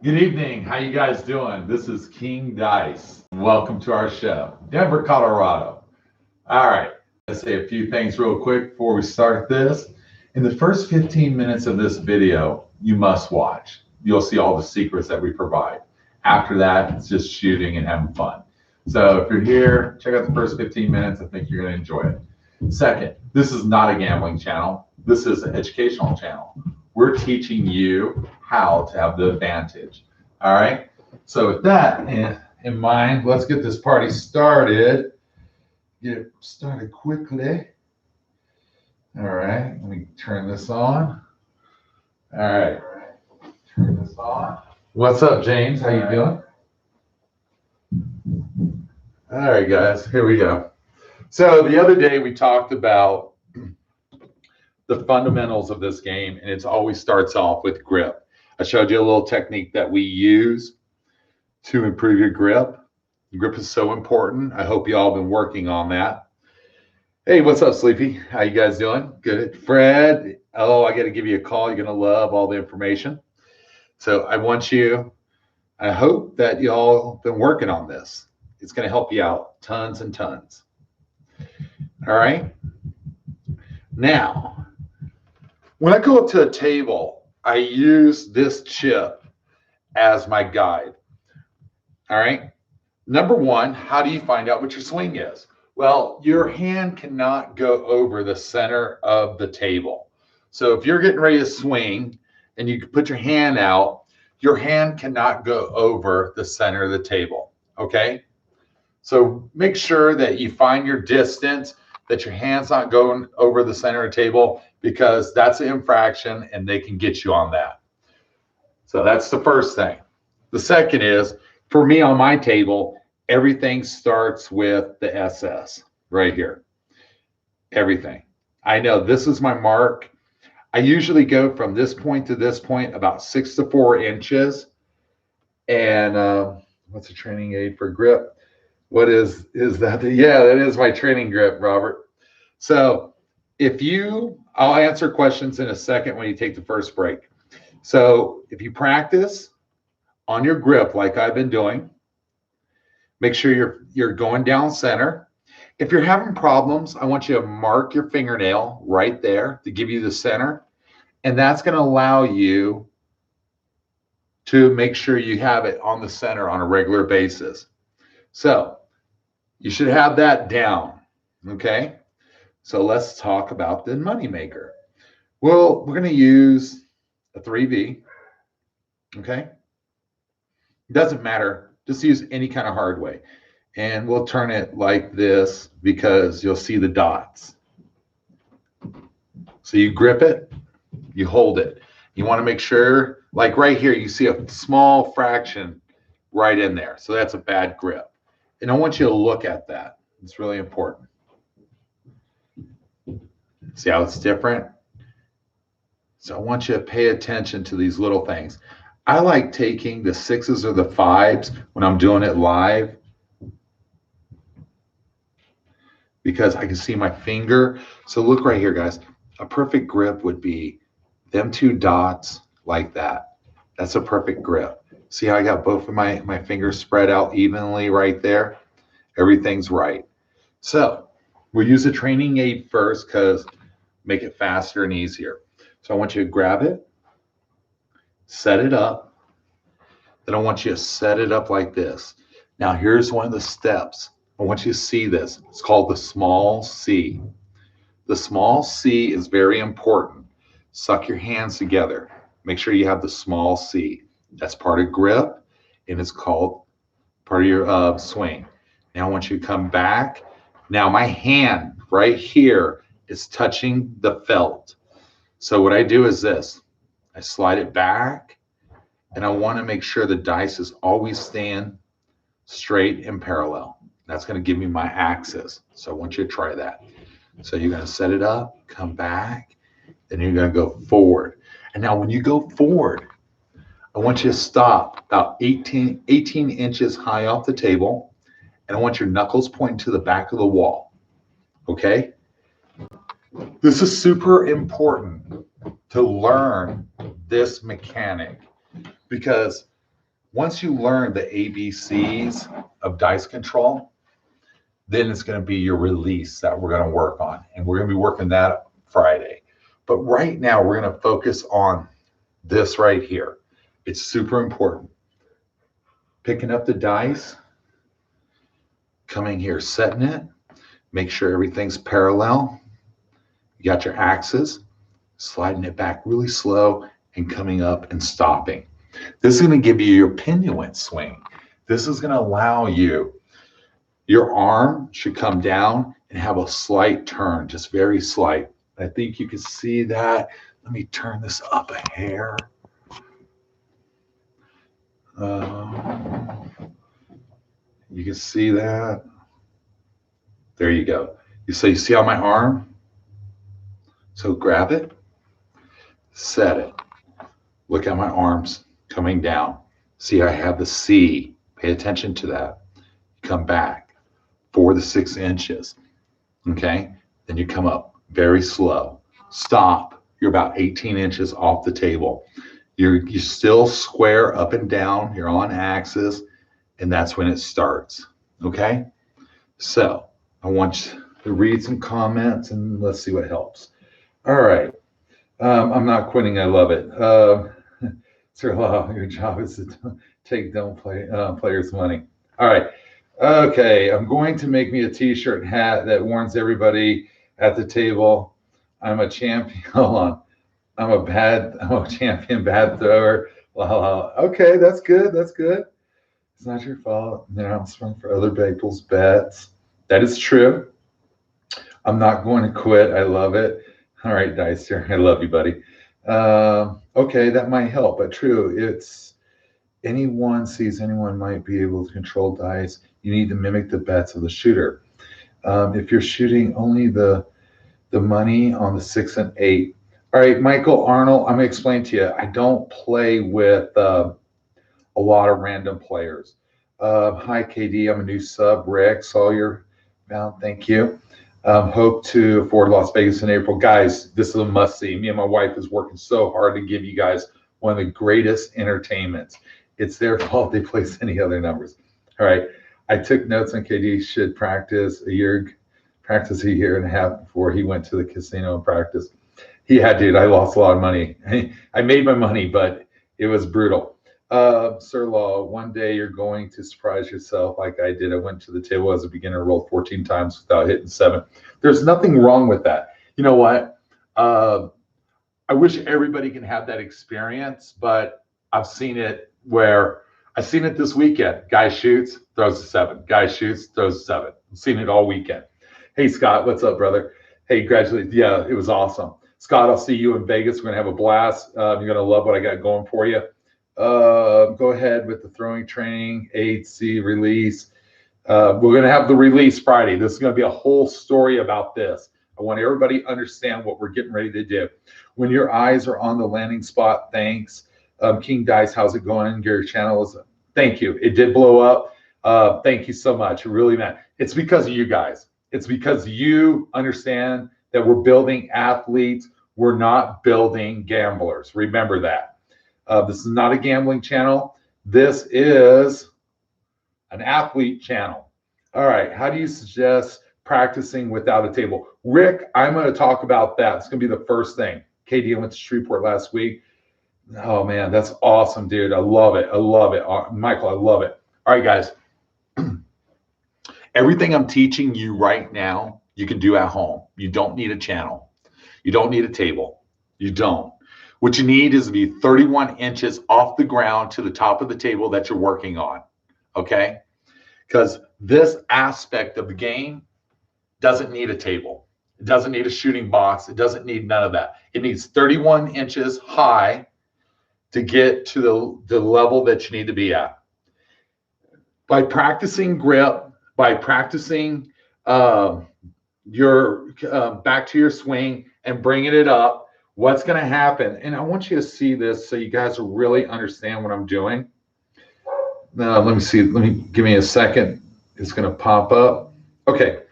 Good evening. How you guys doing? This is King Dice. Welcome to our show, Denver, Colorado. All right. Let's say a few things real quick before we start this. In the first 15 minutes of this video, you must watch. You'll see all the secrets that we provide. After that, it's just shooting and having fun. So if you're here, check out the first 15 minutes. I think you're going to enjoy it. Second, this is not a gambling channel. This is an educational channel. We're teaching you how to have the advantage. All right. So with that in mind, let's get this party started. Get it started quickly. All right. Let me turn this on. All right. Turn this on. What's up, James? How you doing? All right, guys. Here we go. So the other day we talked about the fundamentals of this game, and it always starts off with grip. I showed you a little technique that we use to improve your grip. Grip is so important. I hope you all been working on that. Hey, what's up, Sleepy? How you guys doing? Good. Fred, oh, I got to give you a call. You're going to love all the information. So I hope that you all been working on this. It's going to help you out tons and tons. All right. Now, when I go up to a table, I use this chip as my guide. All right. Number one, how do you find out what your swing is? Well, your hand cannot go over the center of the table. So if you're getting ready to swing and you put your hand out, your hand cannot go over the center of the table. Okay. So make sure that you find your distance, that your hand's not going over the center of the table, because that's an infraction and they can get you on that. So that's the first thing. The second is, for me on my table, everything starts with the SS right here. Everything. I know this is my mark. I usually go from this point to this point about 6 to 4 inches. And what's a training aid for grip? What is that? Yeah, that is my training grip, Robert. So I'll answer questions in a second when you take the first break. So if you practice on your grip like I've been doing, make sure you're going down center. If you're having problems, I want you to mark your fingernail right there to give you the center. And that's going to allow you to make sure you have it on the center on a regular basis. So you should have that down. Okay. So let's talk about the Moneymaker. Well, we're going to use a 3V. Okay. It doesn't matter. Just use any kind of hard way. And we'll turn it like this because you'll see the dots. So you grip it, you hold it. You want to make sure, like right here, you see a small fraction right in there. So that's a bad grip. And I want you to look at that. It's really important. See how it's different? So I want you to pay attention to these little things. I like taking the 6s or the 5s when I'm doing it live because I can see my finger. So look right here, guys. A perfect grip would be them 2 dots like that. That's a perfect grip. See how I got both of my fingers spread out evenly right there? Everything's right. So we'll use a training aid first because make it faster and easier. So I want you to grab it, set it up. Then I want you to set it up like this. Now here's one of the steps. I want you to see this. It's called the small C. The small C is very important. Suck your hands together. Make sure you have the small C. That's part of grip, and it's called part of your swing. Now I want you to come back. Now my hand right here is touching the felt. So what I do is this. I slide it back, and I want to make sure the dice is always staying straight and parallel. That's going to give me my axis. So I want you to try that. So you're going to set it up, come back, then you're going to go forward. And now when you go forward, I want you to stop about 18 inches high off the table, and I want your knuckles pointing to the back of the wall. Okay? This is super important to learn this mechanic because Once you learn the ABCs of dice control, then it's going to be your release that we're going to work on. And we're going to be working that Friday. But right now, we're going to focus on this right here. It's super important. Picking up the dice, coming here, setting it, make sure everything's parallel. You got your axes, sliding it back really slow and coming up and stopping. This is going to give you your pendulum swing. This is going to allow you, your arm should come down and have a slight turn, just very slight. I think you can see that. Let me turn this up a hair. You can see that. There you go. You see how my arm? So grab it, set it. Look at my arms coming down. See, I have the C. Pay attention to that. Come back 4 to 6 inches. Okay? Then you come up very slow. Stop. You're about 18 inches off the table. You're still square up and down. You're on axis, and that's when it starts. Okay? So I want you to read some comments, and let's see what helps. All right. I'm not quitting. I love it. Sir Law, your job is to take players' money. All right. Okay. I'm going to make me a T-shirt and hat that warns everybody at the table. I'm a champion. Hold on. I'm a champion bad thrower. Wow. Okay. That's good. That's good. It's not your fault. Now I'm swung for other people's bets. That is true. I'm not going to quit. I love it. All right, Dicer. I love you, buddy. Okay, that might help, but true. It's anyone sees anyone might be able to control dice. You need to mimic the bets of the shooter. If you're shooting only the money on the 6 and 8. All right, Michael Arnold, I'm going to explain to you. I don't play with a lot of random players. Hi, KD. I'm a new sub. Rick, saw your bound. Thank you. Hope to afford Las Vegas in April. Guys, this is a must-see. Me and my wife is working so hard to give you guys one of the greatest entertainments. It's their fault they place any other numbers. All right. I took notes on KD should practice a year and a half before he went to the casino and practice. Yeah, dude, I lost a lot of money. I made my money, but it was brutal. Sir Law, one day you're going to surprise yourself like I did. I went to the table as a beginner, rolled 14 times without hitting 7. There's nothing wrong with that. You know what? I wish everybody can have that experience, but I've seen it this weekend. Guy shoots, throws a 7. Guy shoots, throws a 7. I've seen it all weekend. Hey, Scott, what's up, brother? Hey, congratulations. Yeah, it was awesome. Scott, I'll see you in Vegas. We're going to have a blast. You're going to love what I got going for you. Go ahead with the throwing training, 8C release. We're going to have the release Friday. This is going to be a whole story about this. I want everybody to understand what we're getting ready to do. When your eyes are on the landing spot, thanks. King Dice, how's it going? Your channel is, thank you. It did blow up. Thank you so much. It really meant. It's because of you guys. It's because you understand that we're building athletes. We're not building gamblers. Remember that. This is not a gambling channel. This is an athlete channel. All right. How do you suggest practicing without a table? Rick, I'm going to talk about that. It's going to be the first thing. KD, I went to Shreveport last week. Oh, man, that's awesome, dude. I love it. I love it. Michael, I love it. All right, guys. Everything I'm teaching you right now, you can do at home. You don't need a channel. You don't need a table. You don't. What you need is to be 31 inches off the ground to the top of the table that you're working on, okay? Because this aspect of the game doesn't need a table. It doesn't need a shooting box. It doesn't need none of that. It needs 31 inches high to get to the level that you need to be at. By practicing grip, by practicing your back to your swing and bringing it up, what's going to happen, and I want you to see this so you guys will really understand what I'm doing. Let me see. Give me a second. It's going to pop up. Okay.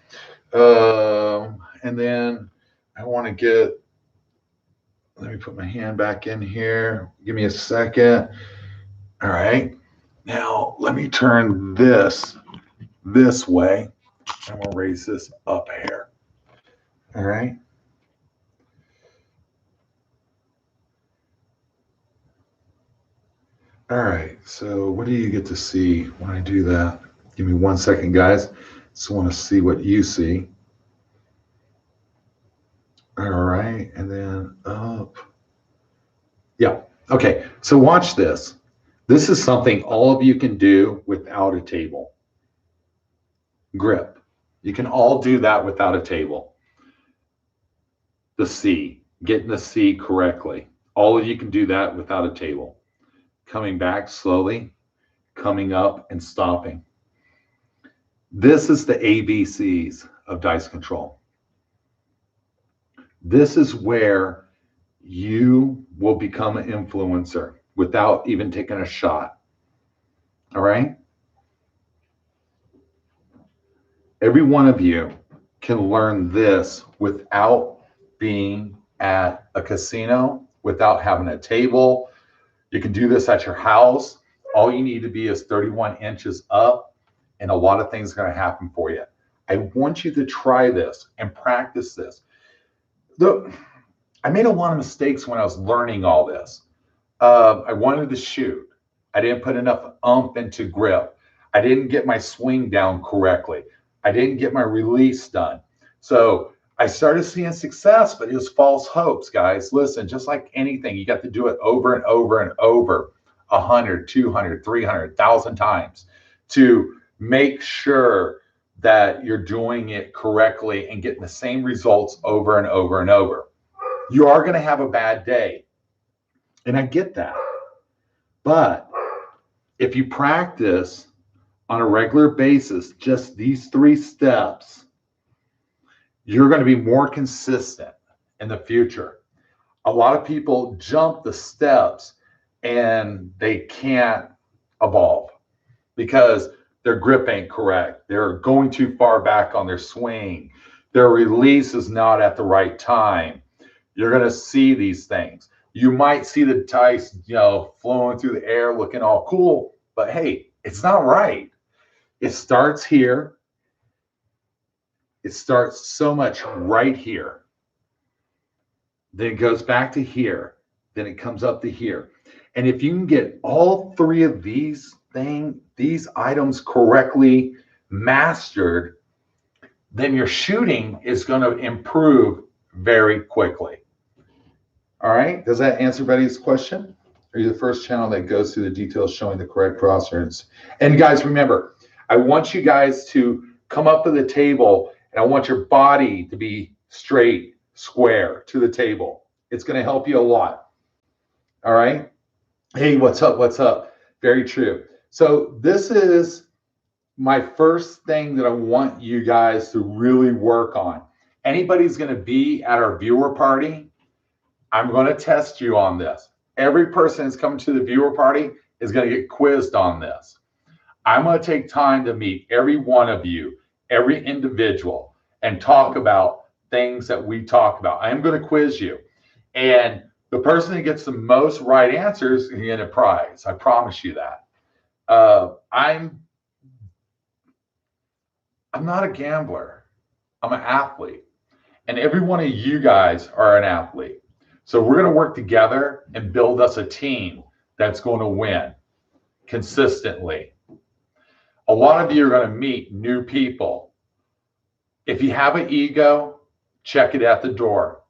And then I want to let me put my hand back in here. Give me a second. All right. Now, let me turn this way. I'm going to raise this up here. All right. All right. So what do you get to see when I do that? Give me 1 second, guys. Just want to see what you see. All right. And then up. Yeah. Okay. So watch this. This is something all of you can do without a table. Grip. You can all do that without a table. The C, getting the C correctly. All of you can do that without a table. Coming back slowly, coming up and stopping. This is the ABCs of dice control. This is where you will become an influencer without even taking a shot. All right? Every one of you can learn this without being at a casino, without having a table. You can do this at your house. All you need to be is 31 inches up, and a lot of things are going to happen for you. I want you to try this and practice this. Look, I made a lot of mistakes when I was learning all this. I wanted to shoot. I didn't put enough oomph into grip. I didn't get my swing down correctly. I didn't get my release done. So I started seeing success, but it was false hopes, guys. Listen, just like anything, you got to do it over and over and over 100, 200, 300, 1,000 times to make sure that you're doing it correctly and getting the same results over and over and over. You are going to have a bad day, and I get that. But if you practice on a regular basis, just these 3 steps, you're going to be more consistent in the future. A lot of people jump the steps and they can't evolve because their grip ain't correct. They're going too far back on their swing. Their release is not at the right time. You're going to see these things. You might see the dice, flowing through the air, looking all cool, but hey, it's not right. It starts here. It starts so much right here. Then it goes back to here. Then it comes up to here. And if you can get all 3 of these items correctly mastered, then your shooting is going to improve very quickly. All right. Does that answer everybody's question? Are you the first channel that goes through the details showing the correct crosswords? And guys, remember, I want you guys to come up to the table, and I want your body to be straight, square to the table. It's going to help you a lot. All right. Hey, what's up? What's up? Very true. So this is my first thing that I want you guys to really work on. Anybody's going to be at our viewer party, I'm going to test you on this. Every person that's coming to the viewer party is going to get quizzed on this. I'm going to take time to meet every one of you, every individual, and talk about things that we talk about. I am going to quiz you. And the person that gets the most right answers is going to get a prize. I promise you that. I'm not a gambler. I'm an athlete. And every one of you guys are an athlete. So we're going to work together and build us a team that's going to win consistently. A lot of you are going to meet new people. If you have an ego, check it at the door.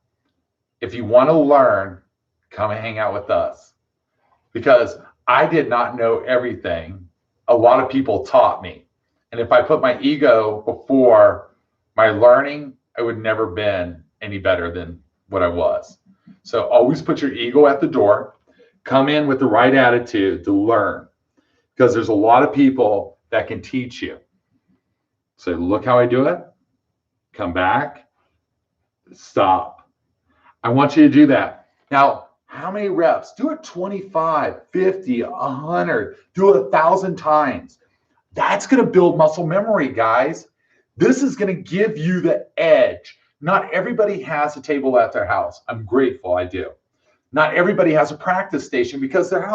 If you want to learn, come and hang out with us. Because I did not know everything. A lot of people taught me. And if I put my ego before my learning, I would never been any better than what I was. So always put your ego at the door. Come in with the right attitude to learn. Because there's a lot of people that can teach you. So look how I do it. Come back. Stop. I want you to do that. Now, how many reps? Do it 25, 50, 100. Do it 1,000 times. That's going to build muscle memory, guys. This is going to give you the edge. Not everybody has a table at their house. I'm grateful I do. Not everybody has a practice station because their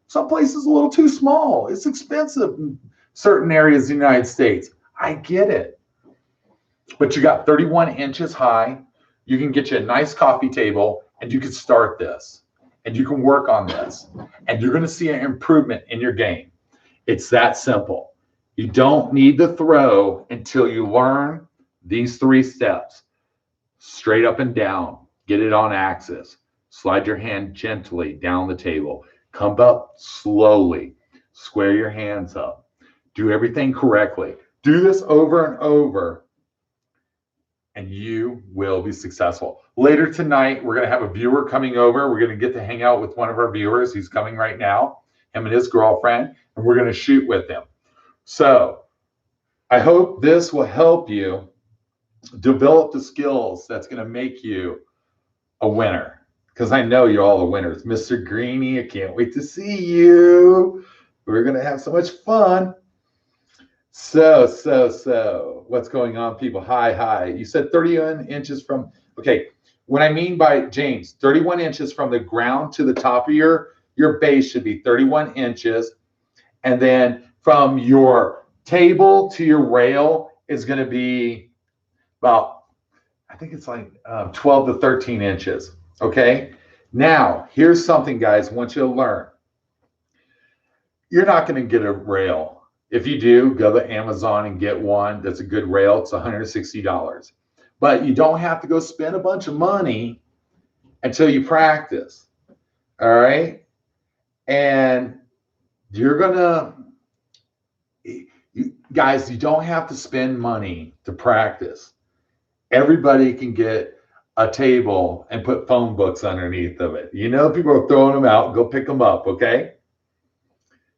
Some places a little too small. It's expensive in certain areas of the United States. I get it. But you got 31 inches high. You can get you a nice coffee table and you can start this and you can work on this and you're going to see an improvement in your game. It's that simple. You don't need to throw until you learn these 3 steps. Straight up and down. Get it on axis. Slide your hand gently down the table. Come up slowly. Square your hands up. Do everything correctly. Do this over and over, and you will be successful. Later tonight, we're going to have a viewer coming over. We're going to get to hang out with one of our viewers. He's coming right now, him and his girlfriend, and we're going to shoot with him. So I hope this will help you develop the skills that's going to make you a winner, because I know you're all the winners. Mr. Greeny, I can't wait to see you. We're going to have so much fun. So, what's going on, people? Hi. You said 31 inches from, okay, what I mean by, James, 31 inches from the ground to the top of your base should be 31 inches. And then from your table to your rail is going to be about, I think it's like 12 to 13 inches. Okay. Now, here's something, guys, I want you to learn. You're not going to get a rail. If you do, go to Amazon and get one that's a good rail. It's $160. But you don't have to go spend a bunch of money until you practice. All right? And you're going to, guys, you don't have to spend money to practice. Everybody can get a table and put phone books underneath of it. You know, people are throwing them out. Go pick them up, okay?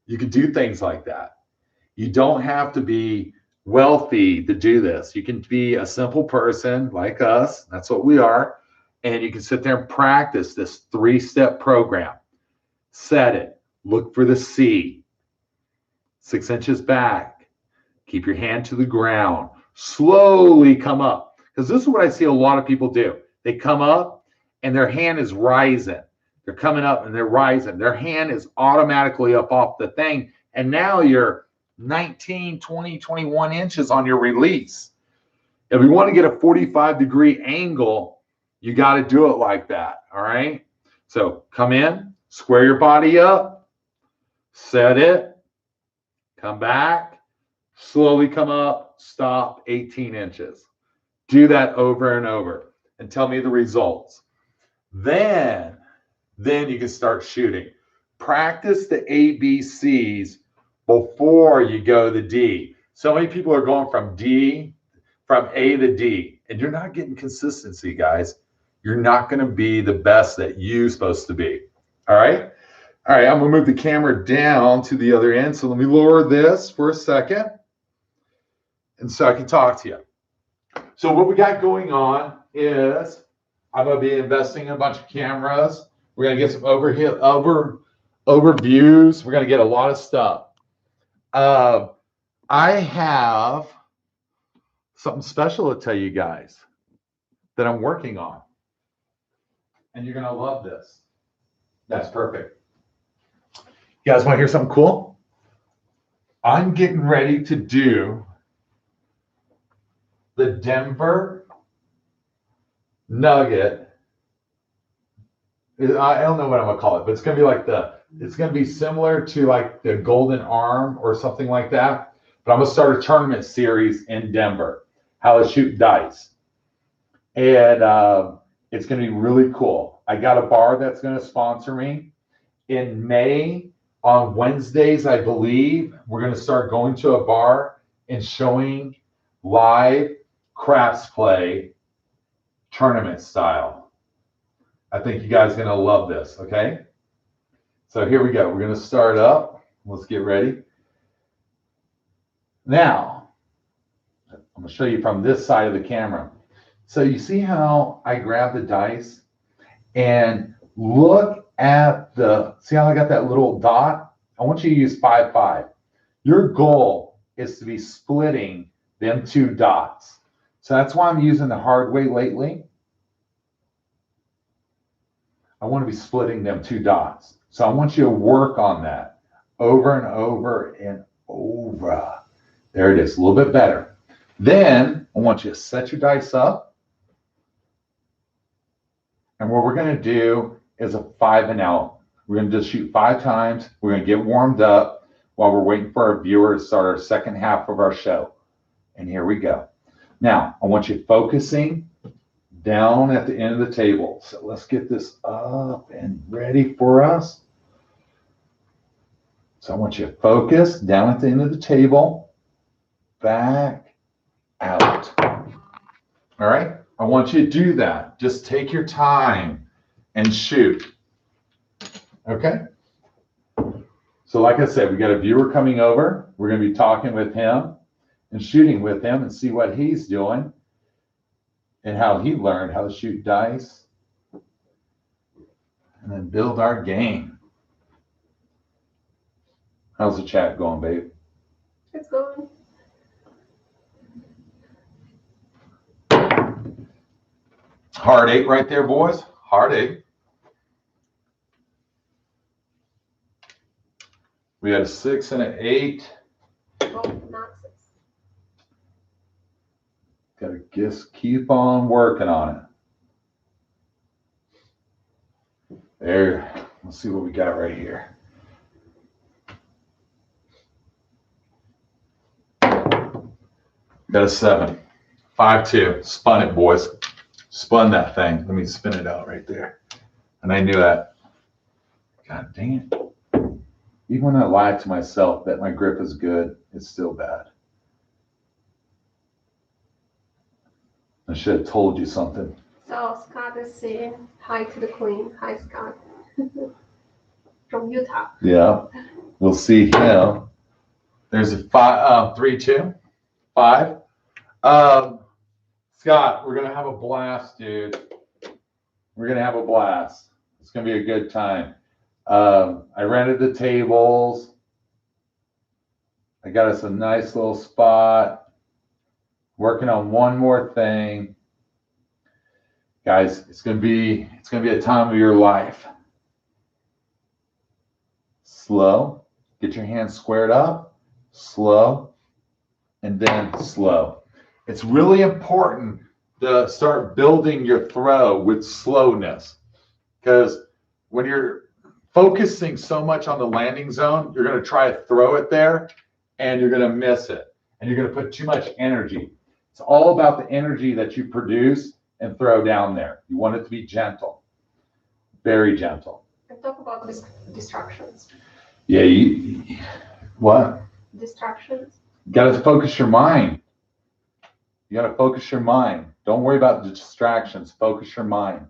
You can do things like that. You don't have to be wealthy to do this. You can be a simple person like us. That's what we are. And you can sit there and practice this 3-step program. Set it. Look for the C. 6 inches back. Keep your hand to the ground. Slowly come up. Because this is what I see a lot of people do. They come up and their hand is rising. They're coming up and they're rising. Their hand is automatically up off the thing. And now you're 19, 20, 21 inches on your release. If you want to get a 45-degree angle, you got to do it like that. All right. So come in, square your body up, set it, come back, slowly come up, stop, 18 inches. Do that over and over and tell me the results. Then you can start shooting. Practice the ABCs before you go to D. So many people are going from A to D, and you're not getting consistency, guys. You're not going to be the best that you're supposed to be. All right? All right, I'm going to move the camera down to the other end. So let me lower this for a second, and so I can talk to you. So what we got going on is I'm going to be investing in a bunch of cameras. We're going to get some overviews. We're going to get a lot of stuff. I have something special to tell you guys that I'm working on. And you're going to love this. That's perfect. You guys want to hear something cool? I'm getting ready to do the Denver Nugget. I don't know what I'm going to call it, but it's going to be like it's going to be similar to like the Golden Arm or something like that. But I'm going to start a tournament series in Denver, how to shoot dice. And it's going to be really cool. I got a bar that's going to sponsor me. In May, on Wednesdays, I believe, we're going to start going to a bar and showing live craps play tournament style. I think you guys are going to love this, okay? So here we go. We're going to start up. Let's get ready. Now, I'm going to show you from this side of the camera. So you see how I grab the dice and look at see how I got that little dot? I want you to use 5-5. Your goal is to be splitting them 2 dots. So that's why I'm using the hard way lately. I want to be splitting them 2 dots. So I want you to work on that over and over and over. There it is, a little bit better. Then I want you to set your dice up. And what we're going to do is a 5 and out. We're going to just shoot 5 times. We're going to get warmed up while we're waiting for our viewer to start our second half of our show. And here we go. Now, I want you focusing down at the end of the table. So let's get this up and ready for us. So I want you to focus down at the end of the table, back, out. All right? I want you to do that. Just take your time and shoot. Okay? So like I said, we got a viewer coming over. We're going to be talking with him and shooting with him and see what he's doing and how he learned how to shoot dice and then build our game. How's the chat going, babe? It's going. Hard 8 right there, boys. Hard 8. We had a 6 and an 8. Oh, not 6. Got to just keep on working on it. There. Let's see what we got right here. Got a 7. 5-2. Spun it, boys. Spun that thing. Let me spin it out right there. And I knew that. God dang it. Even when I lie to myself that my grip is good, it's still bad. I should have told you something. So Scott is saying hi to the queen. Hi, Scott. From Utah. Yeah. We'll see him. There's a 3-2. 5. Scott, we're going to have a blast, dude. We're going to have a blast. It's going to be a good time. I rented the tables. I got us a nice little spot. Working on one more thing. Guys, it's going to be a time of your life. Slow. Get your hands squared up. Slow. And then slow. It's really important to start building your throw with slowness, because when you're focusing so much on the landing zone, you're going to try to throw it there and you're going to miss it and you're going to put too much energy. It's all about the energy that you produce and throw down there. You want it to be gentle, very gentle. And talk about distractions. Yeah, what? Distractions. You got to focus your mind. You got to focus your mind. Don't worry about the distractions. Focus your mind.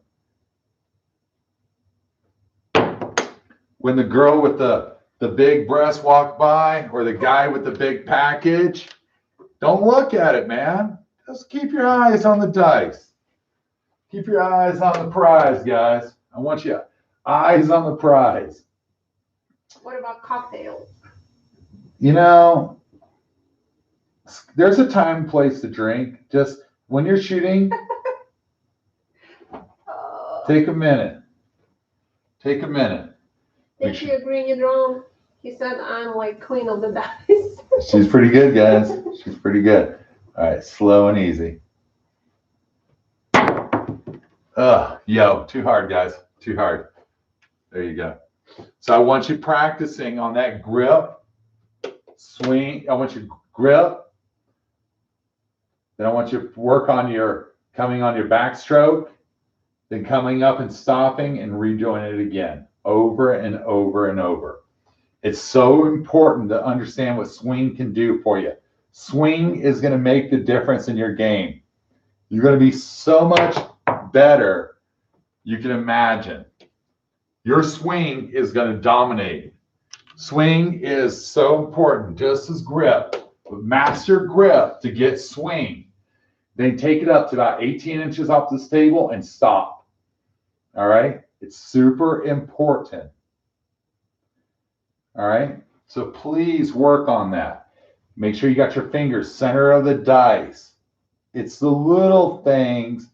When the girl with the big breast walked by, or the guy with the big package, don't look at it, man. Just keep your eyes on the dice. Keep your eyes on the prize, guys. I want you eyes on the prize. What about cocktails? You know, there's a time and place to drink. Just when you're shooting, take a minute. Take a minute. Did you agree you're wrong? He said I'm like queen of the dice. She's pretty good, guys. She's pretty good. All right, slow and easy. Yo, too hard, guys. Too hard. There you go. So I want you practicing on that grip, swing. I want you to grip. Then I want you to work on your coming on your backstroke, then coming up and stopping and redoing it again, over and over and over. It's so important to understand what swing can do for you. Swing is going to make the difference in your game. You're going to be so much better you can imagine. Your swing is going to dominate. Swing is so important, just as grip. Master grip to get swing. Then take it up to about 18 inches off this table and stop. All right? It's super important. All right? So please work on that. Make sure you got your fingers center of the dice. It's the little things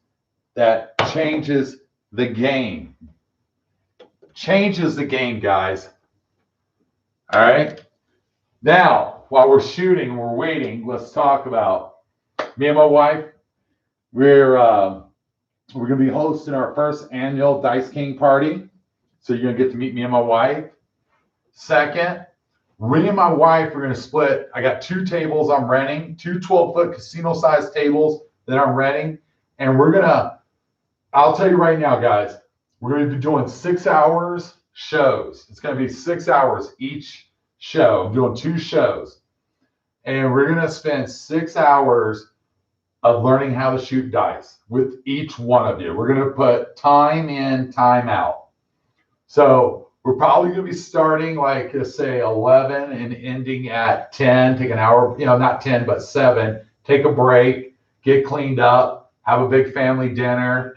that changes the game. changes the game, guys. All right. Now, while we're shooting and we're waiting, let's talk about me and my wife. We're going to be hosting our first annual Dice King party. So you're going to get to meet me and my wife. Second, me and my wife are going to split. I got 2 tables I'm renting, 2 12-foot casino-sized tables that I'm renting. And I'll tell you right now, guys, we're going to be doing 6 hours shows. It's going to be 6 hours each show. I'm doing 2 shows. And we're going to spend 6 hours of learning how to shoot dice with each one of you. We're going to put time in, time out. So we're probably going to be starting like, let's say 11 and ending at 10, take an hour, not 10, but 7, take a break, get cleaned up, have a big family dinner.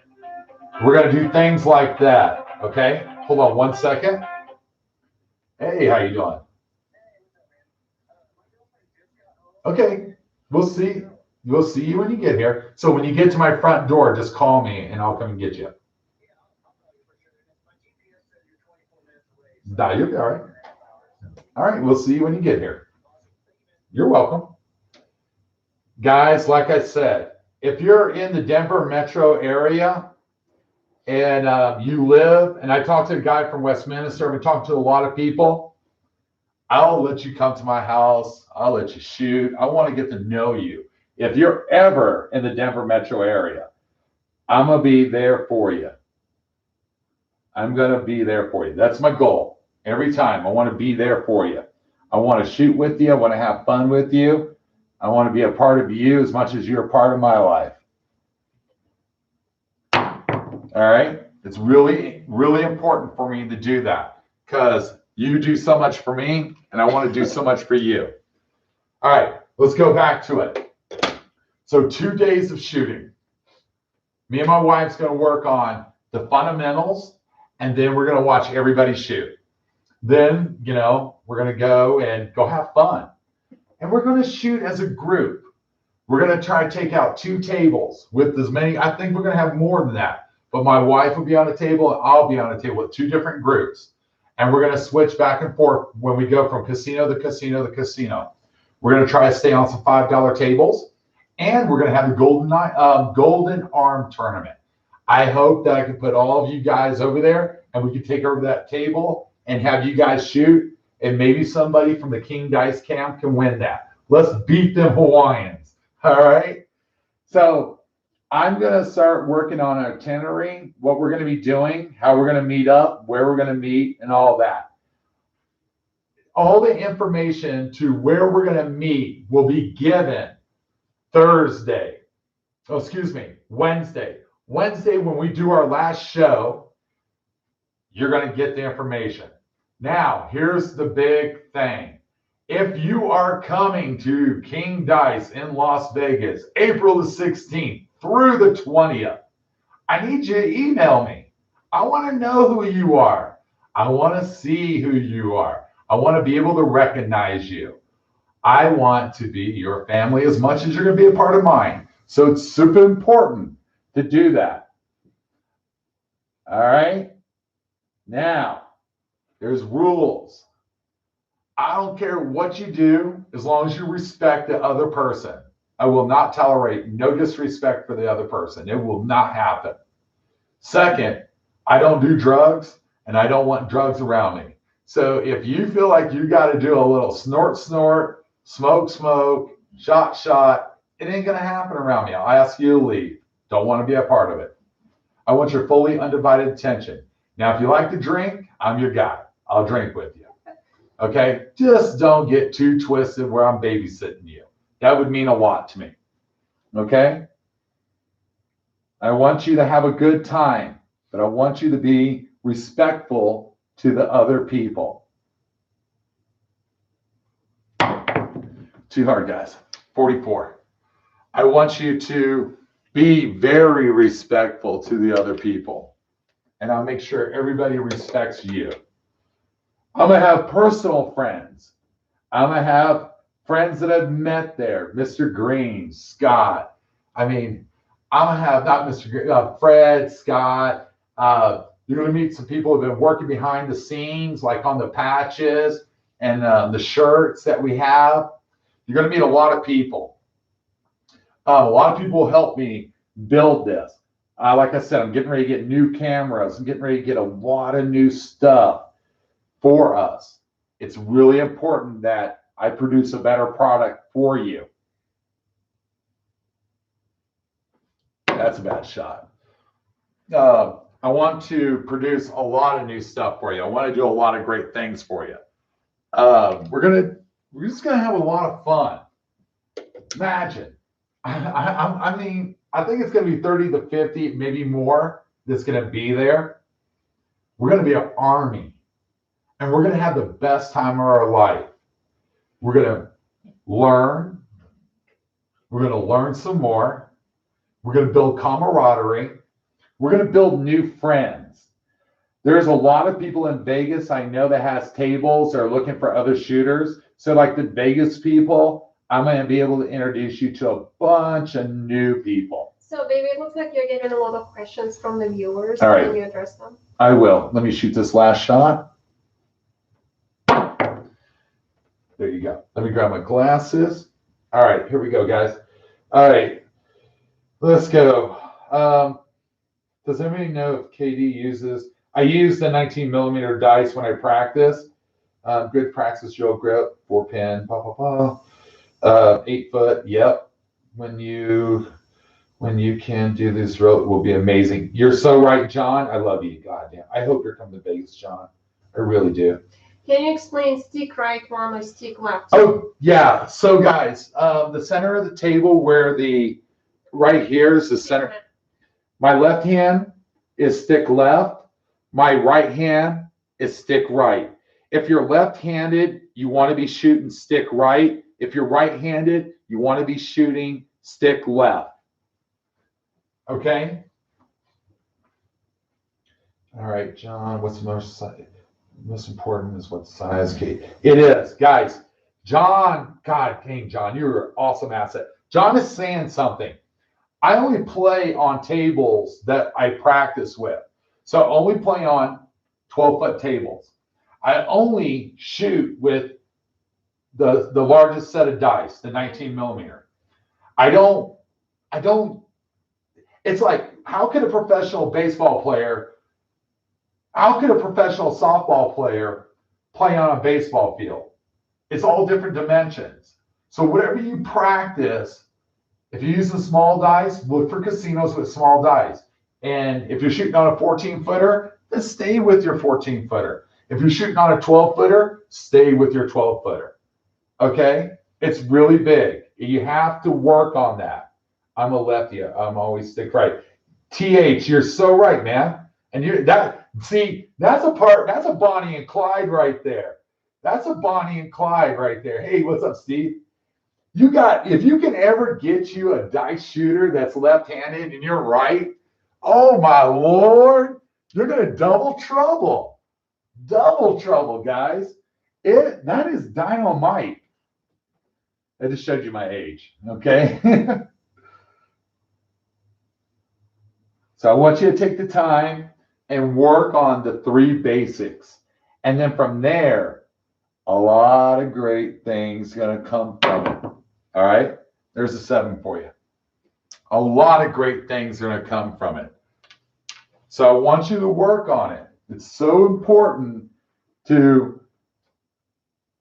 We're going to do things like that. Okay. Hold on 1 second. Hey, how you doing? Okay. We'll see. We'll see you when you get here. So when you get to my front door, just call me and I'll come and get you. No, you'll be all right. All right, we'll see you when you get here. You're welcome. Guys, like I said, if you're in the Denver metro area and you live, and I talked to a guy from Westminster, I've been talking to a lot of people, I'll let you come to my house. I'll let you shoot. I want to get to know you. If you're ever in the Denver metro area, I'm going to be there for you. I'm going to be there for you. That's my goal. Every time I want to be there for you. I want to shoot with you. I want to have fun with you. I want to be a part of you as much as you're a part of my life. All right. It's really, really important for me to do that because you do so much for me and I want to do so much for you. All right. Let's go back to it. So 2 days of shooting. Me and my wife's going to work on the fundamentals, and then we're going to watch everybody shoot. Then, we're going to go have fun. And we're going to shoot as a group. We're going to try to take out 2 tables with as many. I think we're going to have more than that. But my wife will be on a table, and I'll be on a table with 2 different groups. And we're going to switch back and forth when we go from casino to casino to casino. We're going to try to stay on some $5 tables. And we're going to have the Golden Arm Tournament. I hope that I can put all of you guys over there and we can take over that table and have you guys shoot. And maybe somebody from the King Dice Camp can win that. Let's beat them Hawaiians. All right. So I'm going to start working on an itinerary, what we're going to be doing, how we're going to meet up, where we're going to meet, and all that. All the information to where we're going to meet will be given Wednesday. Wednesday, when we do our last show, you're going to get the information. Now, here's the big thing. If you are coming to King Dice in Las Vegas, April the 16th through the 20th, I need you to email me. I want to know who you are. I want to see who you are. I want to be able to recognize you. I want to be your family as much as you're going to be a part of mine. So it's super important to do that. All right. Now, there's rules. I don't care what you do as long as you respect the other person. I will not tolerate no disrespect for the other person. It will not happen. Second, I don't do drugs and I don't want drugs around me. So if you feel like you got to do a little snort, smoke, shot, it ain't going to happen around me. I'll ask you to leave. Don't want to be a part of it. I want your fully undivided attention. Now, if you like to drink, I'm your guy. I'll drink with you. Okay? Just don't get too twisted where I'm babysitting you. That would mean a lot to me. Okay? I want you to have a good time, but I want you to be respectful to the other people. Too hard, guys. 44. I want you to be very respectful to the other people. And I'll make sure everybody respects you. I'm going to have personal friends. I'm going to have friends that I've met there. Mr. Green, Scott. I'm going to have not Mr. Green, Fred, Scott, You're going to meet some people who have been working behind the scenes, like on the patches and the shirts that we have. You're going to meet a lot of people. A lot of people will help me build this. Like I said, I'm getting ready to get new cameras. I'm getting ready to get a lot of new stuff for us. It's really important that I produce a better product for you. That's a bad shot. I want to produce a lot of new stuff for you. I want to do a lot of great things for you. We're just gonna have a lot of fun. Imagine. I mean, I think it's gonna be 30 to 50, maybe more, that's gonna be there. We're gonna be an army, and we're gonna have the best time of our life. We're gonna learn. We're gonna learn some more. We're gonna build camaraderie. We're gonna build new friends. There's a lot of people in Vegas I know that has tables that are looking for other shooters. So like the Vegas people, I'm going to be able to introduce you to a bunch of new people. So, baby, it looks like you're getting a lot of questions from the viewers. All right. Can you address them? I will. Let me shoot this last shot. There you go. Let me grab my glasses. All right, here we go, guys. All right, let's go. Does anybody know if KD uses? I use the 19 millimeter dice when I practice. Good practice, drill grip, 4-pin, 8 foot. Yep. When you can do this drill, it will be amazing. You're so right, John. I love you. Goddamn. I hope you're coming to Vegas, John. I really do. Can you explain stick right one or stick left? Oh yeah. So guys, the center of the table where the right here is the center. My left hand is stick left. My right hand is stick right. If you're left-handed, you want to be shooting stick right. If you're right-handed, you want to be shooting stick left. Okay? All right, John, what's the most important is what size key? It is. Guys, John, God dang, John, you're an awesome asset. John is saying something. I only play on tables that I practice with. So I only play on 12-foot tables. I only shoot with the largest set of dice, the 19 millimeter. I don't, it's like, how could a professional baseball player, how could a professional softball player play on a baseball field? It's all different dimensions. So whatever you practice, if you're using small dice, look for casinos with small dice. And if you're shooting on a 14-footer, then stay with your 14-footer. If you're shooting on a 12-footer, stay with your 12-footer. Okay? It's really big. You have to work on that. I'm a lefty. I'm always stick right. TH, you're so right, man. And that's a Bonnie and Clyde right there. That's a Bonnie and Clyde right there. Hey, what's up, Steve? If you can ever get you a dice shooter that's left-handed and you're right, oh my Lord, you're gonna double trouble. Double trouble, guys. That is dynamite. I just showed you my age, okay? So I want you to take the time and work on the 3 basics. And then from there, a lot of great things going to come from it. All right? There's a 7 for you. A lot of great things are going to come from it. So I want you to work on it. It's so important to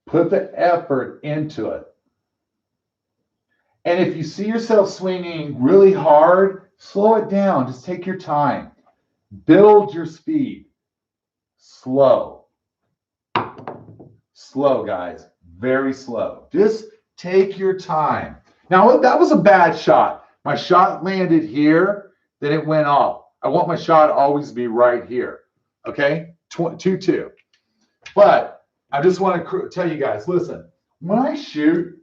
put the effort into it. And if you see yourself swinging really hard, slow it down. Just take your time. Build your speed. Slow. Slow, guys. Very slow. Just take your time. Now, that was a bad shot. My shot landed here, then it went off. I want my shot always to be right here. Okay? 2-2. But I just want to tell you guys, listen, when I shoot,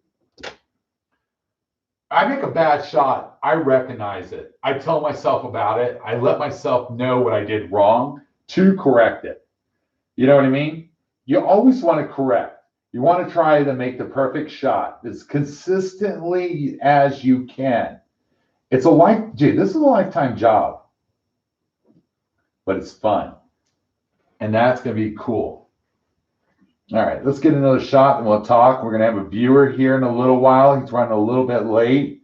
I make a bad shot. I recognize it. I tell myself about it. I let myself know what I did wrong to correct it. You know what I mean? You always want to correct. You want to try to make the perfect shot as consistently as you can. This is a lifetime job, but it's fun. And that's going to be cool. All right, let's get another shot and we'll talk. We're going to have a viewer here in a little while. He's running a little bit late.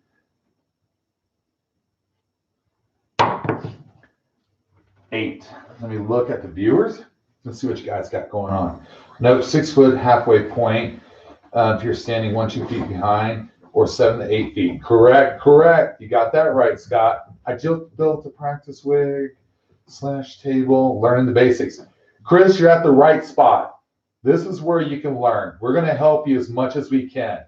Eight. Let me look at the viewers. Let's see what you guys got going on. Note 6 foot halfway point. If you're standing 1-2 feet behind, or 7 to 8 feet. Correct. You got that right, Scott. I just built a practice wig / table, learning the basics. Chris, you're at the right spot. This is where you can learn. We're going to help you as much as we can.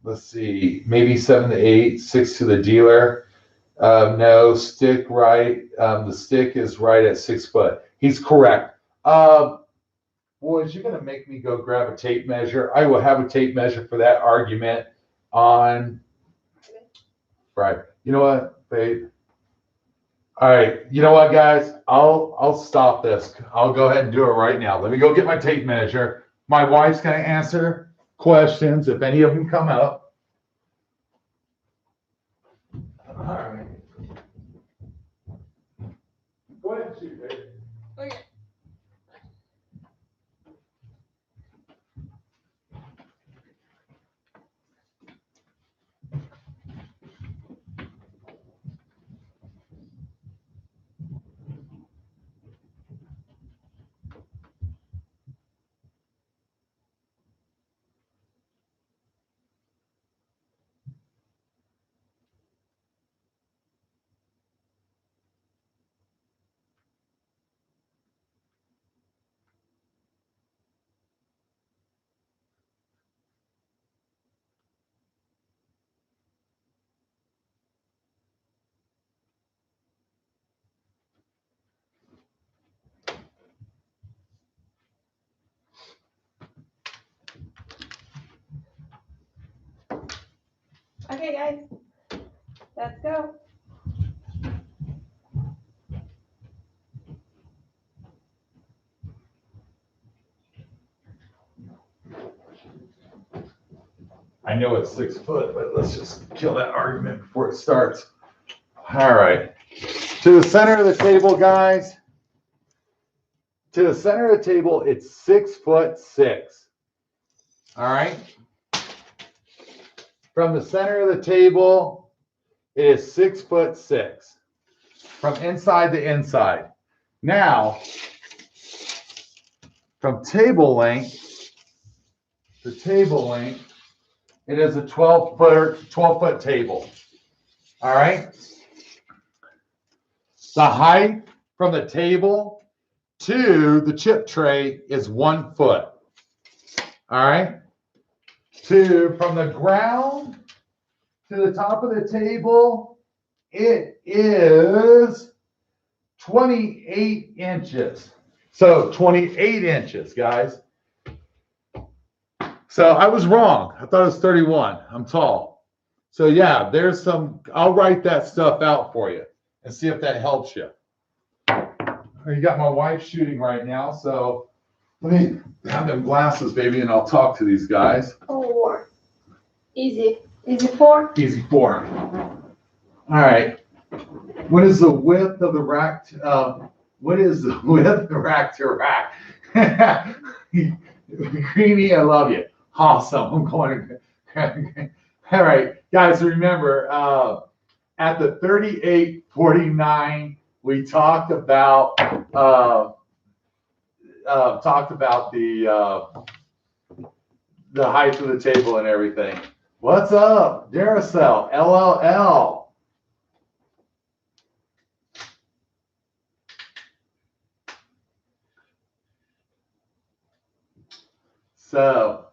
Let's see, maybe 7 to 8, 6 to the dealer. No, stick right. The stick is right at 6 foot. He's correct. Boys, you're going to make me go grab a tape measure. I will have a tape measure for that argument on Friday. You know what, babe? All right. You know what, guys? I'll stop this. I'll go ahead and do it right now. Let me go get my tape measure. My wife's going to answer questions if any of them come up. All right. Go ahead and shoot, babe. Okay. Okay, guys, let's go. I know it's 6 foot, but let's just kill that argument before it starts. All right. To the center of the table, guys. To the center of the table, it's 6'6". All right. From the center of the table, it is 6'6". From inside to inside. Now, from table length to table length, it is a 12-foot table. All right. The height from the table to the chip tray is 1 foot. All right. From the ground to the top of the table, it is 28 inches. So 28 inches, guys. So I was wrong. I thought it was 31. I'm tall. So yeah, there's some, I'll write that stuff out for you and see if that helps you. You got my wife shooting right now, so let me have them glasses, baby, and I'll talk to these guys. 4. Easy. Easy 4. Easy 4. All right. What is the width of the rack? What is the width of rack to rack? Greenie, I love you. Awesome. I'm going to. All right, guys, remember at the 3849, we talked about the height of the table and everything. What's up, Daracell, LLL? So,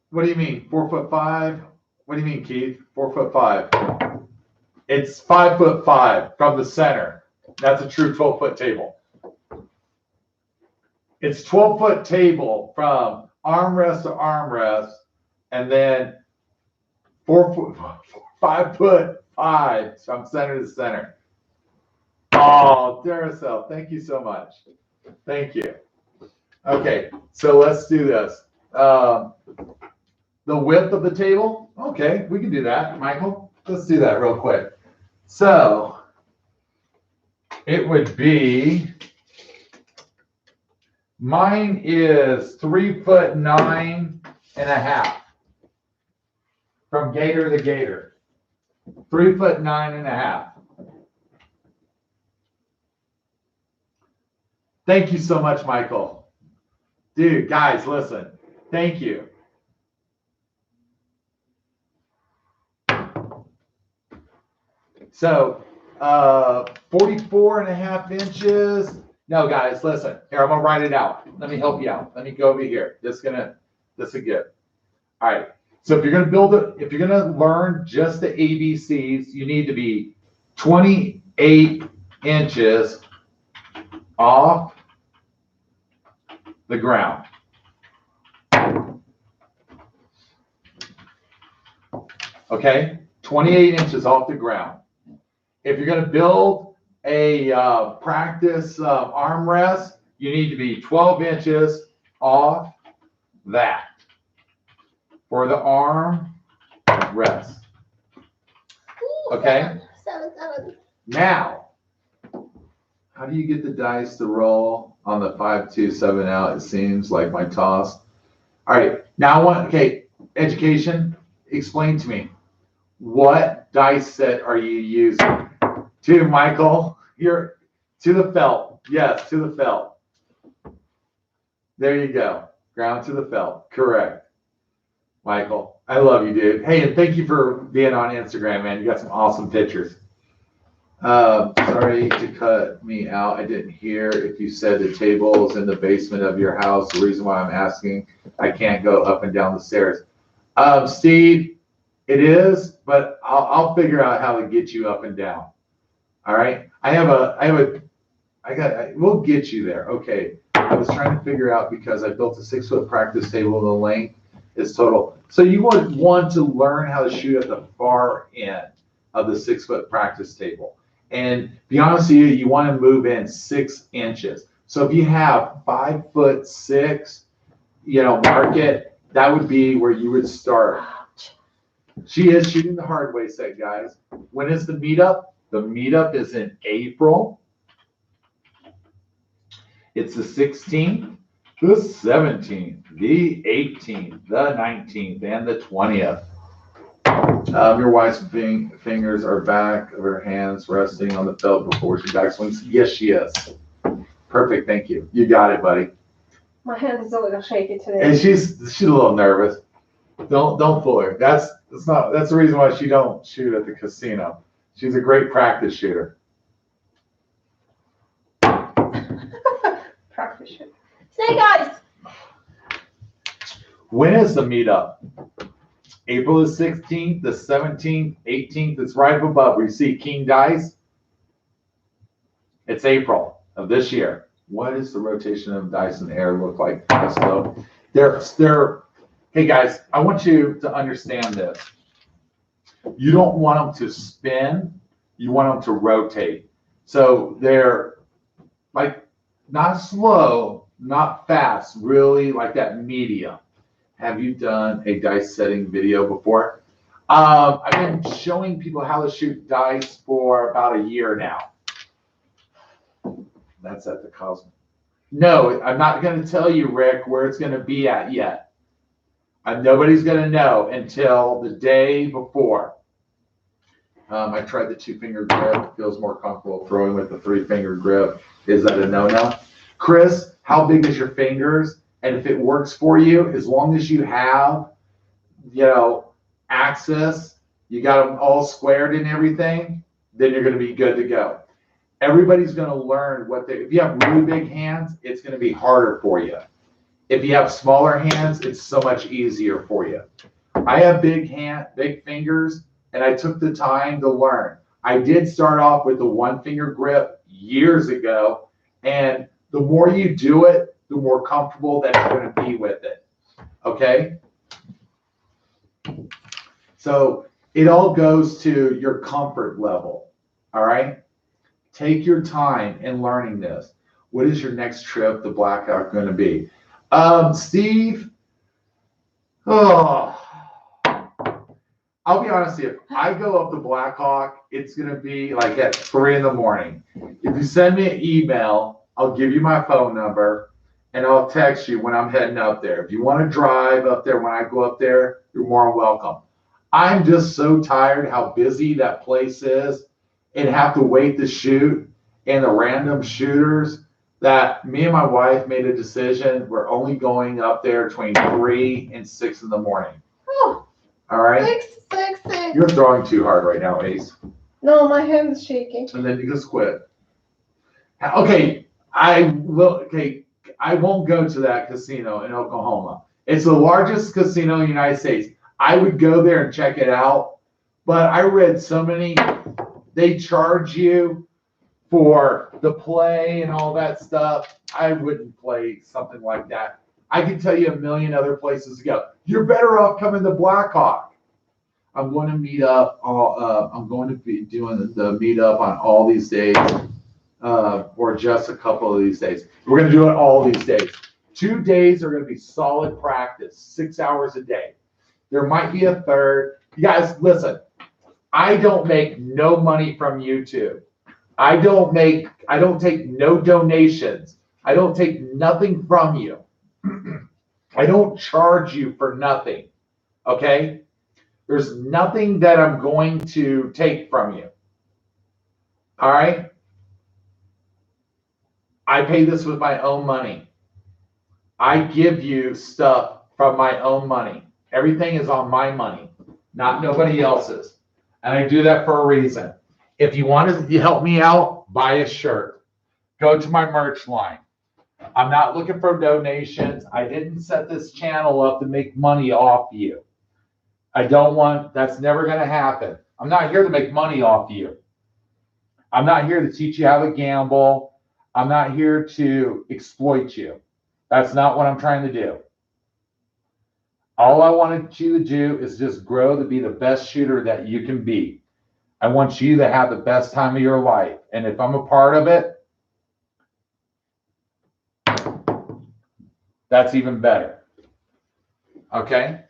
what do you mean? 4'5"? What do you mean, Keith? 4'5"? It's 5'5" from the center. That's a true 12-foot table. It's 12-foot table from armrest to armrest, and then 5'5" from center to center. Oh, Daracell, thank you so much. Thank you. Okay, so let's do this. The width of the table. Okay, we can do that, Michael. Let's do that real quick. So It would be, mine is 3'9.5" from gator to gator. 3'9.5". Thank you so much, Michael. Dude, guys, listen. Thank you. So, 44.5 inches. No, guys, listen. Here, I'm gonna write it out. Let me help you out. Let me go over here. This is good. All right. So if you're gonna build it, if you're gonna learn just the ABCs, you need to be 28 inches off the ground. Okay, 28 inches off the ground. If you're going to build a practice armrest, you need to be 12 inches off that for the arm rest. Okay? Now, how do you get the dice to roll on the 5, 2, 7 out? It seems like my toss. All right, now I want, okay, education, explain to me. What dice set are you using? To Michael, you're to the felt. Yes, to the felt. There you go. Ground to the felt. Correct. Michael, I love you, dude. Hey, and thank you for being on Instagram, man. You got some awesome pictures. Sorry to cut me out. I didn't hear if you said the table is in the basement of your house. The reason why I'm asking, I can't go up and down the stairs. Steve, it is, but I'll figure out how to get you up and down. All right. We'll get you there. Okay. I was trying to figure out because I built a 6-foot practice table. The length is total. So you would want to learn how to shoot at the far end of the 6-foot practice table. And be honest with you, you want to move in 6 inches. So if you have 5'6", mark it, that would be where you would start. She is shooting the hard way set, guys. When is the meetup? The meetup is in April. It's the 16th, the 17th, the 18th, the 19th, and the 20th. Your wife's fingers are back of her hands resting on the felt before she back swings. Yes, she is. Perfect. Thank you. You got it, buddy. My hand is a little shaky today. And she's a little nervous. Don't fool her. That's the reason why she don't shoot at the casino. She's a great practice shooter. Practice shooter. Snake eyes. When is the meetup? April the 16th, the 17th, 18th. It's right up above where you see king dice. It's April of this year. What does the rotation of dice in the air look like? So hey guys, I want you to understand this. You don't want them to spin. You want them to rotate. So they're like not slow, not fast, really like that medium. Have you done a dice setting video before? I've been showing people how to shoot dice for about a year now. That's at the Cosmo. No, I'm not going to tell you, Rick, where it's going to be at yet. Nobody's going to know until the day before. I tried the 2-finger grip. Feels more comfortable throwing with the 3-finger grip. Is that a no-no? Chris, how big is your fingers? And if it works for you, as long as you have, access, you got them all squared and everything, then you're going to be good to go. Everybody's going to learn if you have really big hands, it's going to be harder for you. If you have smaller hands, it's so much easier for you. I have big fingers, and I took the time to learn. I did start off with the 1-finger grip years ago, and the more you do it, the more comfortable that you're going to be with it. Okay? So it all goes to your comfort level. All right? Take your time in learning this. What is your next trip to Blackout going to be? Steve, I'll be honest with you. If I go up to Blackhawk, it's going to be like at 3 in the morning. If you send me an email, I'll give you my phone number and I'll text you when I'm heading up there. If you want to drive up there when I go up there, you're more than welcome. I'm just so tired how busy that place is and have to wait to shoot and the random shooters that me and my wife made a decision. We're only going up there between 3 and 6 in the morning. Oh, All right? 6, 6, 6. You're throwing too hard right now, Ace. No, my hand's shaking. And then you just quit. Okay, I won't go to that casino in Oklahoma. It's the largest casino in the United States. I would go there and check it out, but I read so many, they charge you for the play and all that stuff. I wouldn't play something like that. I can tell you a million other places to go. You're better off coming to Blackhawk. I'm going to meet up. I'm going to be doing the meetup on all these days, or just a couple of these days. We're going to do it all these days. 2 days are going to be solid practice, 6 hours a day. There might be a third. You guys, listen. I don't make no money from YouTube. I don't take no donations. I don't take nothing from you. I don't charge you for nothing. Okay? There's nothing that I'm going to take from you. All right? I pay this with my own money. I give you stuff from my own money. Everything is on my money, not nobody else's. And I do that for a reason. If you want to help me out, buy a shirt. Go to my merch line. I'm not looking for donations. I didn't set this channel up to make money off you. That's never going to happen. I'm not here to make money off you. I'm not here to teach you how to gamble. I'm not here to exploit you. That's not what I'm trying to do. All I wanted you to do is just grow to be the best shooter that you can be. I want you to have the best time of your life. And if I'm a part of it, that's even better. Okay?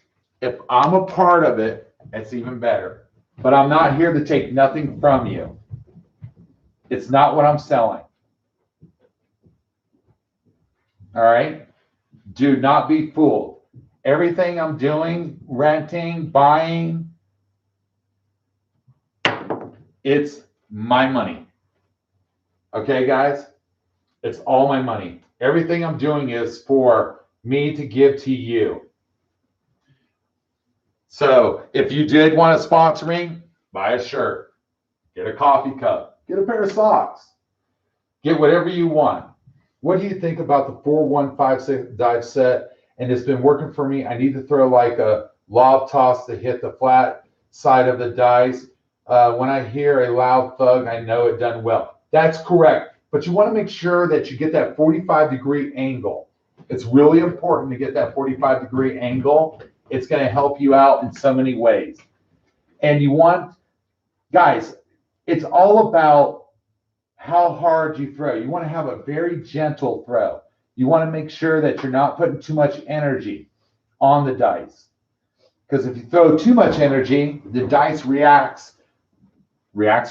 If I'm a part of it, it's even better. But I'm not here to take nothing from you. It's not what I'm selling. All right? Do not be fooled. Everything I'm doing, renting, buying, it's my money. Okay, guys? It's all my money. Everything I'm doing is for me to give to you. So if you did want to sponsor me, buy a shirt, get a coffee cup, get a pair of socks, get whatever you want. What do you think about the 4156 dive set? And it's been working for me. I need to throw like a lob toss to hit the flat side of the dice. When I hear a loud thug, I know it done well. That's correct. But you want to make sure that you get that 45-degree angle. It's really important to get that 45-degree angle. It's going to help you out in so many ways. And you want, guys, it's all about how hard you throw. You want to have a very gentle throw. You want to make sure that you're not putting too much energy on the dice. Because if you throw too much energy, the dice reacts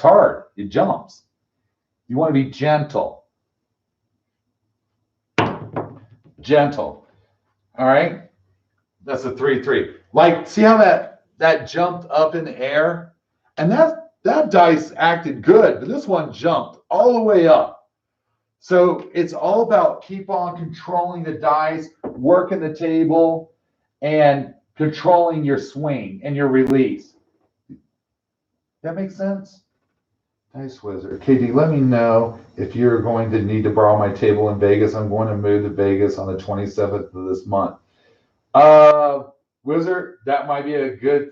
hard. It jumps. You want to be gentle. Gentle. All right? That's a 3-3. Like, see how that jumped up in the air? And that dice acted good, but this one jumped all the way up. So it's all about keep on controlling the dice, working the table, and controlling your swing and your release. That makes sense? Dice Wizard. KD, let me know if you're going to need to borrow my table in Vegas. I'm going to move to Vegas on the 27th of this month. Wizard, that might be a good,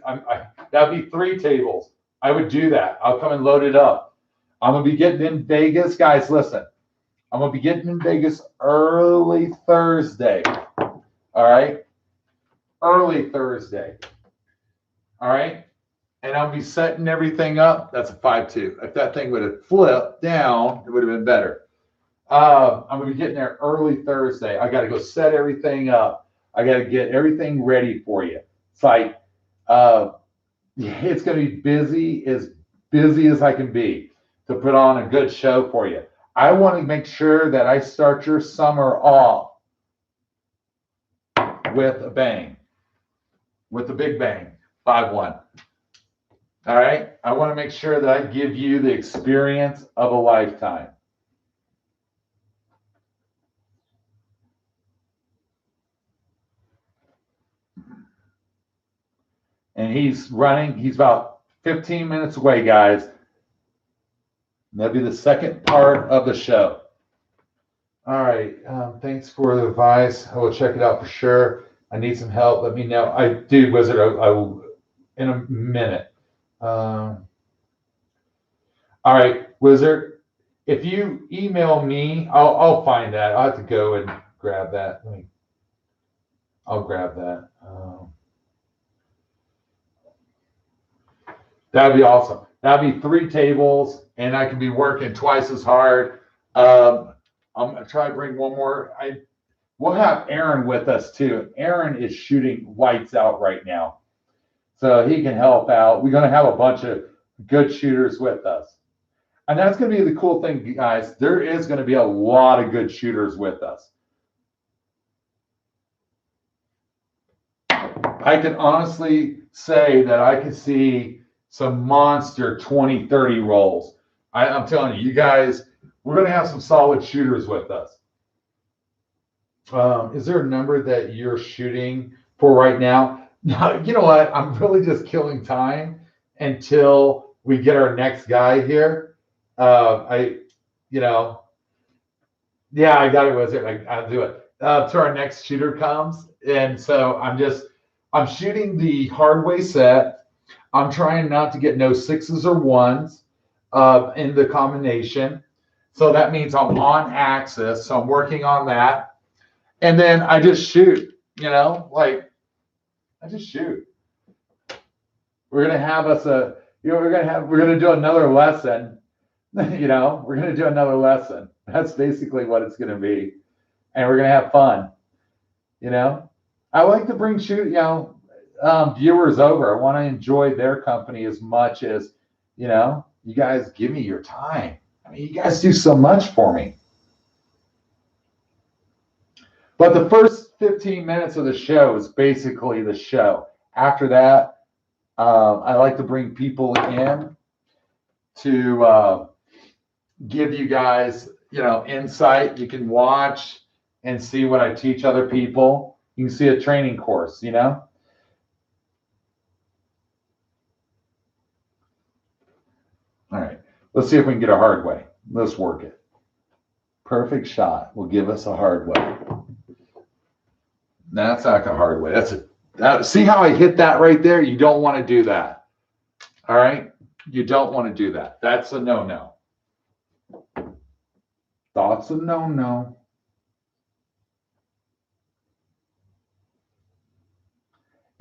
that'd be 3 tables. I would do that. I'll come and load it up. I'm going to be getting in Vegas. Guys, listen. I'm going to be getting in Vegas early Thursday. All right? Early Thursday. All right? And I'll be setting everything up. That's a 5-2. If that thing would have flipped down, it would have been better. I'm going to be getting there early Thursday. I got to go set everything up. I got to get everything ready for you. It's like it's going to be busy as I can be to put on a good show for you. I want to make sure that I start your summer off with a bang, with a big bang, 5-1. All right. I want to make sure that I give you the experience of a lifetime. And he's running. He's about 15 minutes away, guys. And that'll be the second part of the show. All right. Thanks for the advice. I will check it out for sure. I need some help. Let me know. I do, Wizard. I will in a minute. All right, Wizard. If you email me, I'll find that. I'll have to go and grab that. I'll grab that. That'd be awesome. That'd be 3 tables, and I can be working twice as hard. I'm gonna try to bring one more. We'll have Aaron with us too. Aaron is shooting whites out right now, so he can help out. We're gonna have a bunch of good shooters with us, and that's gonna be the cool thing, guys. There is gonna be a lot of good shooters with us. I can honestly say that I can see some monster 20-30 rolls. I'm telling you, you guys, we're going to have some solid shooters with us. Is there a number that you're shooting for right now? No, you know what? I'm really just killing time until we get our next guy here. I got it, Wizard. I'll do it. Till our next shooter comes. And so I'm shooting the hard way set. I'm trying not to get no 6s or 1s in the combination. So that means I'm on axis. So I'm working on that. And then I just shoot, I just shoot. We're going to have we're going to do another lesson. We're going to do another lesson. That's basically what it's going to be. And we're going to have fun. I like to bring viewers over. I want to enjoy their company as much as, you guys give me your time. I mean, you guys do so much for me. But the first 15 minutes of the show is basically the show. After that, I like to bring people in to give you guys, insight. You can watch and see what I teach other people. You can see a training course, All right, let's see if we can get a hard way. Let's work it. Perfect shot will give us a hard way. That's not a hard way. See how I hit that right there? You don't want to do that. All right? You don't want to do that. That's a no-no. That's a no-no.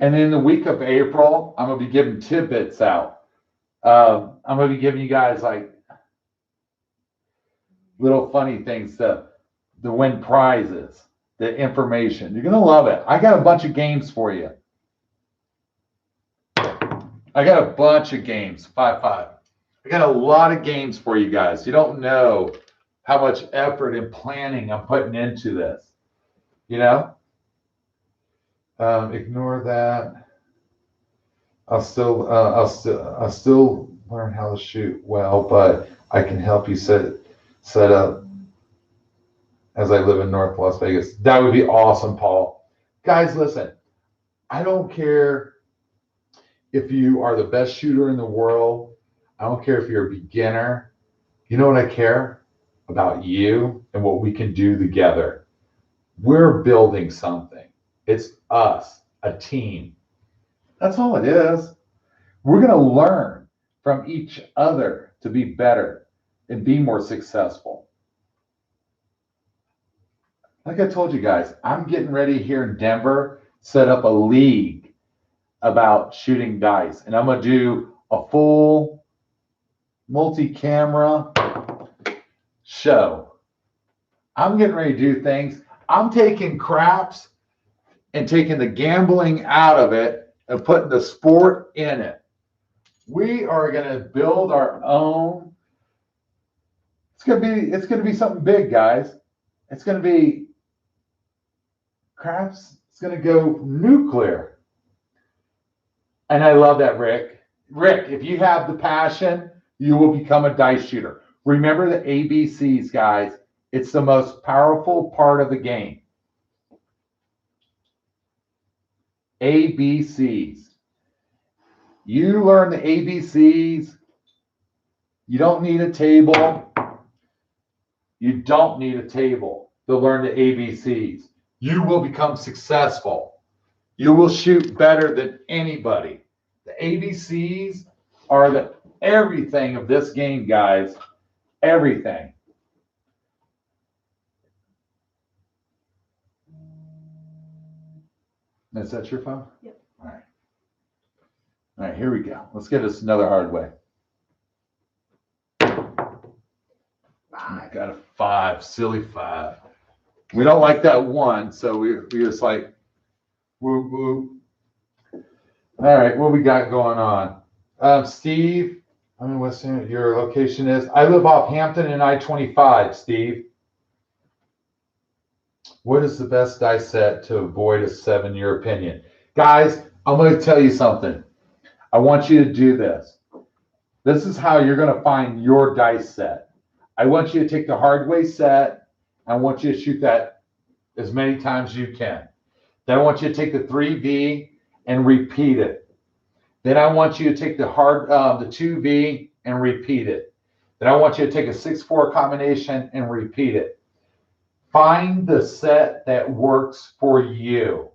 And in the week of April, I'm going to be giving tidbits out. I'm going to be giving you guys like little funny things to win prizes, the information. You're going to love it. I got a bunch of games for you. I got a bunch of games, 5-5. I got a lot of games for you guys. You don't know how much effort and planning I'm putting into this. Ignore that. I'll still learn how to shoot well, but I can help you set up as I live in North Las Vegas. That would be awesome, Paul. Guys, listen, I don't care if you are the best shooter in the world. I don't care if you're a beginner. You know what I care about? You and what we can do together. We're building something. It's us, a team. That's all it is. We're going to learn from each other to be better and be more successful. Like I told you guys, I'm getting ready here in Denver, set up a league about shooting dice. And I'm going to do a full multi-camera show. I'm getting ready to do things. I'm taking craps and taking the gambling out of it and putting the sport in it. We are going to build our own. It's going to be something big, guys. It's going to be craps. It's going to go nuclear. And I love that, Rick. Rick, if you have the passion, you will become a dice shooter. Remember the ABCs, guys. It's the most powerful part of the game. ABCs. You learn the ABCs. You don't need a table. You don't need a table to learn the ABCs. You will become successful. You will shoot better than anybody. The ABCs are the everything of this game, guys. Everything. Is that your phone? Yep. All right. All right, here we go. Let's get us another hard way. I got a 5, silly 5. We don't like that 1, so we just like, woo woo. All right, what we got going on? Steve, I mean, what's your location is? I live off Hampton and I-25, Steve. What is the best dice set to avoid a 7 in your opinion? Guys, I'm going to tell you something. I want you to do this. This is how you're going to find your dice set. I want you to take the hard way set. I want you to shoot that as many times as you can. Then I want you to take the 3V and repeat it. Then I want you to take the 2V and repeat it. Then I want you to take a 6-4 combination and repeat it. Find the set that works for you.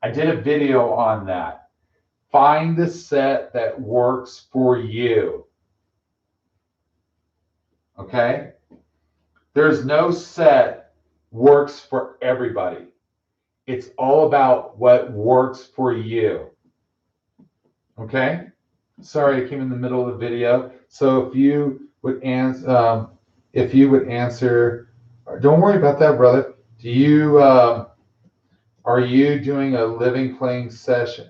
I did a video on that. Find the set that works for you. Okay? There's no set works for everybody. It's all about what works for you. Okay? Sorry, I came in the middle of the video. So if you would answer, don't worry about that, brother. Are you doing a living playing session,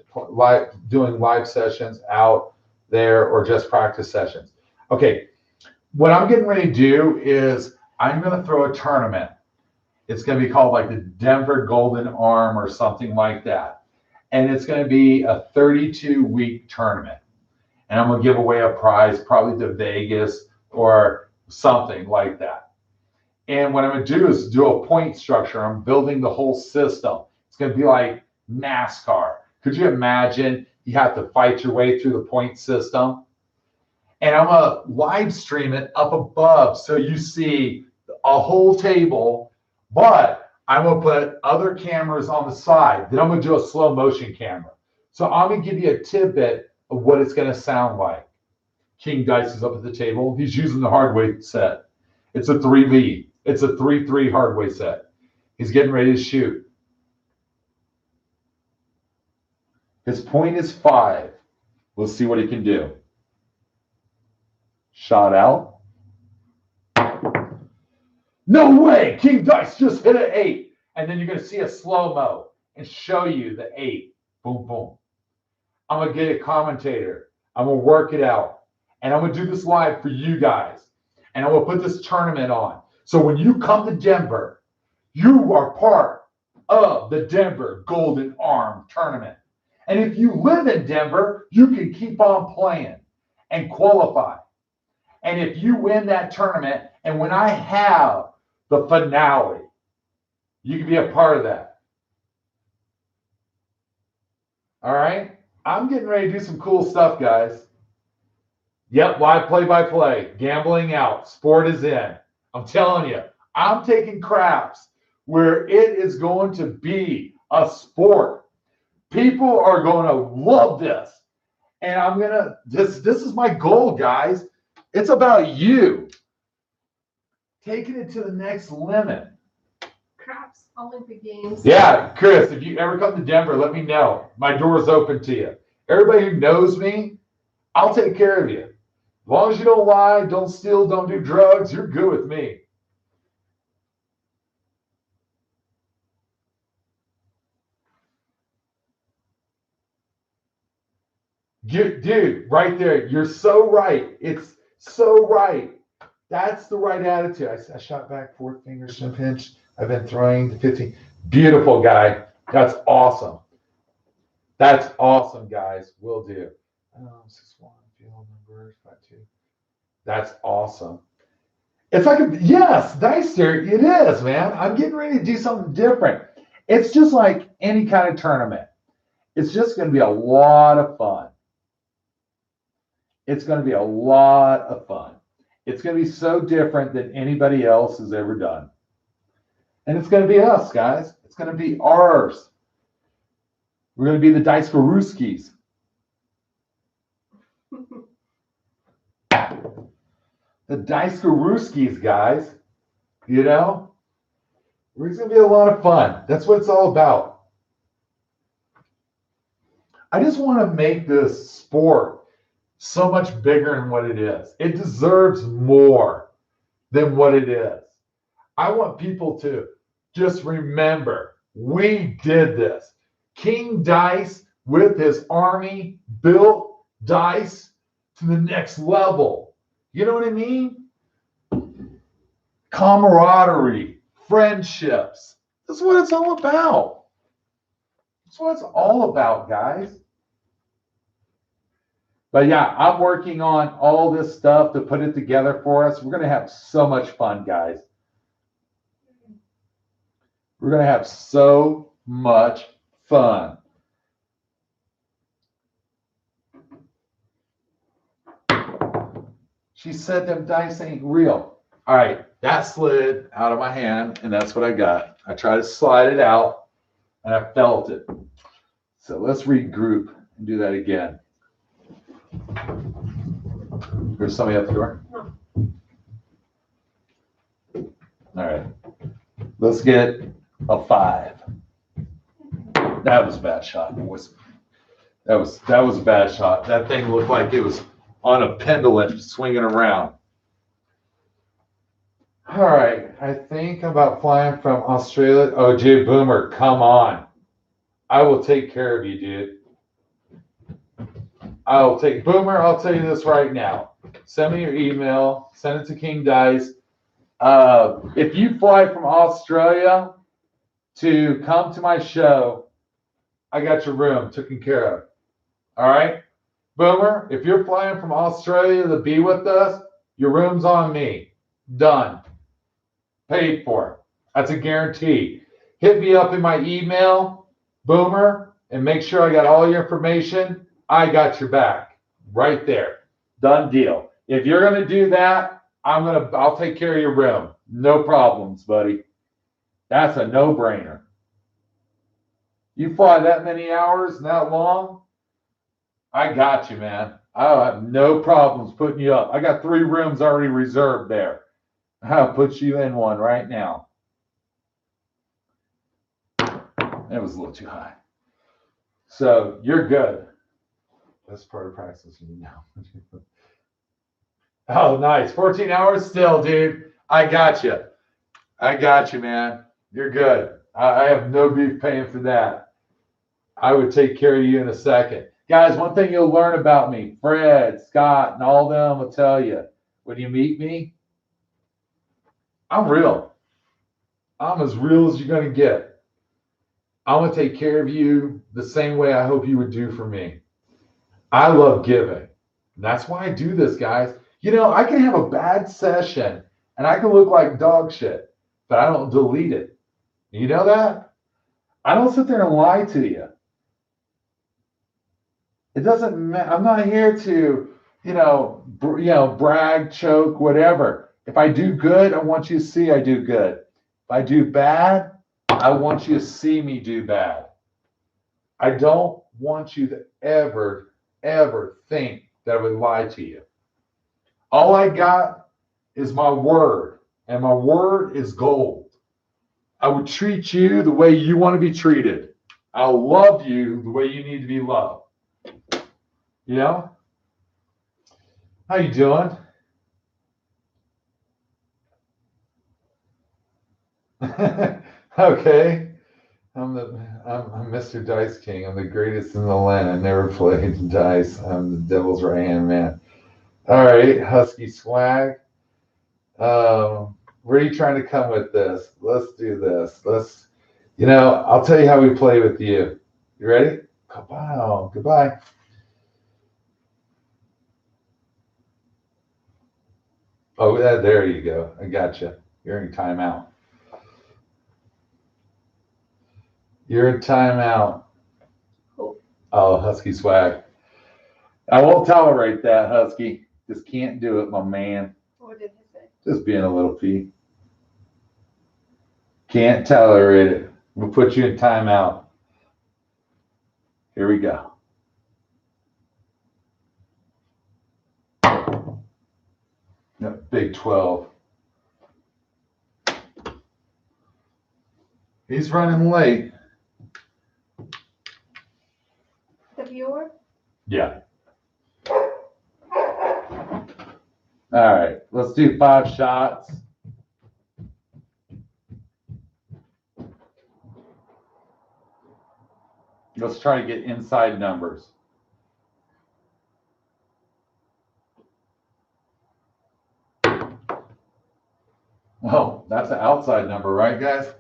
doing live sessions out there, or just practice sessions? Okay, what I'm getting ready to do is I'm going to throw a tournament. It's going to be called like the Denver Golden Arm or something like that. And it's going to be a 32-week tournament. And I'm going to give away a prize, probably to Vegas or something like that. And what I'm going to do is do a point structure. I'm building the whole system. It's going to be like NASCAR. Could you imagine you have to fight your way through the point system? And I'm going to live stream it up above so you see a whole table, but I'm going to put other cameras on the side. Then I'm going to do a slow motion camera. So I'm going to give you a tidbit of what it's going to sound like. King Dice is up at the table. He's using the hardway set. It's a 3V. It's a 3-3 hardway set. He's getting ready to shoot. His point is 5. We'll see what he can do. Shot out. No way! King Dice just hit an 8. And then you're going to see a slow-mo and show you the 8. Boom, boom. I'm going to get a commentator. I'm going to work it out. And I'm going to do this live for you guys. And I'm going to put this tournament on. So when you come to Denver, you are part of the Denver Golden Arm Tournament. And if you live in Denver, you can keep on playing and qualify. And if you win that tournament, and when I have the finale, you can be a part of that. All right? I'm getting ready to do some cool stuff, guys. Yep, live play-by-play. Gambling out. Sport is in. I'm telling you, I'm taking craps where it is going to be a sport. People are going to love this. And I'm going to, this is my goal, guys. It's about you. Taking it to the next limit. Craps, Olympic Games. Yeah, Chris, if you ever come to Denver, let me know. My door's open to you. Everybody who knows me, I'll take care of you. As long as you don't lie, don't steal, don't do drugs, you're good with me. Dude, right there. You're so right. It's so right. That's the right attitude. I shot back 4 fingers in a pinch. I've been throwing the 15. Beautiful, guy. That's awesome. That's awesome, guys. Will do. 6-1, field numbers, 5-2. That's awesome. It's like, yes, nicer. It is, man. I'm getting ready to do something different. It's just like any kind of tournament. It's just going to be a lot of fun. It's going to be a lot of fun. It's going to be so different than anybody else has ever done. And it's going to be us, guys. It's going to be ours. We're going to be the Dice Garuskis. The Dice Garuskis, guys. You know? It's going to be a lot of fun. That's what it's all about. I just want to make this sport so much bigger than what it is. It deserves more than what it is. I want people to just remember, we did this. King Dice with his army built Dice to the next level. You know what I mean? Camaraderie, friendships. That's what it's all about. That's what it's all about, guys. But yeah, I'm working on all this stuff to put it together for us. We're going to have so much fun, guys. We're going to have so much fun. She said them dice ain't real. All right, that slid out of my hand, and that's what I got. I tried to slide it out, and I felt it. So let's regroup and do that again. There's somebody at the door? No. All right. Let's get a 5. That was a bad shot. That was a bad shot. That thing looked like it was on a pendulum swinging around. All right. I think I'm about flying from Australia. Oh, dude, Boomer, come on. I will take care of you, dude. Boomer, I'll tell you this right now. Send me your email. Send it to King Dice. If you fly from Australia to come to my show, I got your room taken care of. All right? Boomer, if you're flying from Australia to be with us, your room's on me. Done. Paid for. That's a guarantee. Hit me up in my email, Boomer, and make sure I got all your information. I got your back. Right there. Done deal. If you're going to do that, I'll take care of your room. No problems, buddy. That's a no-brainer. You fly that many hours, that long, I got you, man. I'll have no problems putting you up. I got 3 rooms already reserved there. I'll put you in one right now. It was a little too high. So you're good. That's part of practicing now. Oh, nice. 14 hours still, dude. I got you. I got you, man. You're good. I have no beef paying for that. I would take care of you in a second. Guys, one thing you'll learn about me, Fred, Scott, and all them will tell you, when you meet me, I'm real. I'm as real as you're going to get. I'm going to take care of you the same way I hope you would do for me. I love giving. And that's why I do this, guys. You know, I can have a bad session and I can look like dog shit, but I don't delete it. You know that? I don't sit there and lie to you. It doesn't matter. I'm not here to, brag, choke, whatever. If I do good, I want you to see I do good. If I do bad, I want you to see me do bad. I don't want you to ever think that I would lie to you. All I got is my word, and my word is gold. I would treat you the way you want to be treated. I'll love you the way you need to be loved. You know? How you doing? Okay. I'm Mr. Dice King. I'm the greatest in the land. I never played dice. I'm the devil's right hand man. All right, Husky Swag. Where are you trying to come with this? Let's do this. I'll tell you how we play with you. You ready? Wow, goodbye. Oh, yeah, there you go. I gotcha. You're in timeout. You're in timeout. Oh, Husky Swag. I won't tolerate that, Husky. Just can't do it, my man. What did he say? Just being a little pea. Can't tolerate it. We'll put you in timeout. Here we go. Yep, Big 12. He's running late. The viewer? Yeah. All right, let's do 5 shots. Let's try to get inside numbers. Oh, that's an outside number, right, guys?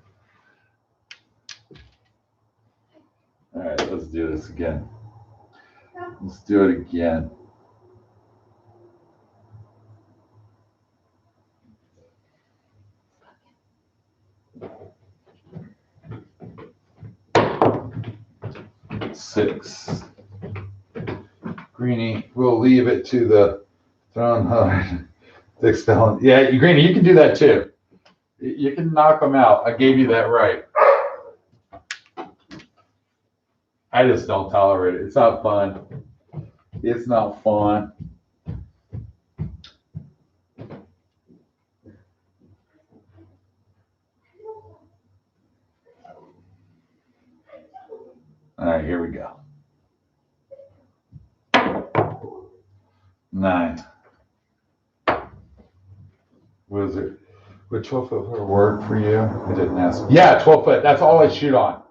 All right, let's do this again. Let's do it again. Six. Greenie, we'll leave it to the throne. Six felon. Yeah, Greenie, you can do that too. You can knock them out. I gave you that right. I just don't tolerate it. It's not fun. It's not fun. All right, here we go. 9. Was it? Would 12-foot work for you? I didn't ask. Yeah, 12 foot. That's all I shoot on.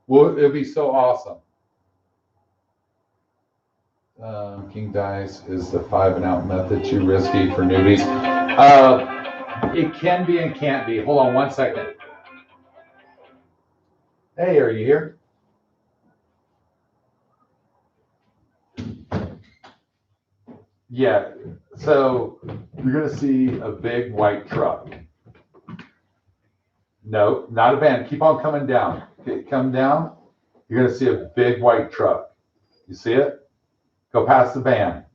Well, it'll be so awesome. King dice is the 5 and out method too risky for newbies. It can be and can't be. Hold on 1 second. Hey, are you here? Yeah. So you're gonna see a big white truck. No, not a van. Keep on coming down. Okay, come down. You're gonna see a big white truck. You see it? Go past the van.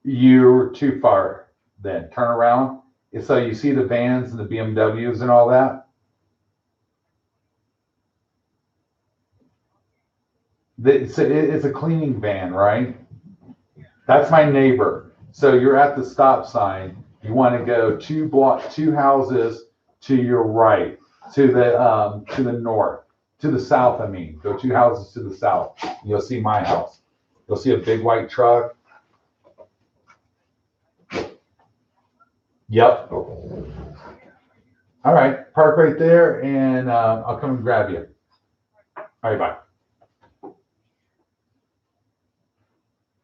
You're too far then. Turn around. So you see the vans and the BMWs and all that? It's a cleaning van, right? That's my neighbor. So you're at the stop sign. You want to go 2 houses to your right, to the north, to the south. I mean, go 2 houses to the south. You'll see my house. You'll see a big white truck. Yep. All right, park right there, and I'll come and grab you. All right, bye.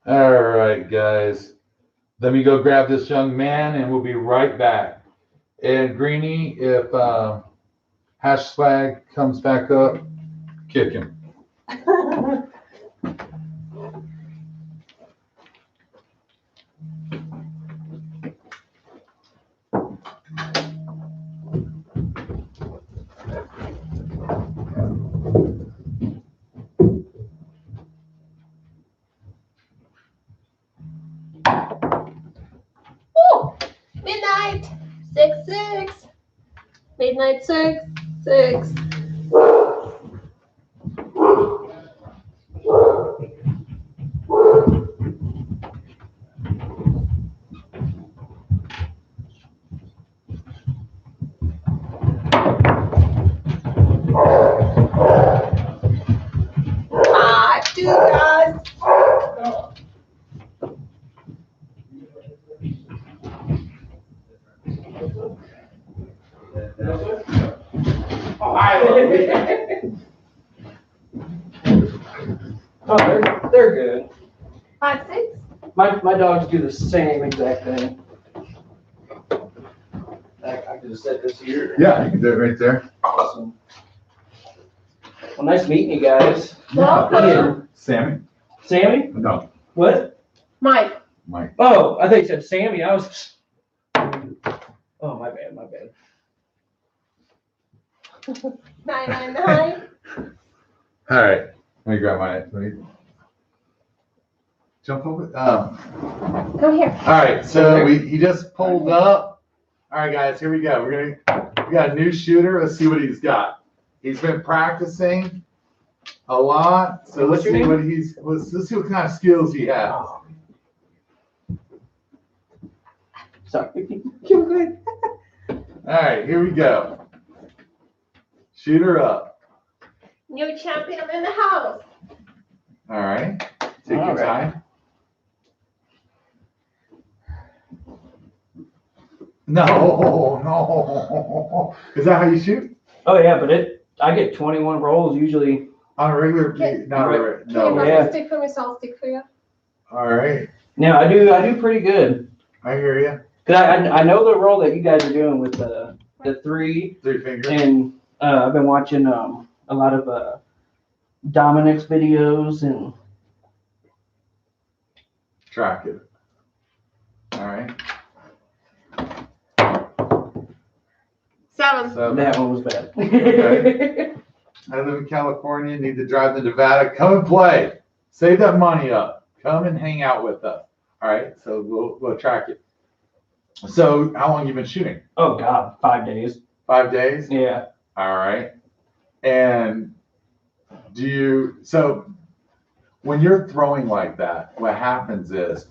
All right, guys. Let me go grab this young man, and we'll be right back. And Greenie, if Hash Swag comes back up, kick him. Midnight 6-6. Midnight 6-6. Two guys. Oh, they're good. 5, 6. My dogs do the same exact thing. I could have said this here. Yeah, you can do it right there. Awesome. Well, nice meeting you guys. Welcome. Sammy? Sammy? No, What? Mike. Mike. Oh, I thought you said Sammy. I was. Oh, my bad. 999. All right. Let me grab my, let me jump over. Come here. All right, so he just pulled up. All right, guys, here we go. We got a new shooter. Let's see what he's got. He's been practicing a lot. So let's What's your see name? let's see what kind of skills he has. Oh. Sorry. You're good. All right, here we go. Shooter up. New champion in the house. All right, take All your right. time. No. Is that how you shoot? Oh yeah, but I get 21 rolls usually. On a regular, Okay. not Right. a, Can you no. pass Yeah. the stick for me so I'll stick for you? All right, Now I do pretty good. I hear you. Cause I know the roll that you guys are doing with the 3, 3 fingers. and I've been watching a lot of Dominic's videos and Track it. All right. 7. So that one was bad. Okay. I live in California, need to drive to Nevada. Come and play. Save that money up. Come and hang out with us. All right. So we'll track it. So how long you been shooting? Oh God, 5 days. 5 days? Yeah. All right. And so when you're throwing like that, what happens is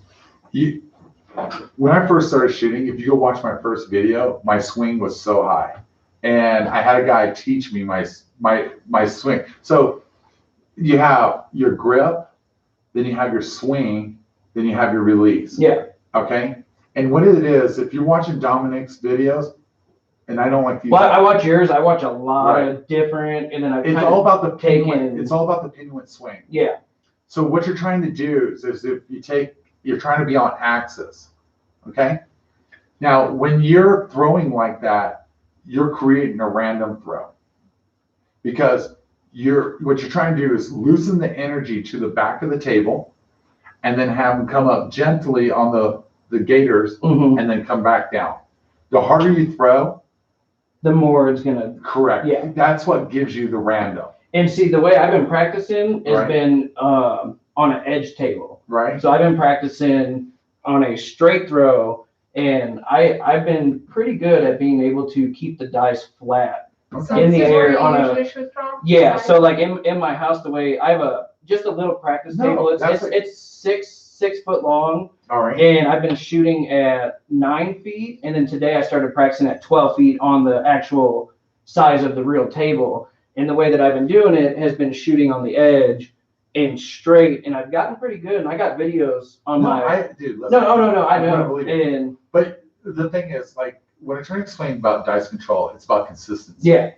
when I first started shooting, if you go watch my first video, my swing was so high. And I had a guy teach me my swing. So you have your grip, then you have your swing, then you have your release. Yeah. Okay? And what it is, if you're watching Dominic's videos, and I don't like these. Well, I watch yours. I watch a lot Right. of different, and then I It's kind all of about the take pinwheel. in- It's all about the pinwheel swing. yeah. So what you're trying to do is if you're trying to be on axis, okay? Now, when you're throwing like that, you're creating a random throw because what you're trying to do is loosen the energy to the back of the table and then have them come up gently on the gaiters Hmm. and then come back down. The harder you throw, The more it's gonna. correct. Yeah. That's what gives you the random, And see, the way I've been practicing has Right. been on an edge table. right? So I've been practicing on a straight throw, and I've been pretty good at being able to keep the dice flat. So In the this is air where you on a- usually shoot from? Yeah. Right. So like in my house, the way I have just a little practice No, table. that's It's 6 foot long, All right. and I've been shooting at 9 feet, and then today I started practicing at 12 feet on the actual size of the real table. And the way that I've been doing it has been shooting on the edge and straight, and I've gotten pretty good. And I got videos on No, my. dude, No, listen. I I'm gonna know. believe it. And But the thing is, like, when I'm trying to explain about dice control, it's about consistency. yeah,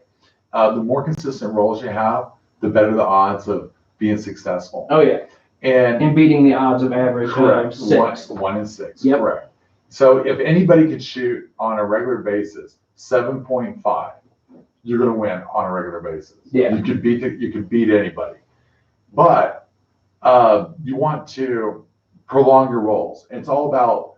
The more consistent rolls you have, the better the odds of being successful. oh yeah, And and beating the odds of average correct, of 6. 1 in 6. Yep. Correct. So if anybody could shoot on a regular basis 7.5, you're going to win on a regular basis. Yeah. You could beat anybody. But you want to prolong your rolls. It's all about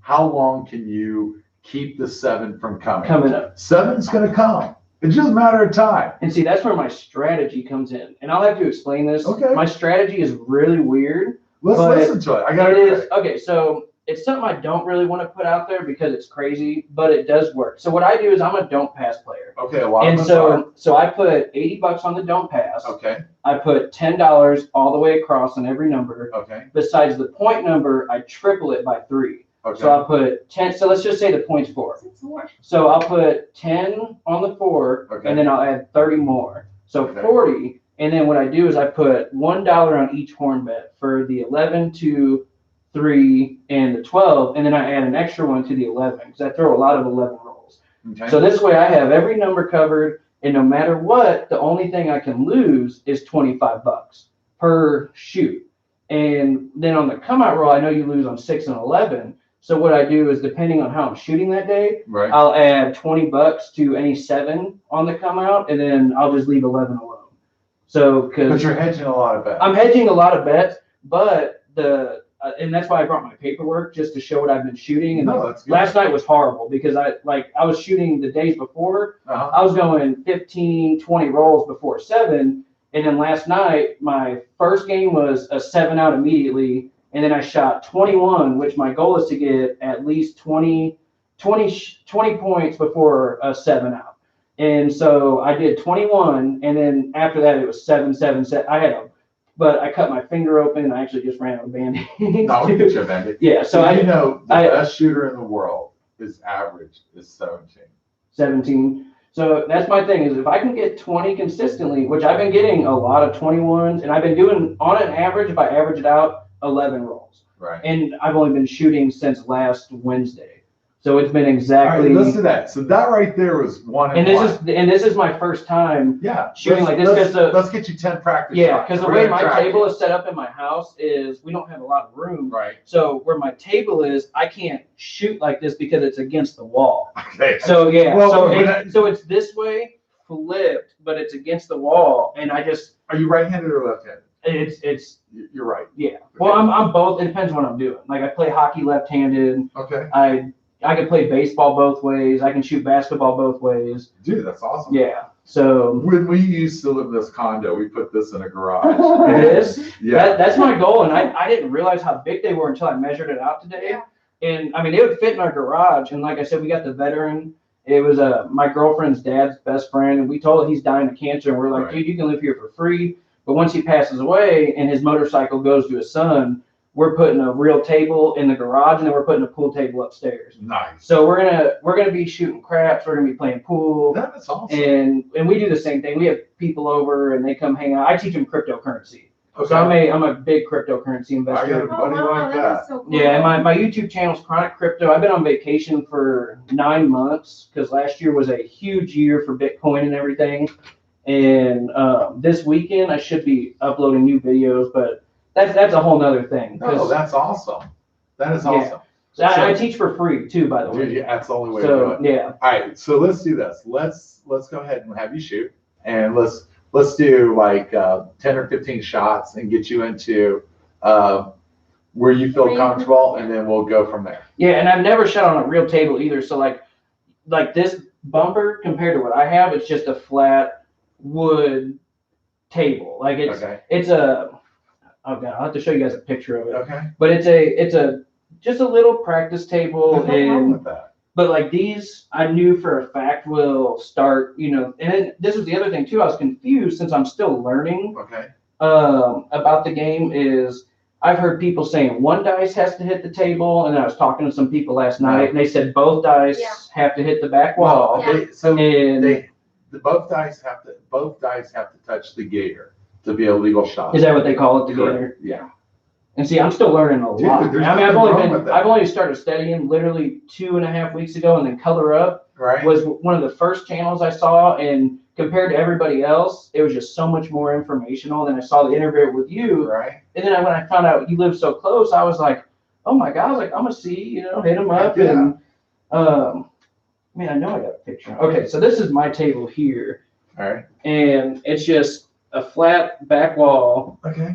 how long can you keep the 7 from coming. Coming up. 7's going to come. It's just a matter of time. And see, that's where my strategy comes in. And I'll have to explain this. Okay. My strategy is really weird. Let's But listen to it. I got It it. is okay. So it's something I don't really want to put out there because it's crazy, but it does work. So what I do is I'm a don't pass player, Okay, a lot and of us are. so I put $80 on the don't pass. Okay, I put $10 all the way across on every number. okay, Besides the point number, I triple it by 3. okay. So I'll put 10. So let's just say the point's 4. It's more. So I'll put 10 on the 4, Okay. and then I'll add 30 more. So Okay. 40. And then what I do is I put $1 on each horn bet for the 11 to 3, and the 12, and then I add an extra one to the 11 because I throw a lot of 11 rolls. Okay. So this way I have every number covered, and no matter what, the only thing I can lose is $25 per shoot. And then on the come out roll, I know you lose on 6 and 11. So what I do is, depending on how I'm shooting that day, Right. I'll add $20 to any 7 on the come out, and then I'll just leave 11 alone. So But because you're hedging a lot of bets. I'm hedging a lot of bets, but and that's why I brought my paperwork, just to show what I've been shooting. And No, that's good. last night was horrible because I was shooting the days before. Uh-huh. I was going 15, 20 rolls before 7. And then last night, my first game was a 7 out immediately. And then I shot 21, which my goal is to get at least 20 points before a 7 out. And so I did 21. And then after that, it was 7, 7, 7. But I cut my finger open, and I actually just ran out of Band-Aids. No, we get you a Band-Aid. Yeah, so the best shooter in the world is 17. 17. So that's my thing, is if I can get 20 consistently, which I've been getting a lot of 21s, and I've been doing, on an average, if I average it out, 11 rolls. Right. And I've only been shooting since last Wednesday. So it's been All exactly. right, listen to that. So that right there was 1 and this is my first time shooting like this. Let's get you 10 practice shots. Because the way my table is set up in my house is we don't have a lot of room. Right. So where my table is, I can't shoot like this because it's against the wall. Okay. So yeah, Well, so it's this way flipped, but it's against the wall, and I just. Are you right-handed or left-handed? It's. You're right. Yeah. Well, I'm both. It depends what I'm doing. Like I play hockey left-handed. Okay. I can play baseball both ways. I can shoot basketball both ways. Dude, that's awesome. Yeah. So when we used to live in this condo, we put this in a garage. it is. Yeah. That's my goal, and I didn't realize how big they were until I measured it out today. Yeah. And I mean, they would fit in our garage. And like I said, we got the veteran. It was my girlfriend's dad's best friend, and we told him he's dying of cancer, and we're like, dude, you can live here for free. But once he passes away and his motorcycle goes to his son, we're putting a real table in the garage, and then we're putting a pool table upstairs. Nice. So we're gonna be shooting craps. We're gonna be playing pool. That's awesome. And we do the same thing. We have people over, and they come hang out. I teach them cryptocurrency. Okay. So I'm a big cryptocurrency investor. I got a buddy like that. Is so cool. Yeah, and my YouTube channel is Chronic Crypto. I've been on vacation for 9 months because last year was a huge year for Bitcoin and everything. And this weekend I should be uploading new videos, but that's a whole nother thing. No, that's awesome. That is awesome. So I teach for free too, by the way. Dude, yeah, that's the only way to do it. Yeah. All right, so let's do this. Let's go ahead and have you shoot, and let's do like 10 or 15 shots and get you into where you feel comfortable, and then we'll go from there. Yeah, and I've never shot on a real table either. So like this bumper compared to what I have, it's just a flat wood table. Like it's a. Oh God, I'll have to show you guys a picture of it. Okay. But it's a just a little practice table. There's nothing wrong with that. But like these, I knew for a fact will start, and then this was the other thing too. I was confused since I'm still learning Okay. about the game. Is I've heard people saying one dice has to hit the table, and I was talking to some people last night, and they said both dice have to hit the back wall. Both dice have to touch the gator to be a legal shot. Is that what they call it, the gator? Yeah. And see, I'm still learning a lot. Dude, there's I mean, nothing wrong with that. I've only started studying literally 2.5 weeks ago, and then Color Up Right. was one of the first channels I saw, and compared to everybody else, it was just so much more informational. Then I saw the interview with you, Right. and then when I found out you live so close, I was like, oh my God, I was like, I'm gonna see, hit them up, Yeah. and man, I know I got a picture. Okay, so this is my table here, All right. and it's just a flat back wall. Okay.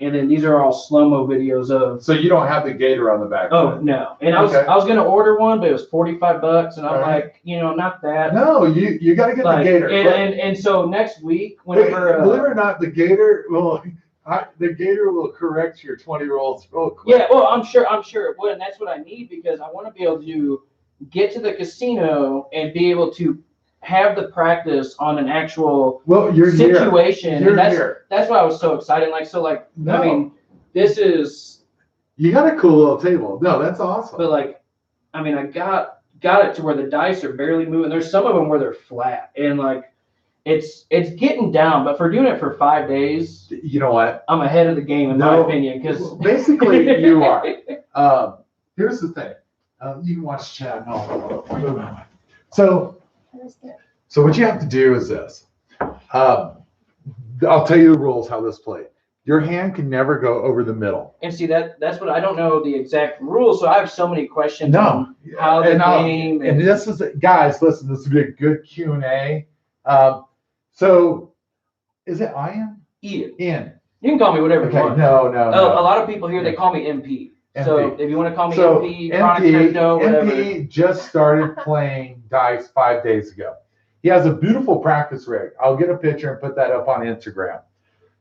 And then these are all slow-mo videos of. So you don't have the gator on the back. Oh no! And I was gonna order one, but it was $45, and I'm like, not that. No, you got to get the gator. And so next week, whenever. Believe it or not, the gator will correct your 20 rolls real quick. Yeah, well, I'm sure it would, and that's what I need because I want to be able to get to the casino and be able to have the practice on an actual situation. You're and here. That's why I was so excited. No. I mean, this is. You got a cool little table. No, that's awesome. But I got it to where the dice are barely moving. There's some of them where they're flat, and it's getting down, but for doing it for 5 days, You know what? I'm ahead of the game in my opinion. Because basically you are. Here's the thing. You can watch chat. No. So what you have to do is this. I'll tell you the rules how this plays. Your hand can never go over the middle. And see that's what I don't know the exact rules, so I have so many questions No. on how the game. And this is, guys, listen, this would be a good Q&A. So is it Ian? Ian. You can call me whatever you Okay, want. no. A lot of people here, they call me MP. So MP. if you want to call me So MP, Chronic Crypto, whatever. MP just started playing dice 5 days ago. He has a beautiful practice rig. I'll get a picture and put that up on Instagram.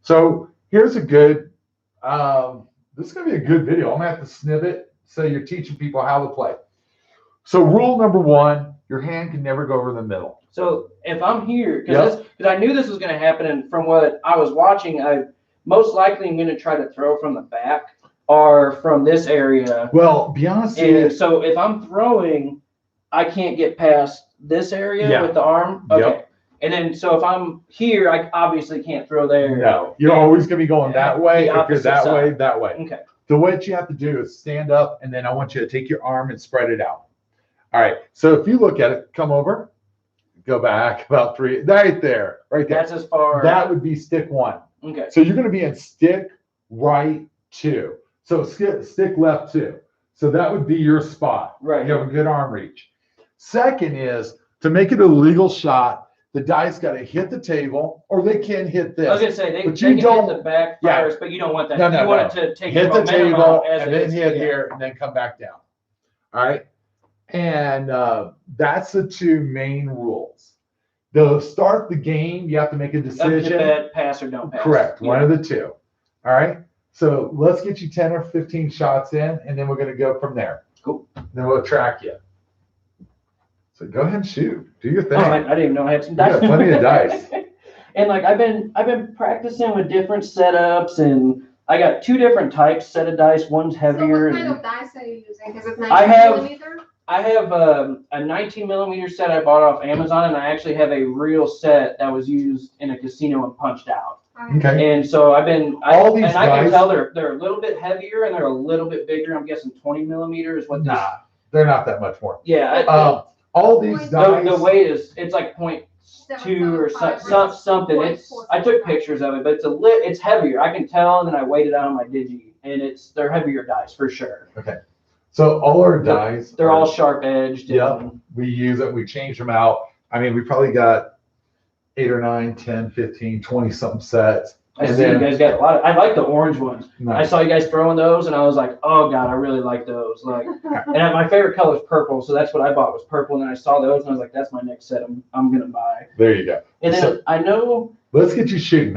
So here's a good, this is going to be a good video. I'm going to have to snip it so you're teaching people how to play. So rule number 1, your hand can never go over the middle. So if I'm here, because I knew this was going to happen, and from what I was watching, I most likely am going to try to throw from the back or from this area. Well, be honest with And you. so if I'm throwing, I can't get past this area with the arm. Okay. Yep. And then so if I'm here, I obviously can't throw there. No, you're always going to be going that way. The If you're that opposite way, side. that way. Okay. So what you have to do is stand up, and then I want you to take your arm and spread it out. All right. So if you look at it, come over, go back about 3, right there. That's as far. That would be stick 1. Okay. So you're going to be in stick right 2. So stick left 2. So that would be your spot. Right. You have a good arm reach. Second is to make it a legal shot, the dice got to hit the table, or they can hit this. I was gonna say they But can you don't- hit the back yeah. first, but you don't want that. No, you want it to take hit the momentum table out as and it then is. hit Yeah. here and then come back down. All right. And that's the 2 main rules. To start the game, you have to make a Up to decision. bet, pass or don't pass. Correct. Yeah. One of the 2. All right. So let's get you 10 or 15 shots in, and then we're going to go from there. Cool. Then we'll track you. So go ahead and shoot. Do your thing. Oh, I didn't even know I had some You dice. got plenty of dice. And like I've been practicing with different setups, and I got 2 different types set of dice. One's So heavier. what kind and of dice are you using? Is it I 19 have- millimeter? I have a 19 millimeter set I bought off Amazon, and I actually have a real set that was used in a casino and punched out. Okay. And so I All these and I can dice- tell they're a little bit heavier and they're a little bit bigger. I'm guessing 20 millimeter is what this. Nah, they're not that much more. Yeah. All these dice. The weight it's like 0.2 or something. I took pictures of it, but it's heavier. I can tell, and then I weighed it out on my digi, and they're heavier dice for sure. Okay. So all our dice. They're are- all sharp edged. Yep. We use it. We change them out. I mean, we probably got 8 or 9, 10, 15, 20 something sets. I And see then- you guys got a lot. I like the orange ones. I Nice. saw you guys throwing those, and I was like, "Oh God, I really like those." Like, and my favorite color is purple, so that's what I bought was purple. And then I saw those, and I was like, "That's my next set. I'm gonna buy." There you go. And then So- I know. Let's get you shooting.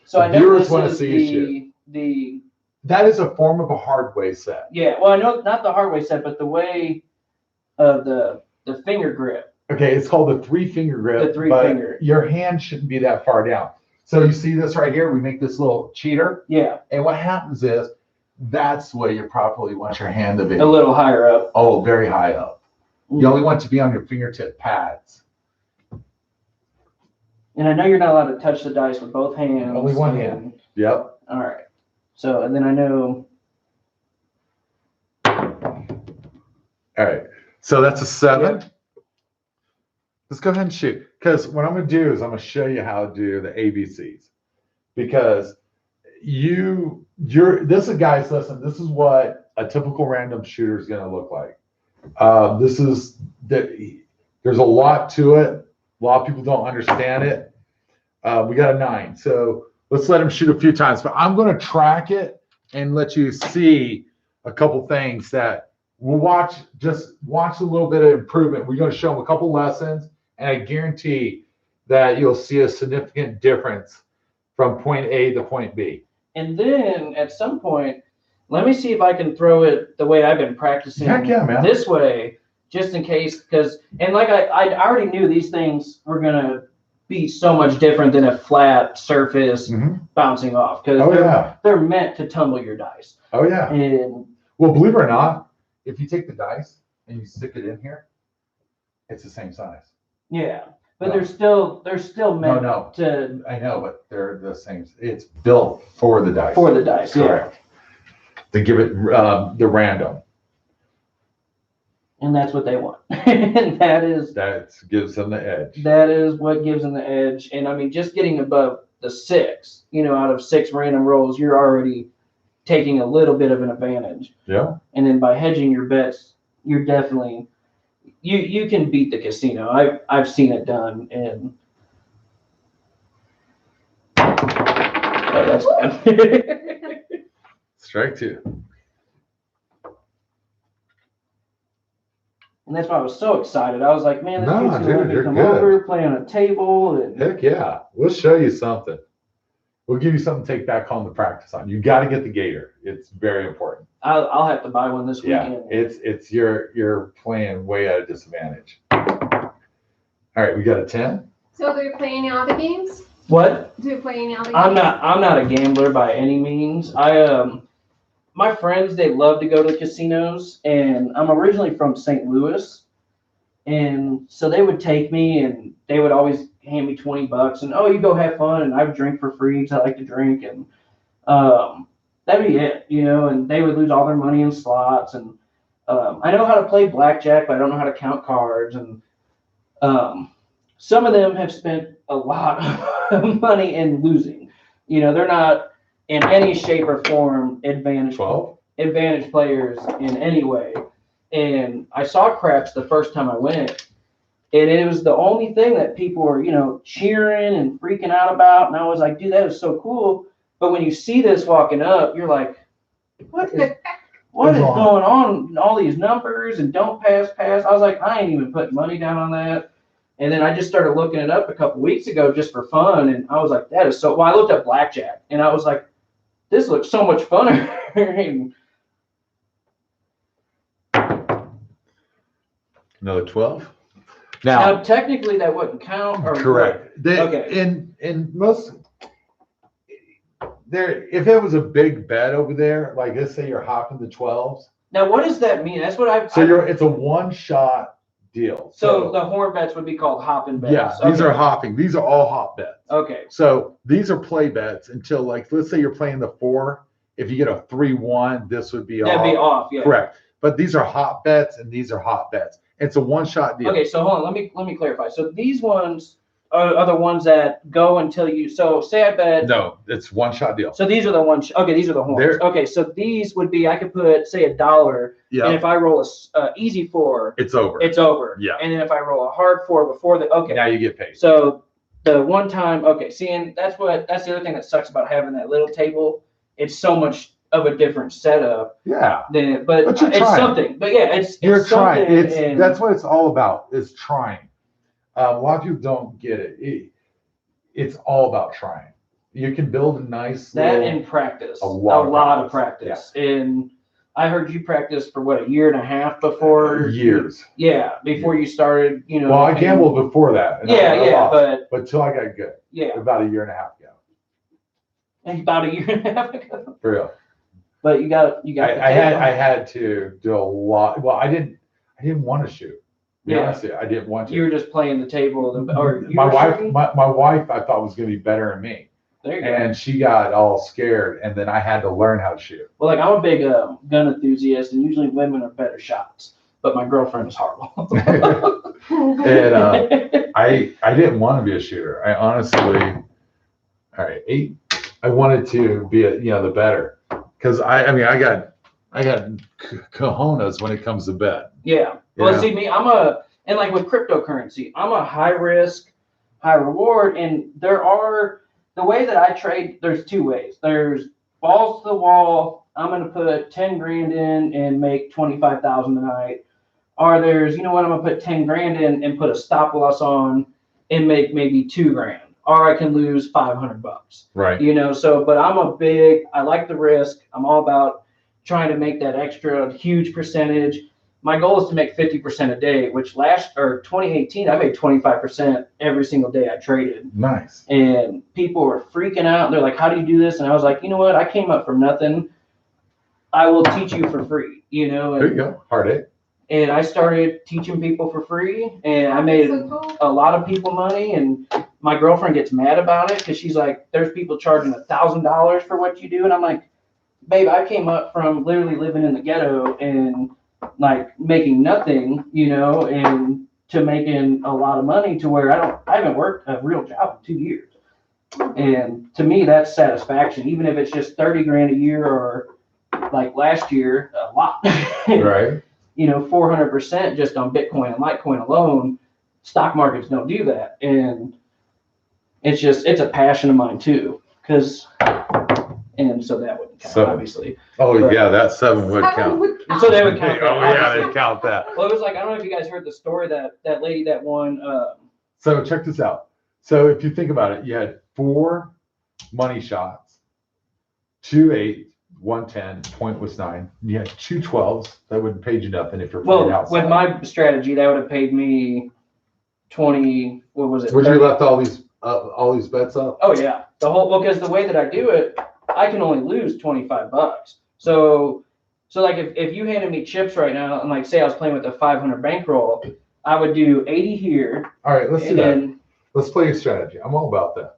So I know viewers this wanna is see you the That is a form of a hardway set. yeah. Well, I know not the hard way set, but the way of the finger grip. Okay, it's called the 3-finger grip. The 3 but finger. Your hand shouldn't be that far down. So you see this right here? We make this little cheater. Yeah, And what happens is that's where you properly want your hand to be. a little higher up. Oh, very high up. You only want it to be on your fingertip pads. And I know you're not allowed to touch the dice with both hands. Only one and- hand. Yep. All right. So and then I know. All right. So that's a 7. Yep. Let's go ahead and shoot. Because what I'm going to do is I'm going to show you how to do the ABCs. Because this is, guys, listen, this is what a typical random shooter is going to look like. There's a lot to it. A lot of people don't understand it. We got a 9. So let's let him shoot a few times. But I'm going to track it and let you see a couple things that we'll watch. Just watch a little bit of improvement. We're going to show them a couple lessons, and I guarantee that you'll see a significant difference from point A to point B. And then at some point, let me see if I can throw it the way I've been practicing. Heck yeah, man. This way, just in case, and like I already knew these things were gonna be so much different than a flat surface bouncing off, because they're meant to tumble your dice. Oh yeah. And Well, believe it or not, if you take the dice and you stick it in here, it's the same size. yeah, But No. they're still meant No. to I know, but they're the same. It's built for the dice. for the dice. Correct. To give it the random. And that's what they want. And That gives them the edge. that is what gives them the edge. And I mean, just getting above the 6, out of 6 random rolls, you're already taking a little bit of an advantage. Yeah. And then by hedging your bets, you're definitely you can beat the casino. I've seen it done, and that's bad. Strike 2. And that's why I was so excited. I was like, man, this No, kid's gonna let dude, me you're come good. over, play on a table, and Heck yeah. We'll show you something. We'll give you something to take back home to practice on. You got to get the gator. It's very important. I'll have to buy one this weekend. It's you're playing way at a disadvantage. All right, we got a 10. So do you play any other games? What? Do you play any other I'm games? not a gambler by any means. My friends, they love to go to casinos, and I'm originally from St. Louis, and so they would take me, and they would always hand me $20, and you go have fun, and I would drink for free because I like to drink, and that'd be it, and they would lose all their money in slots, and I know how to play blackjack, but I don't know how to count cards, and some of them have spent a lot of money in losing. They're not in any shape or form advantage 12. players in any way. And I saw craps the first time I went, and it was the only thing that people were, cheering and freaking out about. And I was like, dude, that is so cool. But when you see this walking up, you're like, what is going on? All these numbers and don't pass. I was like, I ain't even putting money down on that. And then I just started looking it up a couple weeks ago just for fun. And I was like, that is so, well, I looked up blackjack, and I was like, this looks so much funner. Another 12. Now, technically, that wouldn't count. Or Correct. Okay. In most there, if it was a big bet over there, like let's say you're hopping the 12s. Now, what does that mean? That's what It's a one-shot deal. So the horn bets would be called hopping bets. Yeah, these are hopping. These are all hop bets. Okay. So these are play bets until, like, let's say you're playing the 4. If you get a 3-1, this would be off. That'd be off. Yeah. Correct. But these are hot bets, and these are hot bets. It's a one-shot deal. Okay, so hold on. Let me clarify. So these ones are the ones that go until you. So say I bet. No, it's one-shot deal. So these are the ones. Okay, these are the horns. Okay, so these would be. I could put say $1. Yeah. And if I roll a easy 4, It's over. it's over. Yeah. And then if I roll a hard 4 before the Now you get paid. So the one time, seeing that's the other thing that sucks about having that little table. It's so much of a different setup. Yeah. But you're it's trying. something. But yeah, it's You're trying. something, That's what it's all about, is trying. A lot of people don't get it. It's all about trying. You can build a nice that in practice. A lot of of practice. And I heard you practice for what, 1.5 years before? years. Yeah, before you started, Well, I gambled before that. and I lost. But till I got good. Yeah. About 1.5 years ago. About 1.5 years ago. For real. But you got. I had to do a lot. Well, I didn't want to shoot. To be honest with you, I didn't want to. You were just playing the table, or my wife, I thought was going to be better than me. There you go. And she got all scared, and then I had to learn how to shoot. Well, like I'm a big gun enthusiast, and usually women are better shots, but my girlfriend is horrible. And I didn't want to be a shooter. I honestly, all right, 8. I wanted to be the better, because I got cojones when it comes to bet. Yeah. Well, see me, and like with cryptocurrency, I'm a high risk, high reward, and the way that I trade, there's 2 ways. There's balls to the wall. I'm going to put 10 grand in and make 25,000 a night. Or there's, I'm going to put 10 grand in and put a stop loss on and make maybe 2 grand. Or I can lose $500. Right. But I like the risk. I'm all about trying to make that extra huge percentage. My goal is to make 50% a day, which 2018, I made 25% every single day I traded. Nice. And people were freaking out. They're like, how do you do this? And I was like, you know what? I came up from nothing. I will teach you for free, There you go. Heartache. and I started teaching people for free, and I made So cool. a lot of people money. And my girlfriend gets mad about it because she's like, there's people charging $1,000 for what you do. And I'm like, babe, I came up from literally living in the ghetto and like making nothing, and to making a lot of money to where I haven't worked a real job in 2 years. And to me, that's satisfaction, even if it's just 30 grand a year or like last year, a lot. Right. 400% just on Bitcoin and Litecoin alone. Stock markets don't do that. And it's a passion of mine too. And so that wouldn't count, So- obviously. Oh, But- yeah, that 7 would That one count. would count. So they would count that. Oh, yeah, obviously. they count that. Well, it was like, I don't know if you guys heard the story that lady that won. So check this out. So if you think about it, you had 4 money shots, 2 8, 1 10, point was 9. You had 2 12s. That wouldn't pay you nothing if you're playing Well, outside. with my strategy, that would have paid me 20. What was it? Would you 30? left all these bets up? Oh yeah, because the way that I do it, I can only lose $25. So like if you handed me chips right now and like say I was playing with a 500 bankroll, I would do 80 here. All right, let's do and that. then Let's play your strategy. I'm all about that.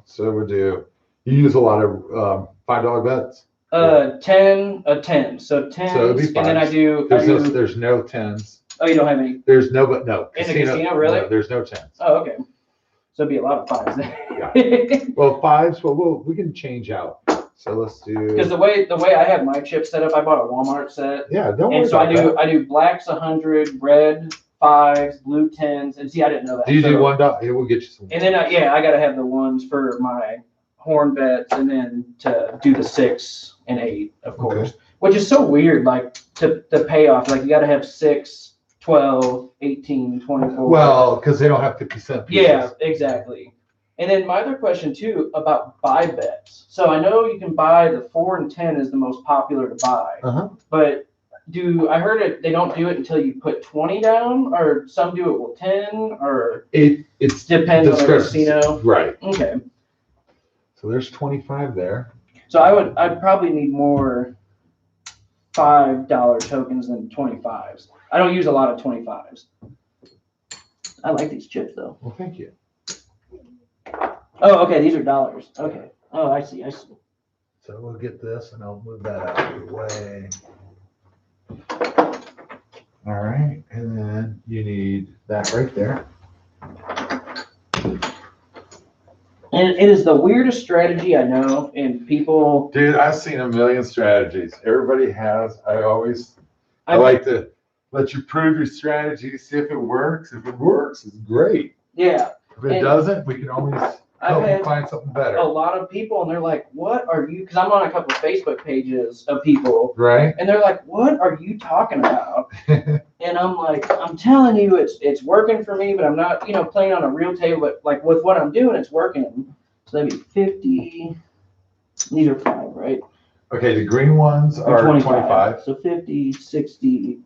So we'll do. You use a lot of $5 bets. 10. So 10, So it'd be and then I fives. do. There's no 10s. Oh, you don't have any. There's no, but no. In the casino, really? No, there's no 10s. Oh, okay. So it'd be a lot of fives then. Well, 5s. Well, we can change out. So let's do. Because the way I have my chip set up, I bought a Walmart set. Yeah, don't worry And so about I do blacks 100, red 5s, blue 10s, and see, I didn't know that. that. Do you do So- $1? It will get you some. And then I gotta have the ones for my horn bets, and then to do the 6 and 8, of course, Okay. which is so weird. Like the payoff, like you gotta have 6, 12, 18, 24. Well, because they don't have 50-cent pieces. Yeah, exactly. And then my other question too about buy bets. So I know you can buy the 4 and 10 is the most popular to buy, Uh-huh. but I heard it, they don't do it until you put 20 down, or some do it with 10, or It's depends on the discrepancy. casino. Right. Okay. So there's 25 there. So I'd probably need more $5 tokens than 25s. I don't use a lot of 25s. I like these chips though. Well, thank you. Oh, okay, these are dollars. Okay. Oh, I see. So we'll get this and I'll move that out of the way. All right, and then you need that right there. And it is the weirdest strategy I know, and people. Dude, I've seen a million strategies. Everybody has. I I like to let you prove your strategy, see if it works. If it works, it's great. Yeah, If it And- doesn't, we can always I've help you had find something a better. lot of people, and they're like, "What are you?" Because I'm on a couple of Facebook pages of people, Right? and they're like, "What are you talking about?" And I'm like, "I'm telling you, it's working for me, but I'm not, playing on a real table. But like with what I'm doing, it's working." So that'd be 50. These are 5, right? Okay, the green ones Or are 25. So 50, 60.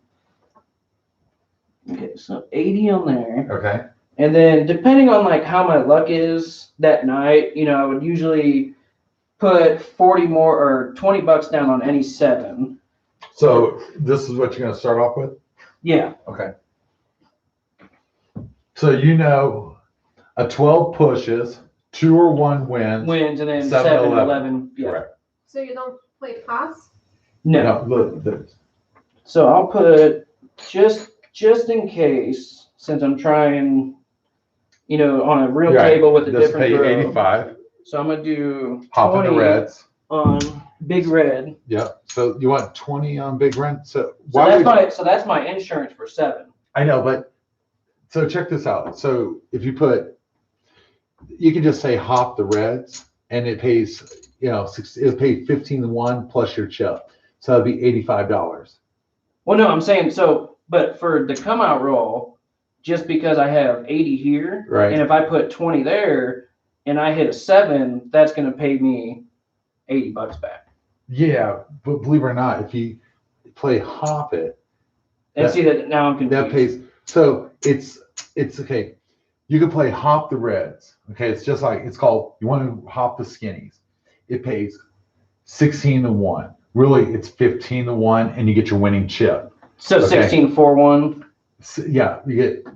Okay, so 80 on there. Okay. And then depending on like how my luck is that night, I would usually put 40 more or $20 down on any 7. So this is what you're going to start off with? Yeah. Okay. So a 12 pushes, 2 or 1 wins. Wins, and then 7, 7, 11. 11. Yeah. Correct. So you don't play pass? No. Look, So I'll put just in case, since I'm trying, on a real right, table with a just different pay throw. 85. So I'm gonna do Hop in 20 the reds. on big red. Yep. So you want 20 on big rent? So So that's my insurance for 7. I know, but so check this out. So if you you can just say hop the reds, and it pays, it'll pay 15 to 1 plus your chip. So that'd be $85. Well, no, I'm saying so, but for the come out roll, just because I have 80 here, Right. and if I put 20 there and I hit a 7, that's going to pay me $80 back. Yeah, but believe it or not, if you play hop it, And That- see that now I'm confused. that pays. So it's okay. You can play hop the reds. Okay, it's just like it's called. You want to hop the skinnies. It pays 16 to 1. Really, it's 15 to 1, and you get your winning chip. So Okay. 16-4-1. Yeah,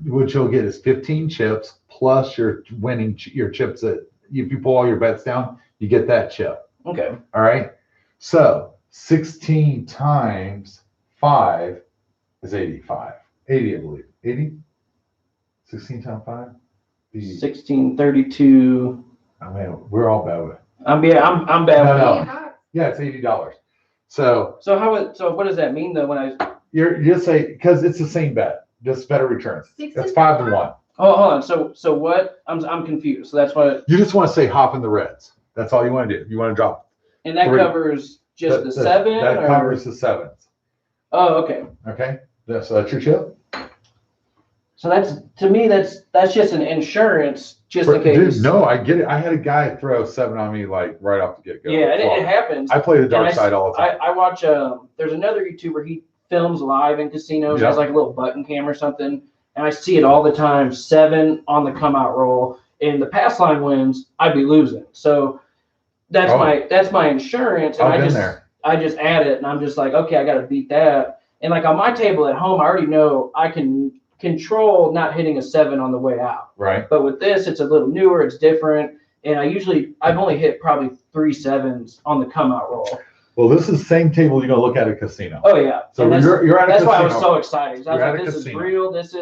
what you'll get is 15 chips plus your winning your chips that if you pull all your bets down, you get that chip. Okay. All right. So 16 times 5 is 85. 80, I believe. 80? 16 times 5? 1632. I mean, we're all bad with it. I'm bad. No, with no. it. Yeah, it's $80. So So what does that mean though when I you're just say because it's the same bet, just better returns. 16 That's 5 to 1. Oh, hold on. So what? I'm confused. So that's what. You just want to say hop in the reds. That's all you want to do. You want to drop. And that 3. covers just the 7. That or? covers the 7s. Oh, okay. Okay. So that's your chip. So to me that's just an insurance just in case. Dude, no, I get it. I had a guy throw 7 on me like right off the get go. Yeah, it happens. I play the dark And side all the time. I watch. There's another YouTuber. He films live in casinos. Yeah. Has like a little button cam or something, and I see it all the time. 7 on the come out roll, and the pass line wins. I'd be losing. So that's my insurance, and I just add it, and I'm just like, okay, I got to beat that. And like on my table at home, I already know I can control not hitting a 7 on the way out. Right. But with this, it's a little newer. It's different. And I've only hit probably 3 7s on the come out roll. Well, this is the same table you're gonna look at a casino. Oh yeah. So And you're at a that's casino. why I was so excited. I was You're at like, a this casino. is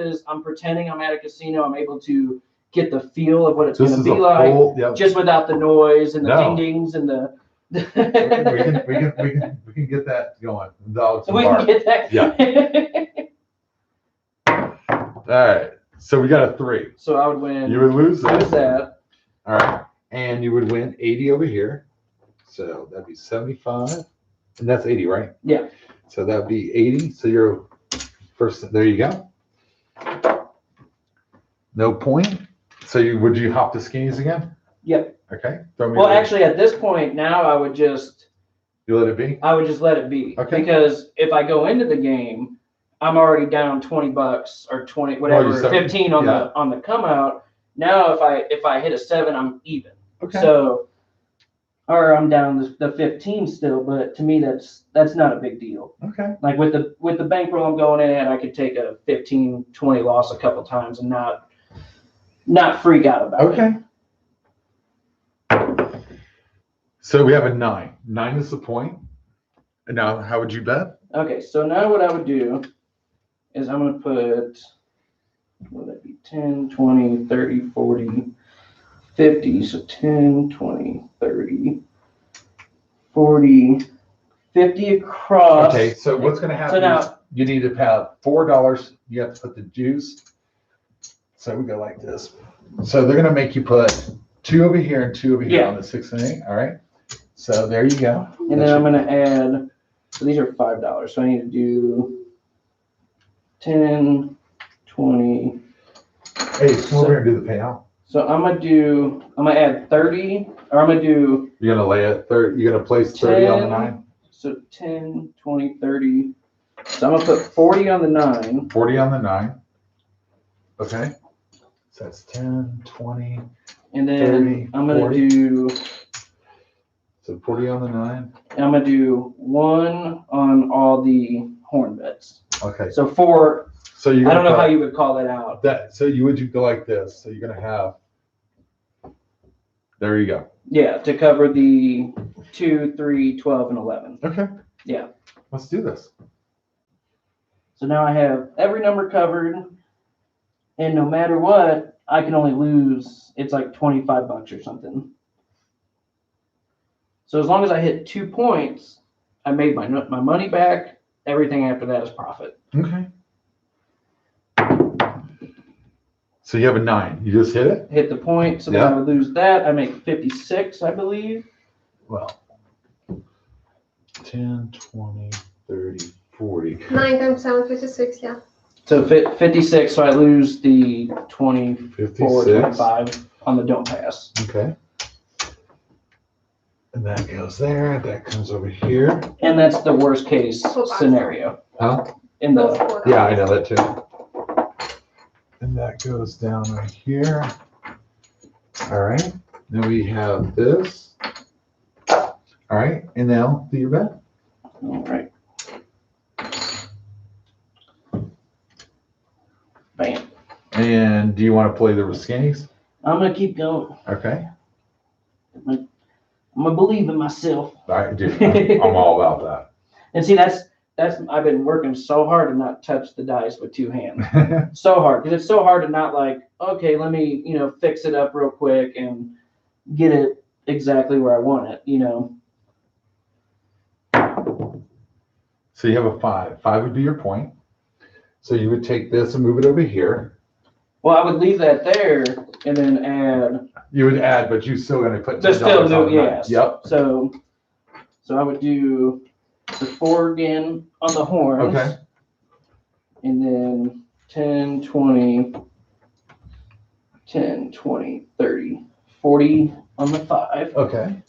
real. I'm pretending I'm at a casino. I'm able to get the feel of what it's This going is to be a like, full, yep. just without the noise and the No. ding-dings and the. we can get that going. Dogs and We can bark. get that. Yeah. All right. So we got a 3. So I would win. You would lose Lose that. that. All right. And you would win 80 over here. So that'd be 75. And that's 80, right? Yeah. So that'd be 80. So you're first. There you go. No point. So would you hop the skinnies again? Yep. Okay. Throw me Well, the- actually, at this point now, I would just you let it be. let it be. Okay. Because if I go into the game, I'm already down $20 or 20, whatever, you said- 15 on the come out. Now, if I hit a 7, I'm even. Okay. So, or I'm down the 15 still, but to me that's not a big deal. Okay. Like with the bankroll I'm going in at, I could take a 15-20 loss a couple times and not freak out about it. Okay. So we have a 9. 9 is the point. And now, how would you bet? Okay, so now what I would do is I'm going to put, what would that be, 10, 20, 30, 40, 50. So 10, 20, 30, 40, 50 across. Okay, so what's going to happen So now- is you need to have $4. You have to put the juice. So we go like this. So they're going to make you put 2 over here and 2 over here Yeah. on the 6 and 8. All right. So there you go. And then I'm going to add, so these are $5. So I need to do 10, 20. Hey, come over here and do the payout. So I'm going to add 30, or I'm going to do, You're going to lay it 30. You're going to place 30 on the 10. 9. so 10, 20, 30. So I'm going to put 40 on the 9. 40 on the 9. Okay. So that's 10, 20. And then 30, I'm going 40. to do, So 40 on the 9. I'm going to do 1 on all the horn bets. Okay. So 4, So you're I don't gonna know how put you would call that out. that. So you would go like this. So you're going to have. There you go. Yeah, to cover the 2, 3, 12, and 11. Okay. Yeah. Let's do this. So now I have every number covered, and no matter what, I can only lose, it's like $25 or something. So as long as I hit 2 points, I made my money back. Everything after that is profit. Okay. So you have a 9. You just hit it? Hit the point, so then I would lose that. I make 56, I believe. Well, 10, 20, 30, 40. 9 times 7, 56, yeah. So 56, so I lose the 24, 56. 25 on the don't pass. Okay. And that goes there. That comes over here. And that's the worst case scenario. Huh? In the Both Yeah, I know that too. And that goes down right here. All right. Then we have this. All right. And now do your bet. all right. Bam. And do you want to play the Riskinnies? I'm gonna keep going. Okay. I'm gonna believe in myself. I do. I'm all about And see, that's I've been working so hard to not touch the dice with two hands. that. So hard because it's so hard to not like, okay, let me fix it up real quick and get it exactly where I want it. So you have a 5. 5 would be your point. So you would take this and move it over here. Well, I would leave that there and then add. You would add, but you still going to put There's $10 still on no, the yes. Yep. So I would do the 4 again on the horns. Okay. And then 10, 20, 10, 20, 30, 40 on the 5. Okay.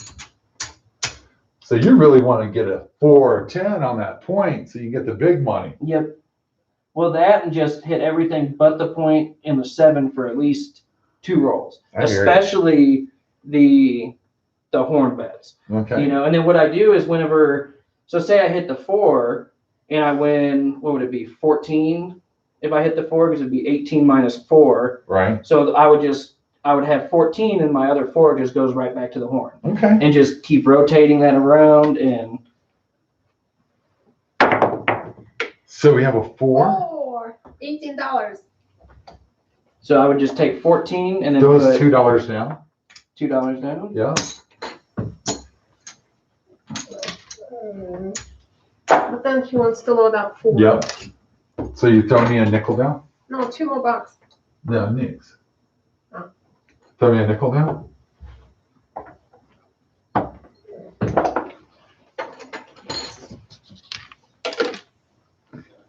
So you really want to get a 4 or 10 on that point so you get the big money. Yep. Well, that and just hit everything but the point in the 7 for at least 2 rolls, I hear you. especially the horn bets. Okay. And then what I do is so say I hit the 4 and I win, what would it be, 14 if I hit the 4, because it'd be 18 minus 4. Right. So I would have 14 and my other 4 just goes right back to the horn. Okay. And just keep rotating that around. And So we have a 4. Four. $18. so I would just take 14 and then Those put $2 down. $2 down. Yeah. But then she wants to load out 4. Yep. So you throw me a nickel down? No, 2 more bucks. No, nicks. Oh. Throw me a nickel down?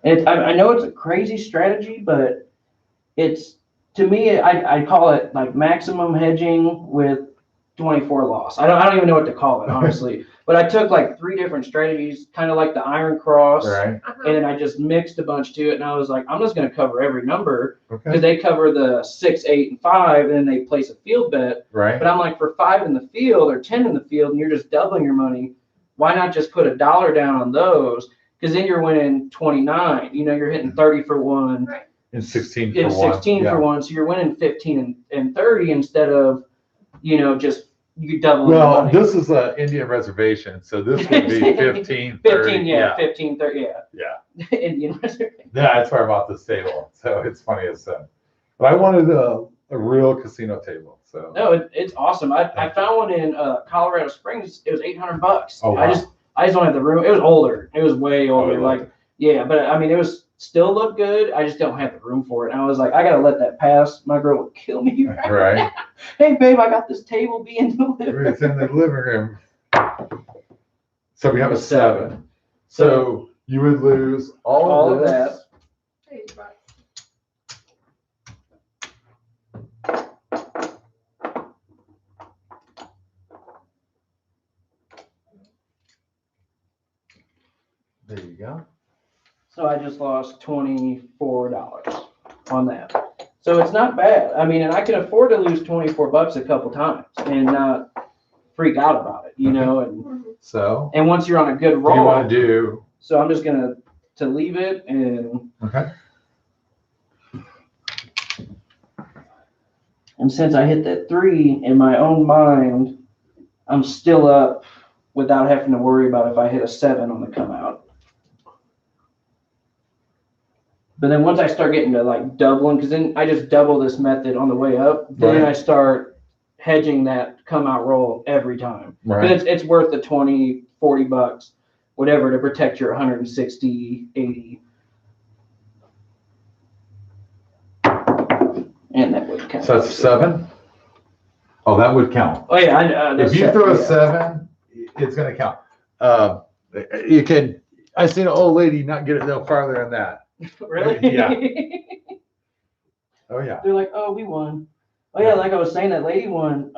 I know it's a crazy strategy, but it's, to me, I call it like maximum hedging with 24 loss. I don't even know what to call it, honestly. But I took like 3 different strategies, kind of like the Iron Cross. Right. And then I just mixed a bunch to it, and I was like, I'm just going to cover every number Okay. because they cover the 6, 8, and 5, and then they place a field bet. Right. But I'm like, for 5 in the field or 10 in the field, and you're just doubling your money, why not just put $1 down on those? Because then you're winning 29. You're hitting 30 for 1, Right. And 16 for and 1. 16 Yeah. for 1. So you're winning 15 and 30 instead of, just you double your Well, money. this is an Indian reservation, so this would be 15, 30. 15, yeah, 15, 30, yeah. Yeah. Indian reservation. Yeah, that's where I bought this table. So it's funny as sin. But I wanted a real casino table. So No, it's awesome. I found one in Colorado Springs. It was $800. Oh, wow. I just don't have the room. It was older. It was way older. really? Like, yeah, but I mean, it was still looked good. I just don't have the room for it. And I was like, I gotta let that pass. My girl would kill me. right. Hey, babe, I got this table being delivered. It's in the living room. So we have a 7. So you would lose all of this. $8. There you go. So I just lost $24 on that. So it's not bad. I mean, and I can afford to lose $24 a couple times and not freak out about it, And So once you're on a good what do you roll, want to do? so I'm just gonna leave it and. Okay. And since I hit that 3 in my own mind, I'm still up without having to worry about if I hit a 7 on the come out. But then once I start getting to like doubling, because then I just double this method on the way up, then Right. I start hedging that come out roll every time. But Right. it's worth the 20, $40, whatever, to protect your 160, 80. And that would count. So that's 7. Oh, that would count. Oh yeah, If you throw a yeah. 7, it's going to count. You can. I seen an old lady not get it no farther than that. Really? Yeah. Oh yeah. They're like, oh, we won. Oh yeah, like I was saying, that lady won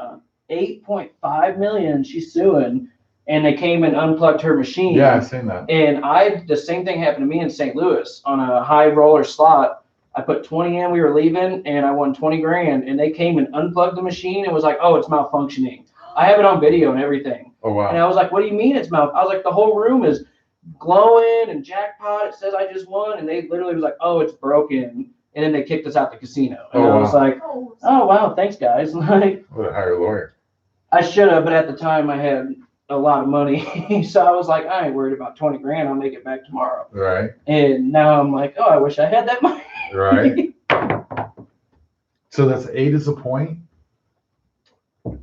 8.5 million. She's suing, and they came and unplugged her machine. Yeah, I've seen that. And the same thing happened to me in St. Louis on a high roller slot. I put 20 in, we were leaving, and I won 20 grand. And they came and unplugged the machine and was like, oh, it's malfunctioning. I have it on video and everything. Oh wow. And I was like, what do you mean it's I was like, the whole room is glowing and jackpot. It says I just won. And they literally was like, oh, it's broken. and then they kicked us out the casino. And Oh, I was wow. like, Oh, oh wow, thanks guys. Like Would have hired a lawyer. I should have, but at the time I had a lot of money, so I was like, I ain't worried about 20 grand. I'll make it back tomorrow. Right. And now I'm like, oh, I wish I had that money. Right. So that's 8 is a point. so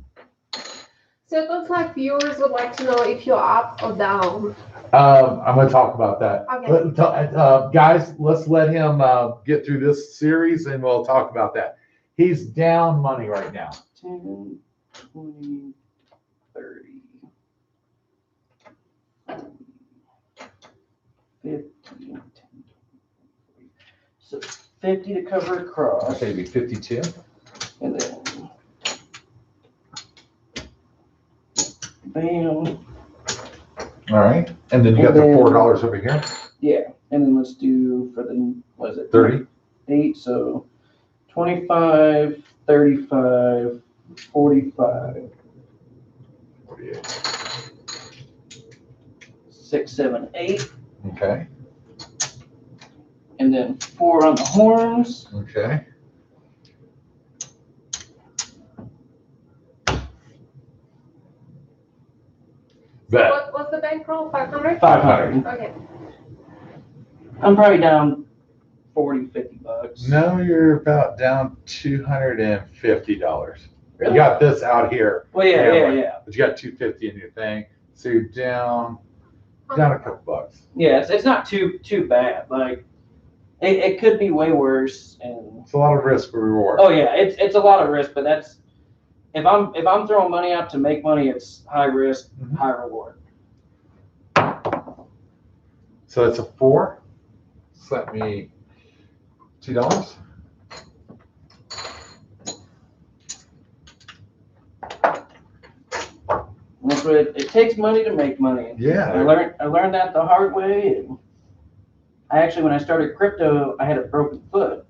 it looks like viewers would like to know if you're up or down. I'm gonna talk about that. Okay. Guys, let's let him get through this series and we'll talk about that. He's down money right now. 10, 20, 30, 50, 10, so 50 to cover across, Okay, it'd be 52. and then bam, All right. And then you got And the then- $4 over here. yeah, and then let's do for the, what is it? 30. 8, so 25, 35, 45, 48. 6, 7, 8, Okay. and then 4 on the horns. Okay. Bet. What's the bankroll? 500? 500. Okay. I'm probably down 40, 50 bucks. No, you're about down $250. Really? You got this out here, Well, yeah, Yeah, yeah. but you got 250 in your thing, so you're down a couple bucks. Yeah, it's not too bad. Like, it could be way worse. And It's a lot of risk for reward. oh yeah, it's a lot of risk, but that's if I'm throwing money out to make money, it's high risk, Mhm. high reward. So it's a 4. Slap me $2. And that's what it takes money to make money. Yeah. I learned that the hard way. And I actually, when I started crypto, I had a broken foot,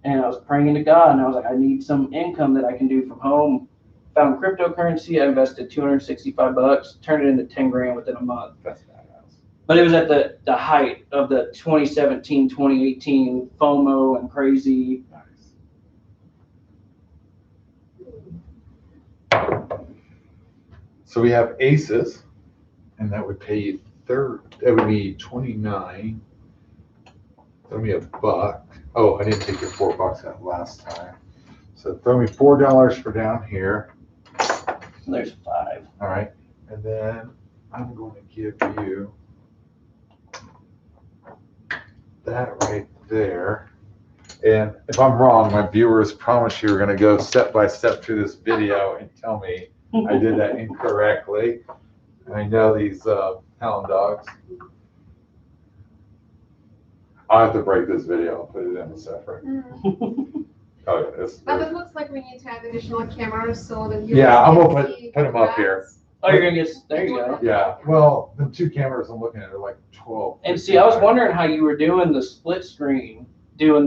and I was praying to God, and I was like, I need some income that I can do from home. Found cryptocurrency. I invested 265 bucks, turned it into 10 grand within a month. That's badass. But it was at the height of the 2017, 2018 FOMO and crazy. Nice. So we have aces, and that would pay you that would be 29. Throw me a buck. Oh, I didn't take your $4 out last time. So throw me $4 for down here. There's 5. All right. And then I'm going to give you that right there. And if I'm wrong, my viewers promise you are going to go step by step through this video and tell me I did that incorrectly. I know these hound dogs. I'll have to break this video and put it in a separate. Oh, yeah, But it looks like we need to add additional cameras so that you Yeah, I'm can gonna see put 'em up that. here. Oh, you're gonna get, there you go. Yeah, well, the 2 cameras I'm looking at are like 12. And see, I was wondering how you were doing the split screen, doing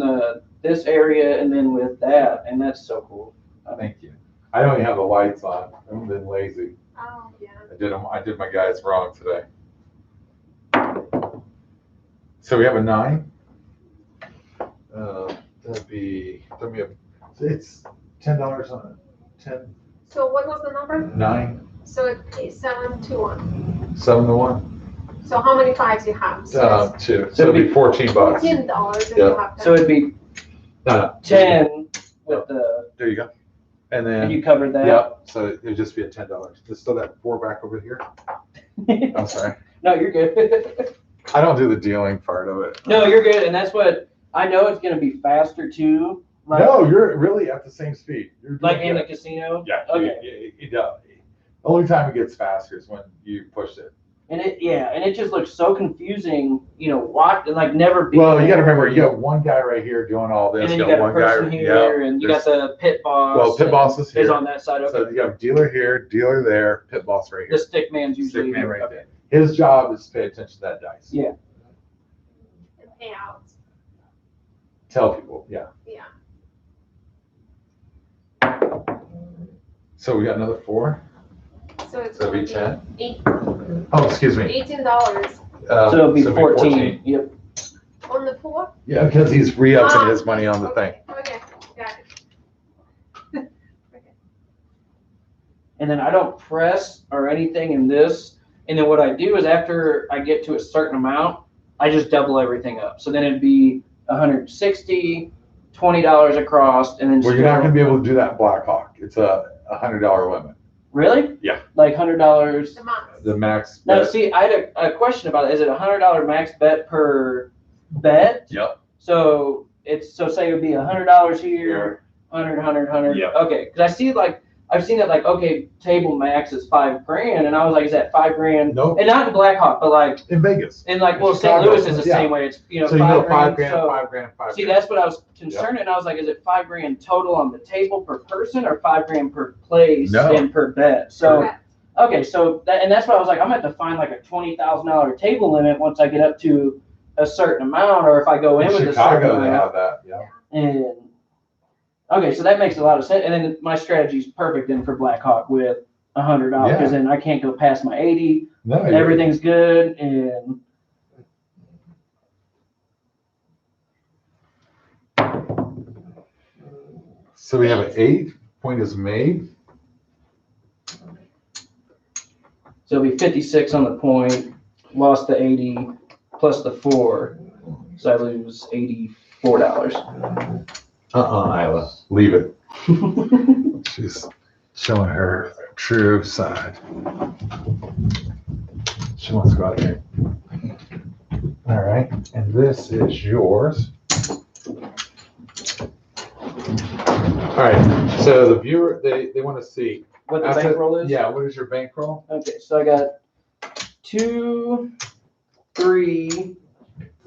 this area and then with that, and that's so cool. Thank you. I don't even have the lights on. I've been lazy. Oh, yeah. I did my guys wrong today. So we have a 9. That'd be, it's $10 on it. 10, So what was the number? 9, So it's 7 to 1. 7 to 1. So how many 5s you have? So 2. So it'd be $14. it's $14 if you Yeah. have So that. it'd be No, 10 with the, there you go. And and then, you covered that. yep, so it'd just be a $10. Just throw that 4 back over here. I'm sorry. No, you're good. I don't do the dealing part of it. No, you're good, and that's what, I know it's gonna be faster too. Like, No, you're really at the same speed. You're like doing in the good. casino? Yeah. Okay. The only time it gets faster is when you push it. And it just looks so confusing, like never being. Well, you got to remember, you got one guy right here doing all this. And then you got a one person guy, here, and you got the pit boss. Well, pit boss is Is here. on that side. Okay. So you have dealer here, dealer there, pit boss right The here. stick man's usually Stick man here. right Okay. there. His job is to pay attention to that dice. Yeah. And payouts. Tell people, yeah. Yeah. So we got another 4. So it's So it'd gonna be 10. Eight, Oh, excuse me. $18. So it'll be 14. Yep. On the 4? Yeah, because he's re-upping Ah, his money on the thing. Okay, got it. And then I don't press or anything in this. And then what I do is after I get to a certain amount, I just double everything up. So then it'd be 160, $20 across, and then Well, you're not still- gonna be able to do that in Blackhawk. It's a $100 limit. Really? Yeah. Like $100. The max. The max. Now, bet. see, I had a question about it. Is it a $100 max bet per bet? Yep. So say it would be $100 here, 100. Yep. Okay, because I see like I've seen it like okay, table max is $5,000, and I was like, is that $5,000? Nope. And not in Blackhawk, but like In Vegas. in like In well, St. Chicago, Louis is the yeah. same way. It's So you go $5,000. $5,000, So $5,000, $5,000. see, that's what I was concerned, and I was like, is it $5,000 total on the table per person, or $5,000 per place No. and per bet? So. Correct. Okay, so that's why I was like, I'm gonna have to find like a $20,000 table limit once I get up to a certain amount, or if I go in with a certain Chicago, they amount. have that. Yeah. And okay, so that makes a lot of sense. And then my strategy is perfect then for Blackhawk with $100 Yeah. because then I can't go past my 80. No. you're- Everything's good, and So we have an 8. Point is made. so it'll be 56 on the point. Lost the 80 plus the 4, so I lose $84. Isla. Leave it. She's showing her true side. She wants to go out there. All right, and this is yours. All right, so the viewer, they want to see. What the After- bankroll is? Yeah, what is your bankroll? Okay, so I got 2, 3,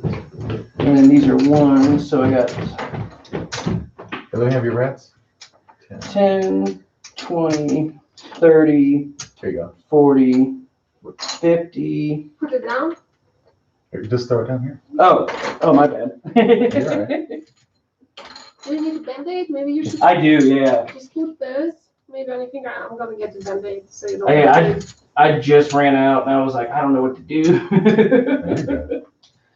and then these are 1, so I got Let me have your rents. 10, 20, 30, Here you go. 40, 50. Put it down. Here, just throw it down here. Oh, my bad. You're Do you need a band-aid? Maybe you should I do, yeah. just keep this. Maybe on your finger. I'm gonna get the band-aid so you don't. Hey, I just ran out and I was like, I don't know what to do. There you go.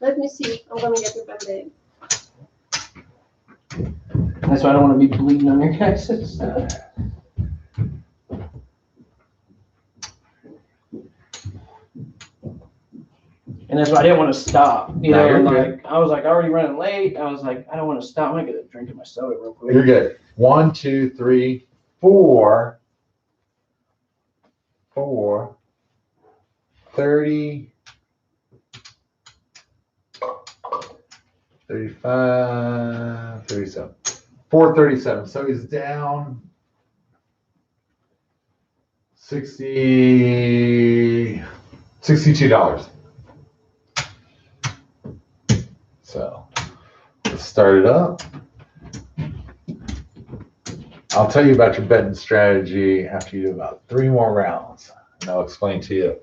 Let me see. I'm gonna get the band-aid. That's why I don't want to be bleeding on your guys' stuff. And that's why I didn't want to stop. You No, know, you're and good. like I was like already running late. I was like, I don't want to stop. I'm gonna get a drink of my soda real quick. You're good. 1, 2, 3, 4. 4. 30. 35, 37. 437. So he's down 62. So let's start it up. I'll tell you about your betting strategy after you do about 3 more rounds, and I'll explain to you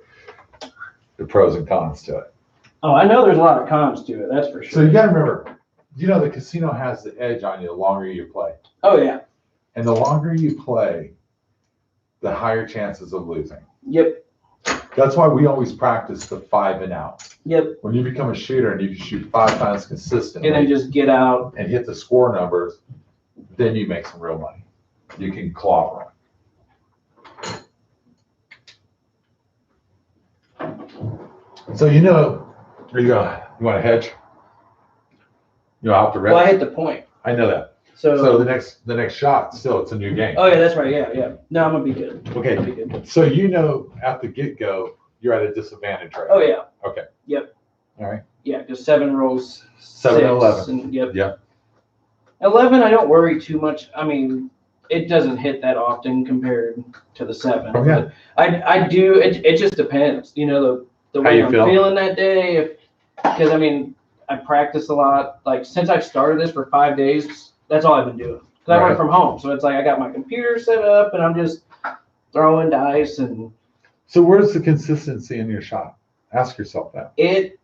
the pros and cons to it. Oh, I know there's a lot of cons to it. That's for So sure. you got to remember, the casino has the edge on you the longer you play. Oh yeah. And the longer you play, the higher chances of losing. Yep. That's why we always practice the 5 and out. Yep. When you become a shooter and you can shoot 5 times consistently And then just get out. and hit the score numbers, then you make some real money. You can claw run. So there you go. You want to hedge? Out the Well, I rest? hit the point. I know that. So. So the next shot, still, it's a new game. Oh yeah, that's right. Yeah, yeah. No, I'm gonna be good. Okay. I'll be good. So at the get-go, you're at a disadvantage right Oh yeah. Okay. Yep. All right. Yeah, just 7 rolls. 7 and 6, 11. And, yep. Yeah. 11, I don't worry too much. I mean, it doesn't hit that often compared to the 7. Oh, yeah. But I do. It just depends. The How way you I'm feel? feeling that day. Because I mean, I practice a lot. Like since I've started this for 5 days, that's all I've been doing. Because I Right. work from home, so it's like I got my computer set up and I'm just throwing dice, and So where's the consistency in your shot? Ask yourself that. it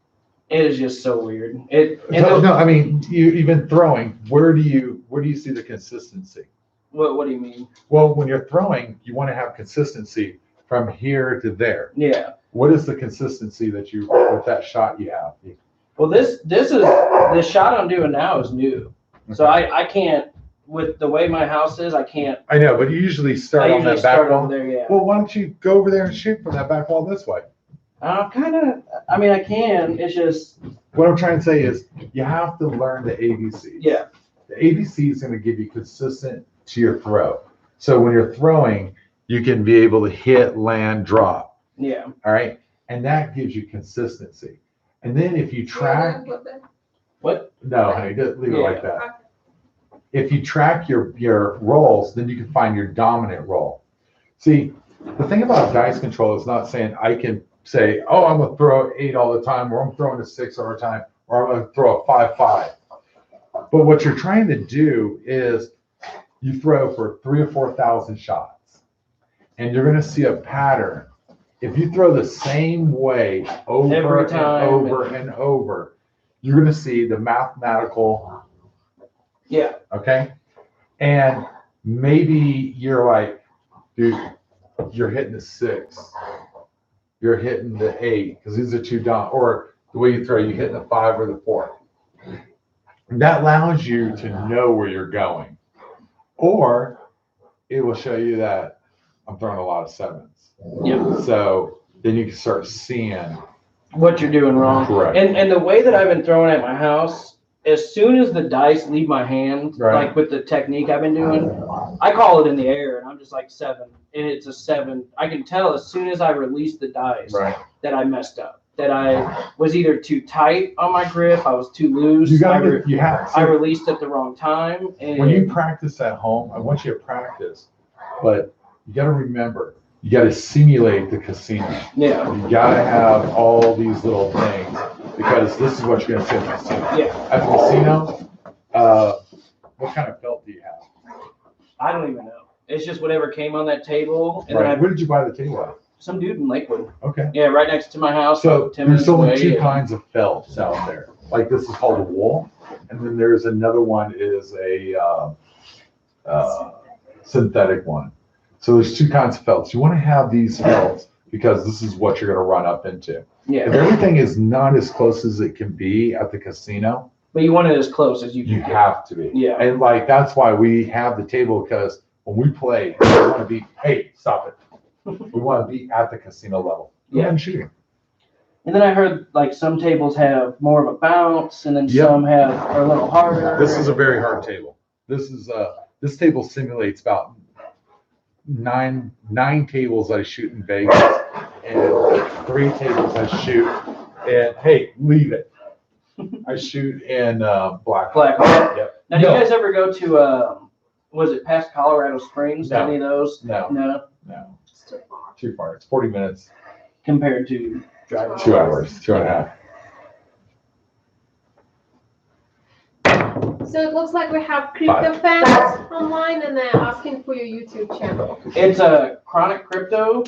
is just so weird. No, I mean, you've been throwing. Where do you see the consistency? What do you mean? Well, when you're throwing, you want to have consistency from here to there. Yeah. What is the consistency with that shot you have? Well, this shot I'm doing now is new. So I can't, with the way my house is, I can't. I know, but you usually start I on usually that back start wall. over there, yeah. Well, why don't you go over there and shoot from that back wall this way? I mean, I can. It's just. What I'm trying to say is you have to learn the ABCs. Yeah. The ABC is going to give you consistent to your throw. So when you're throwing, you can be able to hit, land, drop. Yeah. All right. And that gives you consistency. And then if you track. What? No, honey, just leave it like that. Okay. If you track your rolls, then you can find your dominant roll. See, the thing about dice control is not saying I can say, oh, I'm going to throw 8 all the time, or I'm throwing a 6 all the time, or I'm going to throw a 5-5. But what you're trying to do is you throw for 3,000 or 4,000 shots, and you're going to see a pattern. If you throw the same way over Every and time over and over, you're going to see the mathematical. Yeah. Okay. And maybe you're like, dude, you're hitting the 6. You're hitting the 8 because these are 2 down. Or the way you throw, you hitting the 5 or the 4. And that allows you to know where you're going. Or it will show you that I'm throwing a lot of 7s. Yeah. So then you can start seeing What you're doing wrong. Correct. And the way that I've been throwing at my house, as soon as the dice leave my hand, Right. like with the technique I've been doing, I call it in the air and I'm just like 7, and it's a 7. I can tell as soon as I release the dice that I messed up, that I was either too tight on my grip, I was too loose, I released at the wrong time. And when you practice at home, I want you to practice, but you got to remember, you got to simulate the casino. Yeah. You got to have all these little things because this is what you're going to see at the casino. Yeah. At the casino, what kind of felt do you have? I don't even know. It's just whatever came on that table. And Right. Where did you buy the table at? Some dude in Lakewood. Okay. Yeah, right next to my house. So 10 there's minutes only away. 2 kinds of felts out there. Like this is called a wool, and then there's another one is a synthetic one. So there's 2 kinds of felts. You want to have these felts because this is what you're going to run up into. If Yeah. everything is not as close as it can be at the casino, But you want it as close as you can you get. have to be. Yeah. And like that's why we have the table because when we play, we want to be. Hey, stop it. We want to be at the casino level. Go ahead and shoot. And then I heard like some tables have more of a bounce, and then Yep. some are a little harder. This is a very hard table. This table simulates about nine tables I shoot in Vegas and 3 tables I shoot. And hey, leave it. I shoot in Black. Yep. Now, do you guys ever go to was it past Colorado Springs? No. Any of those? No. No. It's too far. Too far. It's 40 minutes. Compared to driving. 2 hours. 2.5. So it looks like we have crypto fans online and they're asking for your YouTube channel. It's a Chronic Crypto.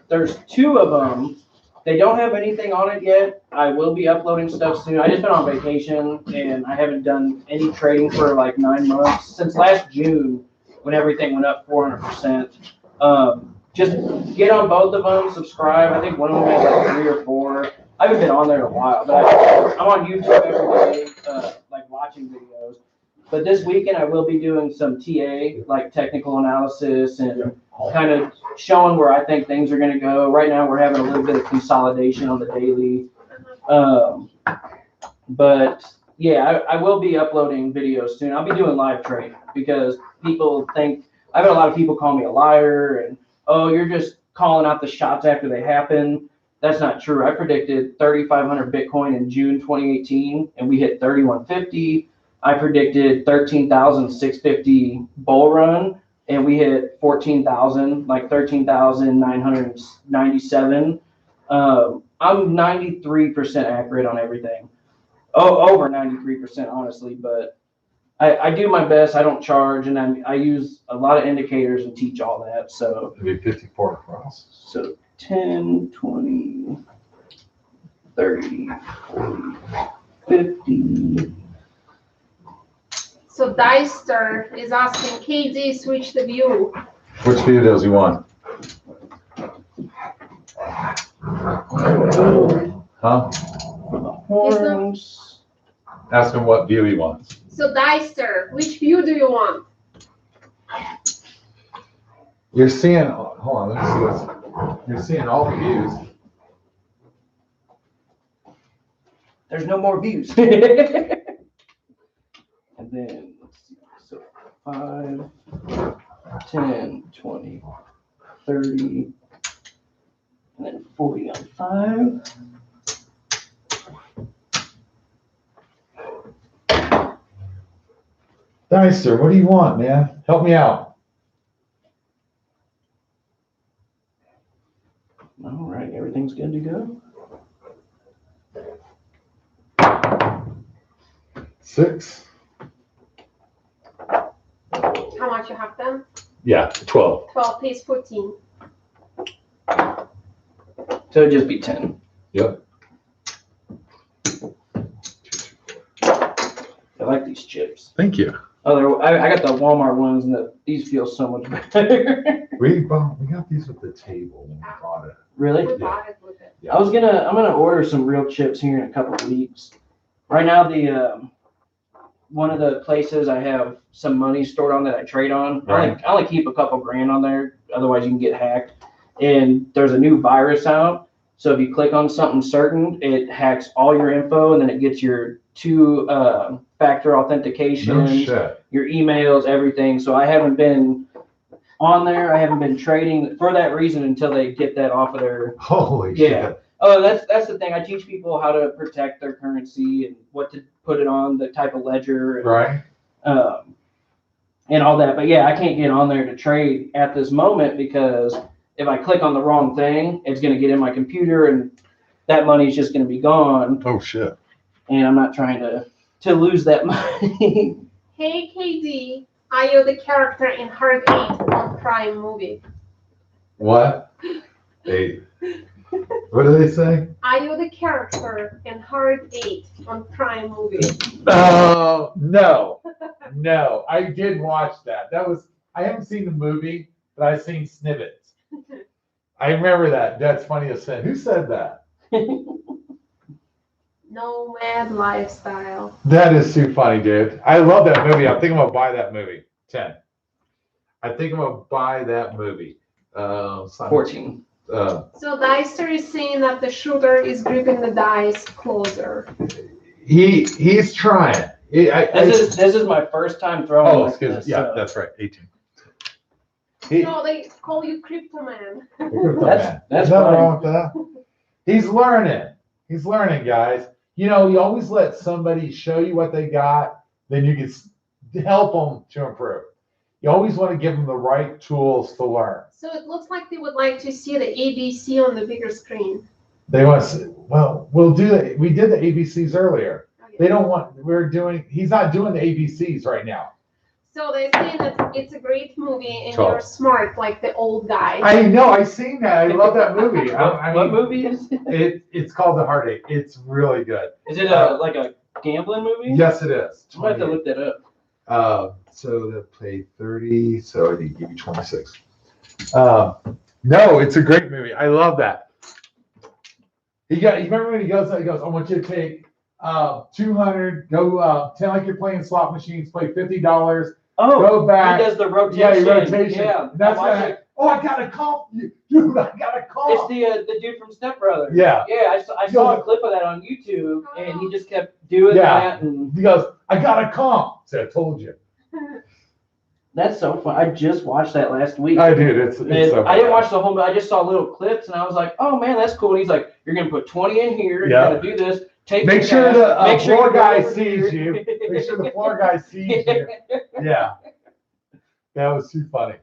There's 2 of them. They don't have anything on it yet. I will be uploading stuff soon. I just been on vacation and I haven't done any trading for like 9 months since last June when everything went up 400%. Just get on both of them, subscribe. I think one of them has like 3 or 4. I haven't been on there in a while, but I'm on YouTube every day, like watching videos. But this weekend I will be doing some TA, like technical analysis and kind of showing where I think things are going to go. Right now we're having a little bit of consolidation on the daily. But yeah, I will be uploading videos soon. I'll be doing live trading because people think, I've had a lot of people call me a liar and, oh, you're just calling out the shots after they happen. That's not true. I predicted 3,500 Bitcoin in June 2018 and we hit 3,150. I predicted 13,650 bull run and we hit 14,000, like 13,997. I'm 93% accurate on everything. Oh, over 93%, honestly, but I do my best. I don't charge, and I use a lot of indicators and teach all that. So It'll be 54 across. So 10, 20, 30, 40, 50. So Deister is asking, KZ, switch the view. Which view does he want? Huh? horns. Ask him what view he wants. So Deister, which view do you want? You're seeing, hold on, let me see what's, you're seeing all the views. There's no more views. And then, let's see, so 5, 10, 20, 30, and then 40 on 5. Deister, what do you want, man? Help me out. All right, everything's good to go. 6. How much you have them? Yeah, 12. 12 pays 14. So it'd just be 10. Yep. I like these chips. Thank you. Oh, I got the Walmart ones, and these feel so much better. We got these at the table when we bought it. Really? We bought it with it. I'm gonna order some real chips here in a couple of weeks. Right now, the one of the places I have some money stored on that I trade on. Right. I only keep a couple grand on there, otherwise you can get hacked. And there's a new virus out, so if you click on something certain, it hacks all your info, and then it gets your 2-factor authentication, No shit. your emails, everything. So I haven't been on there. I haven't been trading for that reason until they get that off of their. Holy Yeah. shit. Oh, that's the thing. I teach people how to protect their currency and what to put it on, the type of ledger, and, Right? and all that. But yeah, I can't get on there to trade at this moment because if I click on the wrong thing, it's going to get in my computer and that money's just going to be gone. Oh shit. And I'm not trying to lose that money. Hey KD, are you the character in Hard 8 on Prime movie? What? 8. What do they say? Are you the character in Hard 8 on Prime movie? Oh, no. No, I did watch that. I haven't seen the movie, but I've seen snippets. I remember that. That's funny as sin. Who said that? Nomad lifestyle. That is too funny, dude. I love that movie. I think I'm gonna buy that movie. 10. I think I'm gonna buy that movie. 14. So Deister is saying that the shooter is gripping the dice closer. He's trying. This is my first time throwing. Oh, like excuse me. this, Yeah, so- that's right. 18. No, they call you Crypto Man. That's There's nothing wrong with that. He's learning. He's learning, guys. You know, you always let somebody show you what they got, then you can help them to improve. You always want to give them the right tools to learn. So it looks like they would like to see the ABC on the bigger screen. They want to, well, we'll do it. We did the ABCs earlier. Okay. They don't want, he's not doing the ABCs right now. So they're saying that it's a great movie and 12. you're smart like the old guy. I know, I've seen that. I love that movie. What movie is it? It's called The Heartache. It's really good. Is it like a gambling movie? Yes, it is. I'm gonna have to look that up. So that played 30, so I need to give you 26. No, it's a great movie. I love that. You remember when he goes, I want you to take 200, go pretend like you're playing slot machines, play $50, Oh, go back. he does the rotation. Yeah, your rotation. Yeah, And that's I watched what it. oh, I got a comp, dude, I got a It's comp. the dude from Step Brothers. Yeah. Yeah, I saw a clip of that on YouTube, and he just kept doing Yeah. that, and He goes, I got a comp. So I told you. that's so fun. I just watched that last week. I did. It's And so I didn't fun. watch the whole, but I just saw little clips, and I was like, "Oh man, that's cool." And he's like, "You're gonna put 20 in here. Yeah. You're gonna do this. Take Make the sure cash, the make sure floor you go guy over sees here." you. Make sure the floor guy sees you. Yeah. That was too funny.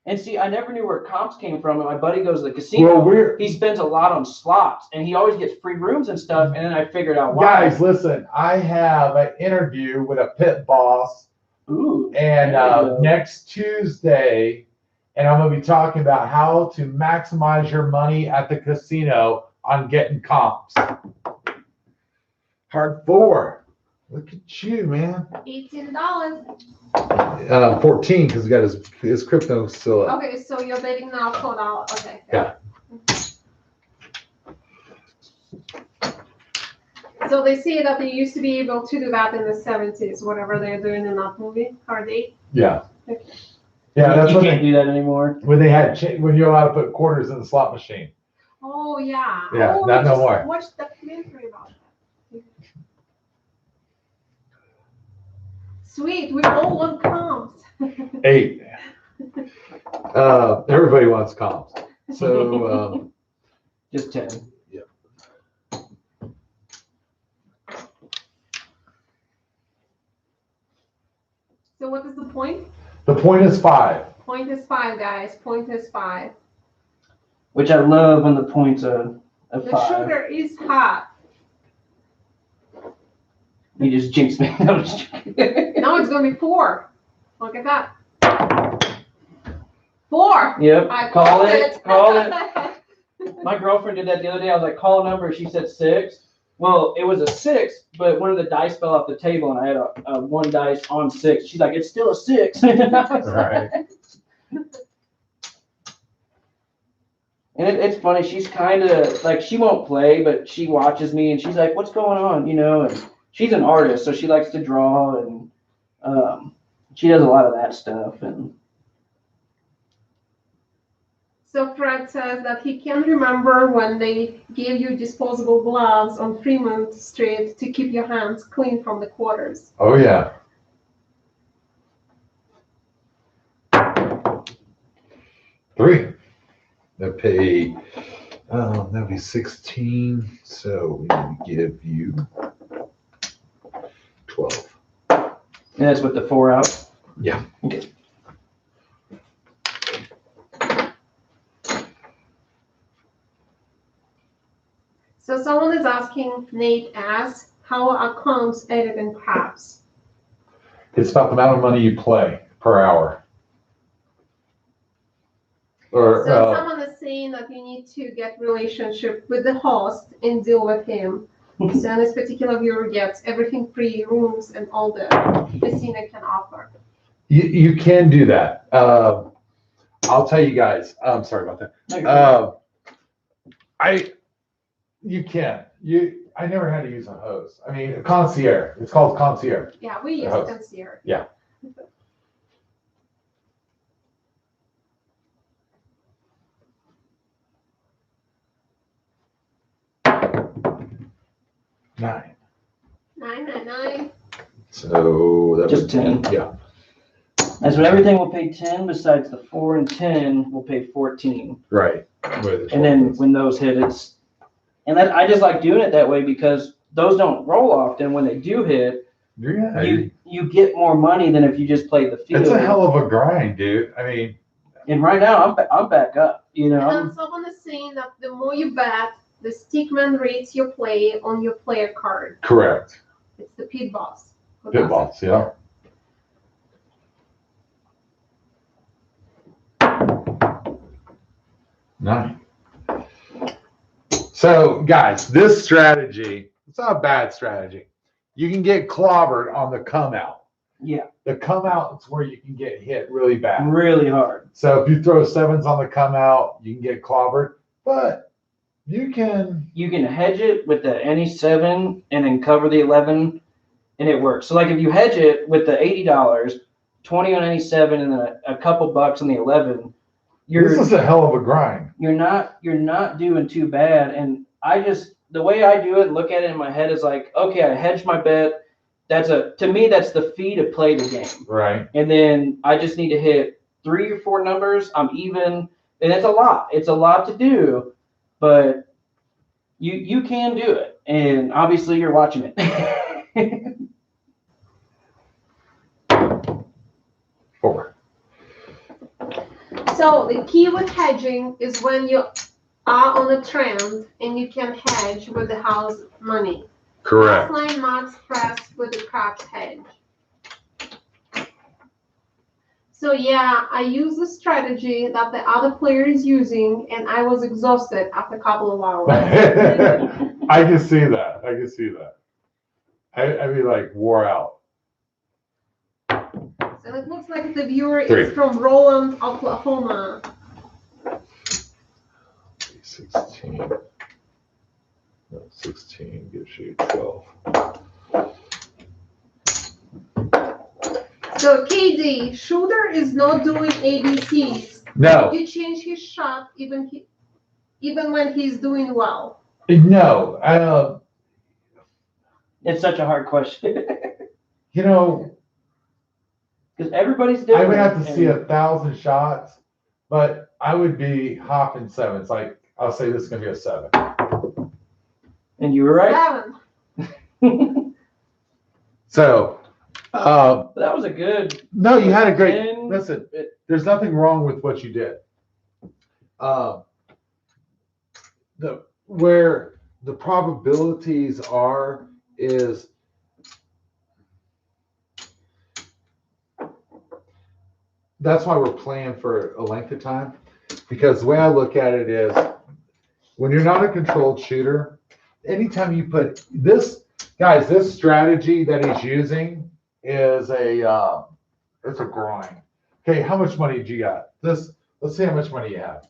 And see, I never knew where comps came from. And my buddy goes to the casino. Well, He spends a lot on slots, and he always gets free rooms and stuff. And then I figured out why. guys, listen, I have an interview with a pit boss Ooh. and there you go. next Tuesday, and I'm going to be talking about how to maximize your money at the casino on getting comps. Hard 4. Look at you, man. $18. 14 because he got his crypto still up. Okay, so you're betting now $4. Okay. Yeah. So they say that they used to be able to do that in the 70s, whatever they're doing in that movie, Card 8. Yeah. Okay. Yeah, that's you when can't they, do that anymore. when they had when you're allowed to put quarters in the slot machine. Oh, yeah. Yeah, oh, not no just more. Watch the documentary about that. Sweet, we all want comps. 8. Everybody wants comps. So, Just 10. So what is the point? the point is 5. Point is 5, guys. Point is 5. Which I love when the points are a The 5. sugar is hot. You just jinxed me. No, I'm just joking. Now it's going to be 4. Look at that. 4. Yep. I Call it. Call it. it. My girlfriend did that the other day. I was like, call a number. She said 6. Well, it was a 6, but one of the dice fell off the table, and I had a 1 dice on 6. She's like, it's still a 6. Right. And it's funny. She's kind of like, she won't play, but she watches me, and she's like, what's going on? You know, and she's an artist, so she likes to draw, and she does a lot of that stuff. And So Fred says that he can remember when they gave you disposable gloves on Fremont Street to keep your hands clean from the quarters. Oh, yeah. Three. They pay, that'll be 16. So we need to give you 12. and that's with the 4 out. Yeah. Okay. So someone is asking, Nate asks, how are comps added in craps? It's about the amount of money you play per hour. Or, So someone is saying that you need to get relationship with the host and deal with him. So this particular viewer gets everything free, rooms and all the casino can offer. you can do that. I'll tell you guys. I'm sorry about that. No, you're fine. You can. I never had to use a host. I mean, a concierge. It's called concierge. Yeah, we use host. concierge. Yeah. Nine. 999. So that Just would 10. be, yeah. That's what everything will pay 10, besides the 4 and 10 will pay 14. Right. And then when those hit, and that I just like doing it that way because those don't roll often. When they do hit, yeah, you get more money than if you just play the field. it's a hell of a grind, dude. I mean, And right now I'm back up. You know, And someone is saying that the more you bet, the stickman rates your play on your player card. correct. It's the pit boss. who Pit does boss, it. yeah. Nine. So, guys, this strategy, it's not a bad strategy. You can get clobbered on the come out. yeah, The come out is where you can get hit really bad. really hard. So if you throw 7s on the come out, you can get clobbered. But you can. You can hedge it with the any 7 and then cover the 11, and it works. So like if you hedge it with the $80, 20 on any 7, and then a couple bucks on the 11, This is a hell of a grind. you're not doing too bad. And the way I do it and look at it in my head is like, okay, I hedged my bet. To me, that's the fee to play the game. Right. And then I just need to hit 3 or 4 numbers. I'm even, and it's a lot. It's a lot to do, but you can do it. And obviously you're watching it. 4. So the key with hedging is when you are on a trend and you can hedge with the house money. Correct. Helpline max press with the craps hedge. So yeah, I use the strategy that the other player is using, and I was exhausted after a couple of hours. I can see that. I'd be like wore out. So it looks like the viewer 3. is from Roland, Oklahoma. 16. That's 16 gives you 12. So KD, shooter is not doing ABCs. No, You change his shot even when he's doing well. No. It's such a hard question. You know, Because everybody's different. I would have to see and- 1,000 shots, but I would be hopping sevens. Like, I'll say this is going to be a 7. And you were right. 7. so That was a good. No, you had a great. 10. Listen, there's nothing wrong with what you did. Where the probabilities are is that's why we're playing for a length of time. Because the way I look at it is when you're not a controlled shooter, anytime you put this, guys, this strategy that he's using is it's a grind. Okay, how much money did you got? Let's see how much money you have.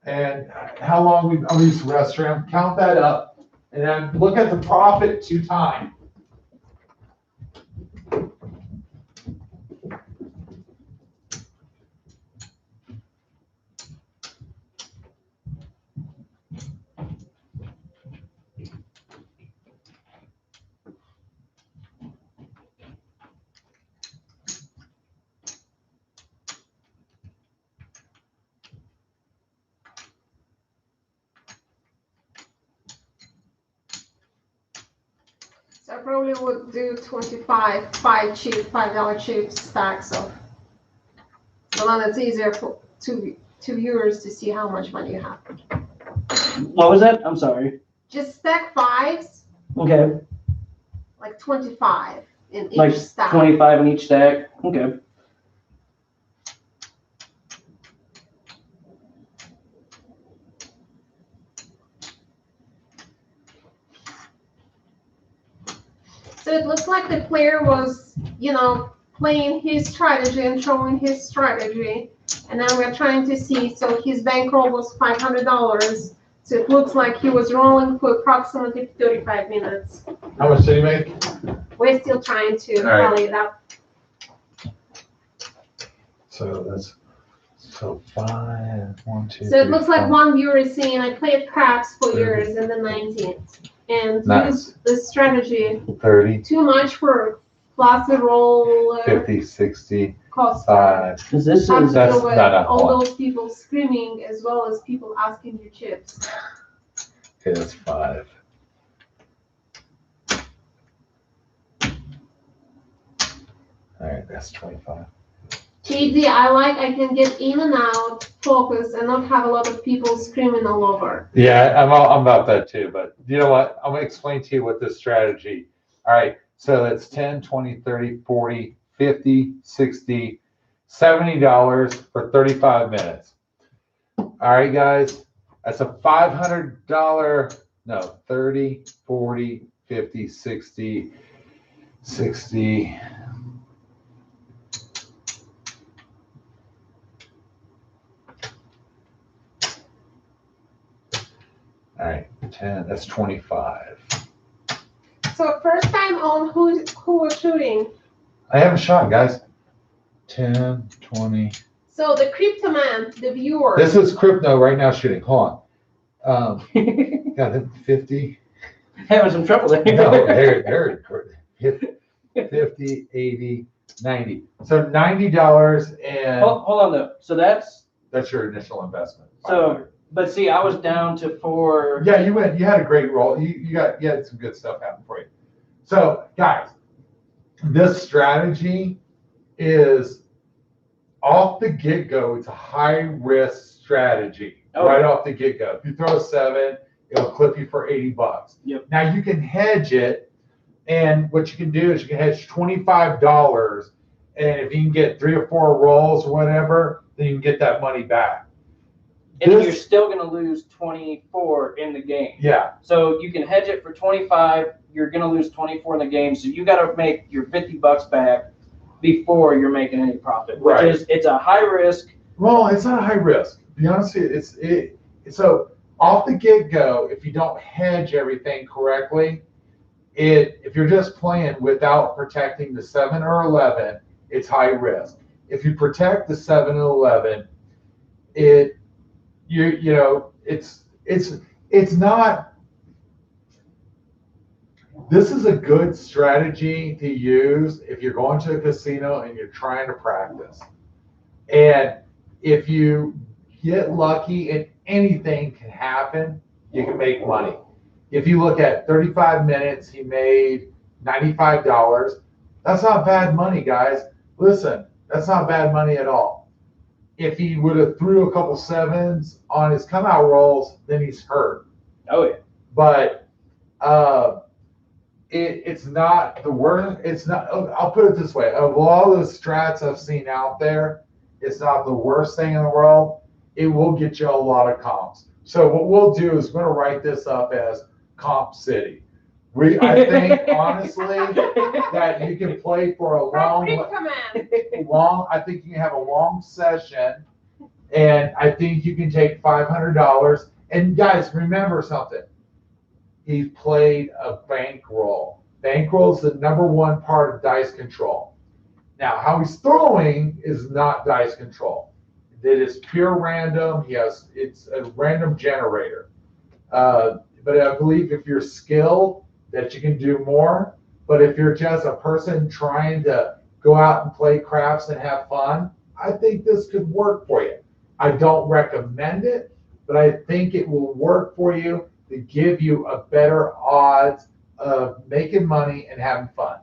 And how long I'll use the restroom, count that up, and then look at the profit to time. So I probably would do 25, $5 chip stacks of. So then it's easier for two viewers to see how much money you have. What was that? I'm sorry. Just stack 5s, Okay. like 25 in each Like stack. 25 in each stack. Okay. So it looks like the player was, playing his strategy and showing his strategy. And now we're trying to see, so his bankroll was $500. So it looks like he was rolling for approximately 35 minutes. How much did he make? We're still trying to All right. tally it up. So that's 5, 1, 2. So it 3, looks like 4. one viewer is saying, I played craps for years in the 19th. And Nice. used the strategy 30, too much work, plus the roll 50, 60, cost. 5. Because this Have is to That's deal with not a all lot. those people screaming as well as people asking you chips. Okay, that's 5. All right, that's 25. KD, I can get in and out, focus, and not have a lot of people screaming all over. Yeah, I'm about that too. But you know what? I'm going to explain to you what this strategy. All right, so it's 10, 20, 30, 40, 50, 60, $70 for 35 minutes. All right, guys, that's a $500. No, 30, 40, 50, 60, 60. All right, 10, that's 25. So first time on, who was shooting? I haven't shot, guys. 10, 20. So the crypto man, the viewer. This is crypto right now shooting. Hold on. Got it, 50. having some trouble there. No, they're 50, 80, 90. So $90 and Hold on though. So that's that's your initial investment. so. But see, I was down to 4. Yeah, you had a great roll. You had some good stuff happen for you. So guys, this strategy is off the get-go. It's a high-risk strategy right off the get-go. If you throw a 7, it'll clip you for $80. Yep. Now you can hedge it, and what you can do is you can hedge $25, and if you can get 3 or 4 rolls or whatever, then you can get that money back. And This- you're still going to lose 24 in the game. Yeah. So you can hedge it for 25. You're going to lose 24 in the game. So you got to make your $50 back before you're making any profit. Right. Which is, it's a high risk. Well, it's not a high risk. To be honest with you, so off the get-go, if you don't hedge everything correctly, if you're just playing without protecting the 7 or 11, it's high risk. If you protect the 7 and 11, it's not. This is a good strategy to use if you're going to a casino and you're trying to practice. And if you get lucky and anything can happen, you can make money. If you look at 35 minutes, he made $95. That's not bad money, guys. Listen, that's not bad money at all. If he would have threw a couple 7s on his come out rolls, then he's hurt. Oh yeah. But it's not the worst. It's not. I'll put it this way: of all the strats I've seen out there, it's not the worst thing in the world. It will get you a lot of comps. So what we'll do is we're going to write this up as Comp City. I think honestly that you can play for a long. I think you can have a long session, and I think you can take $500. And guys, remember something. He's played a bankroll. Bankroll is the #1 part of dice control. Now, how he's throwing is not dice control. It is pure random. It's a random generator. But I believe if you're skilled, that you can do more. But if you're just a person trying to go out and play craps and have fun, I think this could work for you. I don't recommend it, but I think it will work for you to give you a better odds of making money and having fun.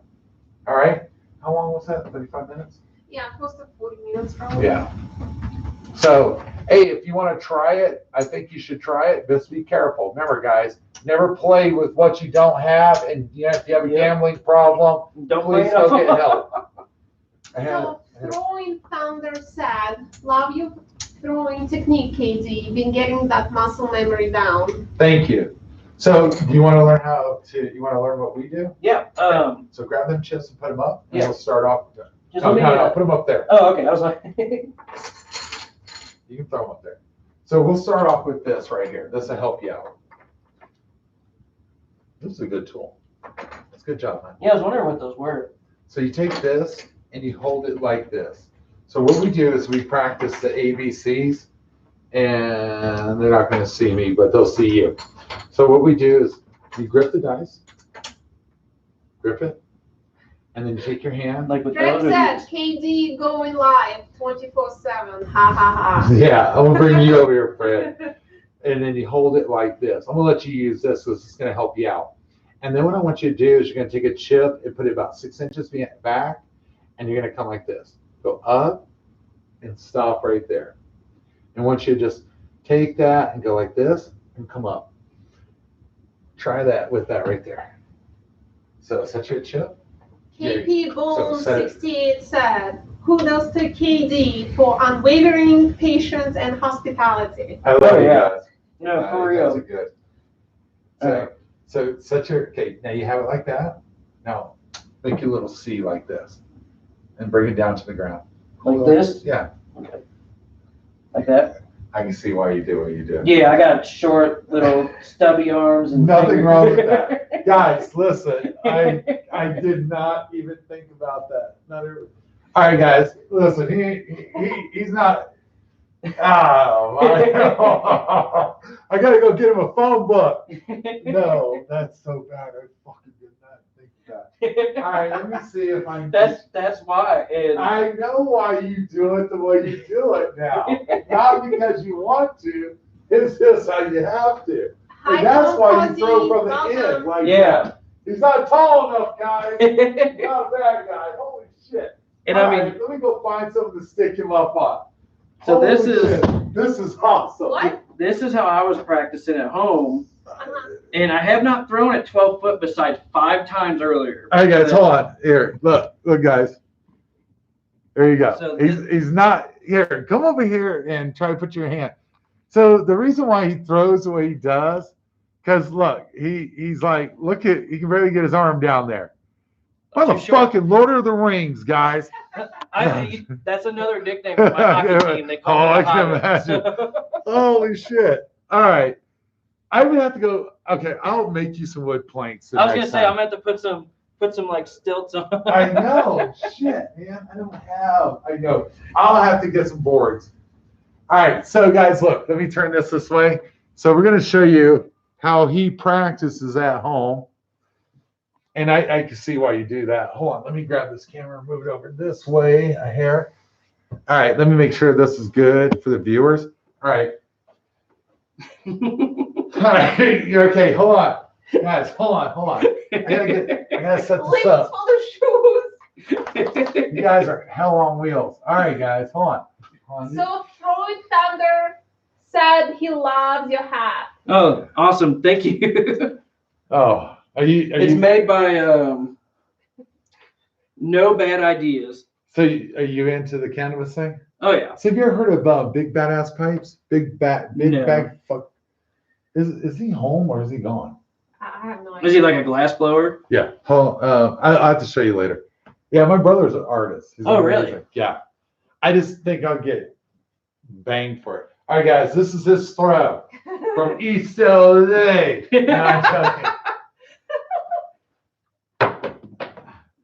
All right? How long was that? 35 minutes? Yeah, close to 40 minutes probably. Yeah. So, hey, if you want to try it, I think you should try it. Just be careful. Remember, guys, never play with what you don't have. And if you have a gambling problem, please go get help. So, throwing thunder sad. Love your throwing technique, KD. You've been getting that muscle memory down. Thank you. So, do you want to learn what we do? Yeah. So grab them chips and put them up. And Yeah. We'll start off. Just No, let me put them up there. Oh, okay. I was like. You can throw them up there. So we'll start off with this right here. This will help you out. This is a good tool. That's a good job, man. Yeah, I was wondering what those were. So you take this and you hold it like this. So what we do is we practice the ABCs, and they're not going to see me, but they'll see you. So what we do is you grip the dice, grip it, and then you take your hand. Like with Greg those. said, KD going live 24/7. Ha ha ha. Yeah, I'm gonna bring you over here, Fred. And then you hold it like this. I'm gonna let you use this because it's gonna help you out. And then what I want you to do is you're gonna take a chip and put it about 6 inches back, and you're gonna come like this. Go up and stop right there. And I want you to just take that and go like this and come up. Try that with that right there. So set your chip. KP Boom set it. 68 said, kudos to KD for unwavering patience and hospitality. I love Oh, you yeah. guys. No, for You guys real. are good. Alright. So set your, okay, now you have it like that. Now make your little C like this and bring it down to the ground. Like Hold on. this? Yeah, Okay. Like that? I can see why you do what you do. Yeah, I got short, little, stubby arms and. Nothing wrong with that. Guys, listen, I did not even think about that. All right, guys, listen, he's not. Oh, I gotta go get him a phone book. No, that's so bad. I fucking did not think that. All right, let me see if I can. That's why. And I know why you do it the way you do it now. Not because you want to. It's just how you have to. And that's why you throw from the end. Like yeah. that. He's not tall enough, guys. He's not a bad guy. Holy shit. And All I mean, right, let me go find something to stick him up on. So Holy this is- shit. This is awesome. What? this is how I was practicing at home, Uh-huh. and I have not thrown at 12 foot besides 5 times earlier. All right, guys, hold on. Here, look, guys. There you go. So He's not here. Come over here and try to put your hand. So the reason why he throws the way he does, because look, he's like, he can barely get his arm down there. Motherfucking Lord of the Rings, guys. That's another nickname for my hockey team. They call Oh, me I the can Hobbit. imagine. Holy shit. All right. I would have to go. Okay, I'll make you some wood planks. the I was gonna next say time. I'm gonna have to put some like stilts on. I know. Shit, man. I don't have. I know. I'll have to get some boards. All right. So, guys, look. Let me turn this way. So, we're going to show you how he practices at home. And I can see why you do that. Hold on. Let me grab this camera and move it over this way a hair. All right. Let me make sure this is good for the viewers. All right. All right. You're okay. Hold on. Guys, hold on. I gotta set this Links up. for the shoes. You guys are hell on wheels. All right, guys, hold on. So Freud Thunder said he loves your hat. Oh, awesome! Thank you. Oh, It's made by No Bad Ideas. So are you into the cannabis thing? Oh yeah. So have you ever heard of Big Badass Pipes? Big No. Bag fuck. Is he home or is he gone? I have no idea. Is he like a glass blower? Yeah. I'll have to show you later. Yeah, my brother's an artist. He's Oh, amazing. really? Yeah. I just think I'll get banged for it. All right, guys, this is his throw from East LA. No, I'm joking.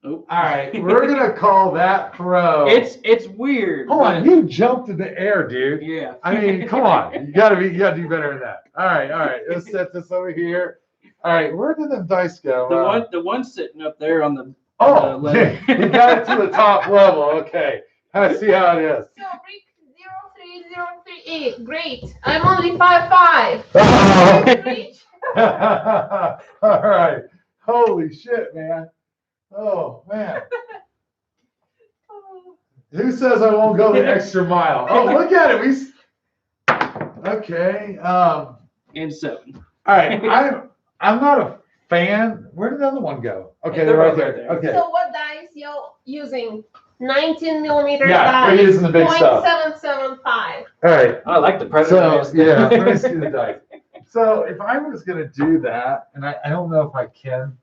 Oh. All right, we're gonna call that throw. It's weird. Hold on, but- you jumped in the air, dude. Yeah. I mean, come on, you gotta do better than that. All right. Let's set this over here. All right, where did the dice go? The one sitting up there on the Oh, letter. you got it to the top level. Okay, I see how it is. So Rick 03038. Great. I'm only 5'5". Oh. Reach. All right. Holy shit, man. Oh man. Who says I won't go the extra mile? Oh, look at it. Okay. and 7. All right. I'm not a fan. Where did the other one go? Okay, they're right there. Okay. So what dice you're using? 19 millimeter Yeah, dice. we're using the big stuff. 0.775. All right. I like the predator. So dice. yeah, let me see the dice. So if I was gonna do that, and I don't know if I can,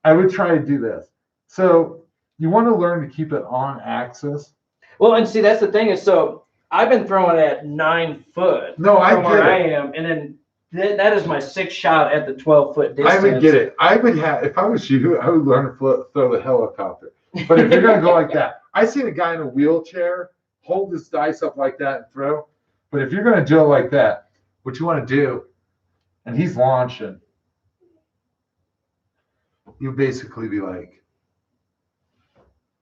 I would try to do this. So you want to learn to keep it on axis. Well, and see, that's the thing is, so I've been throwing at 9 foot. No, I from where get I it. am, and then that is my 6th shot at the 12-foot distance. I would get it. I would have, if I was you, I would learn to throw the helicopter. But if you're gonna go like that, I seen a guy in a wheelchair hold this dice up like that and throw. But if you're gonna do it like that, what you want to do, and he's launching, you basically be like,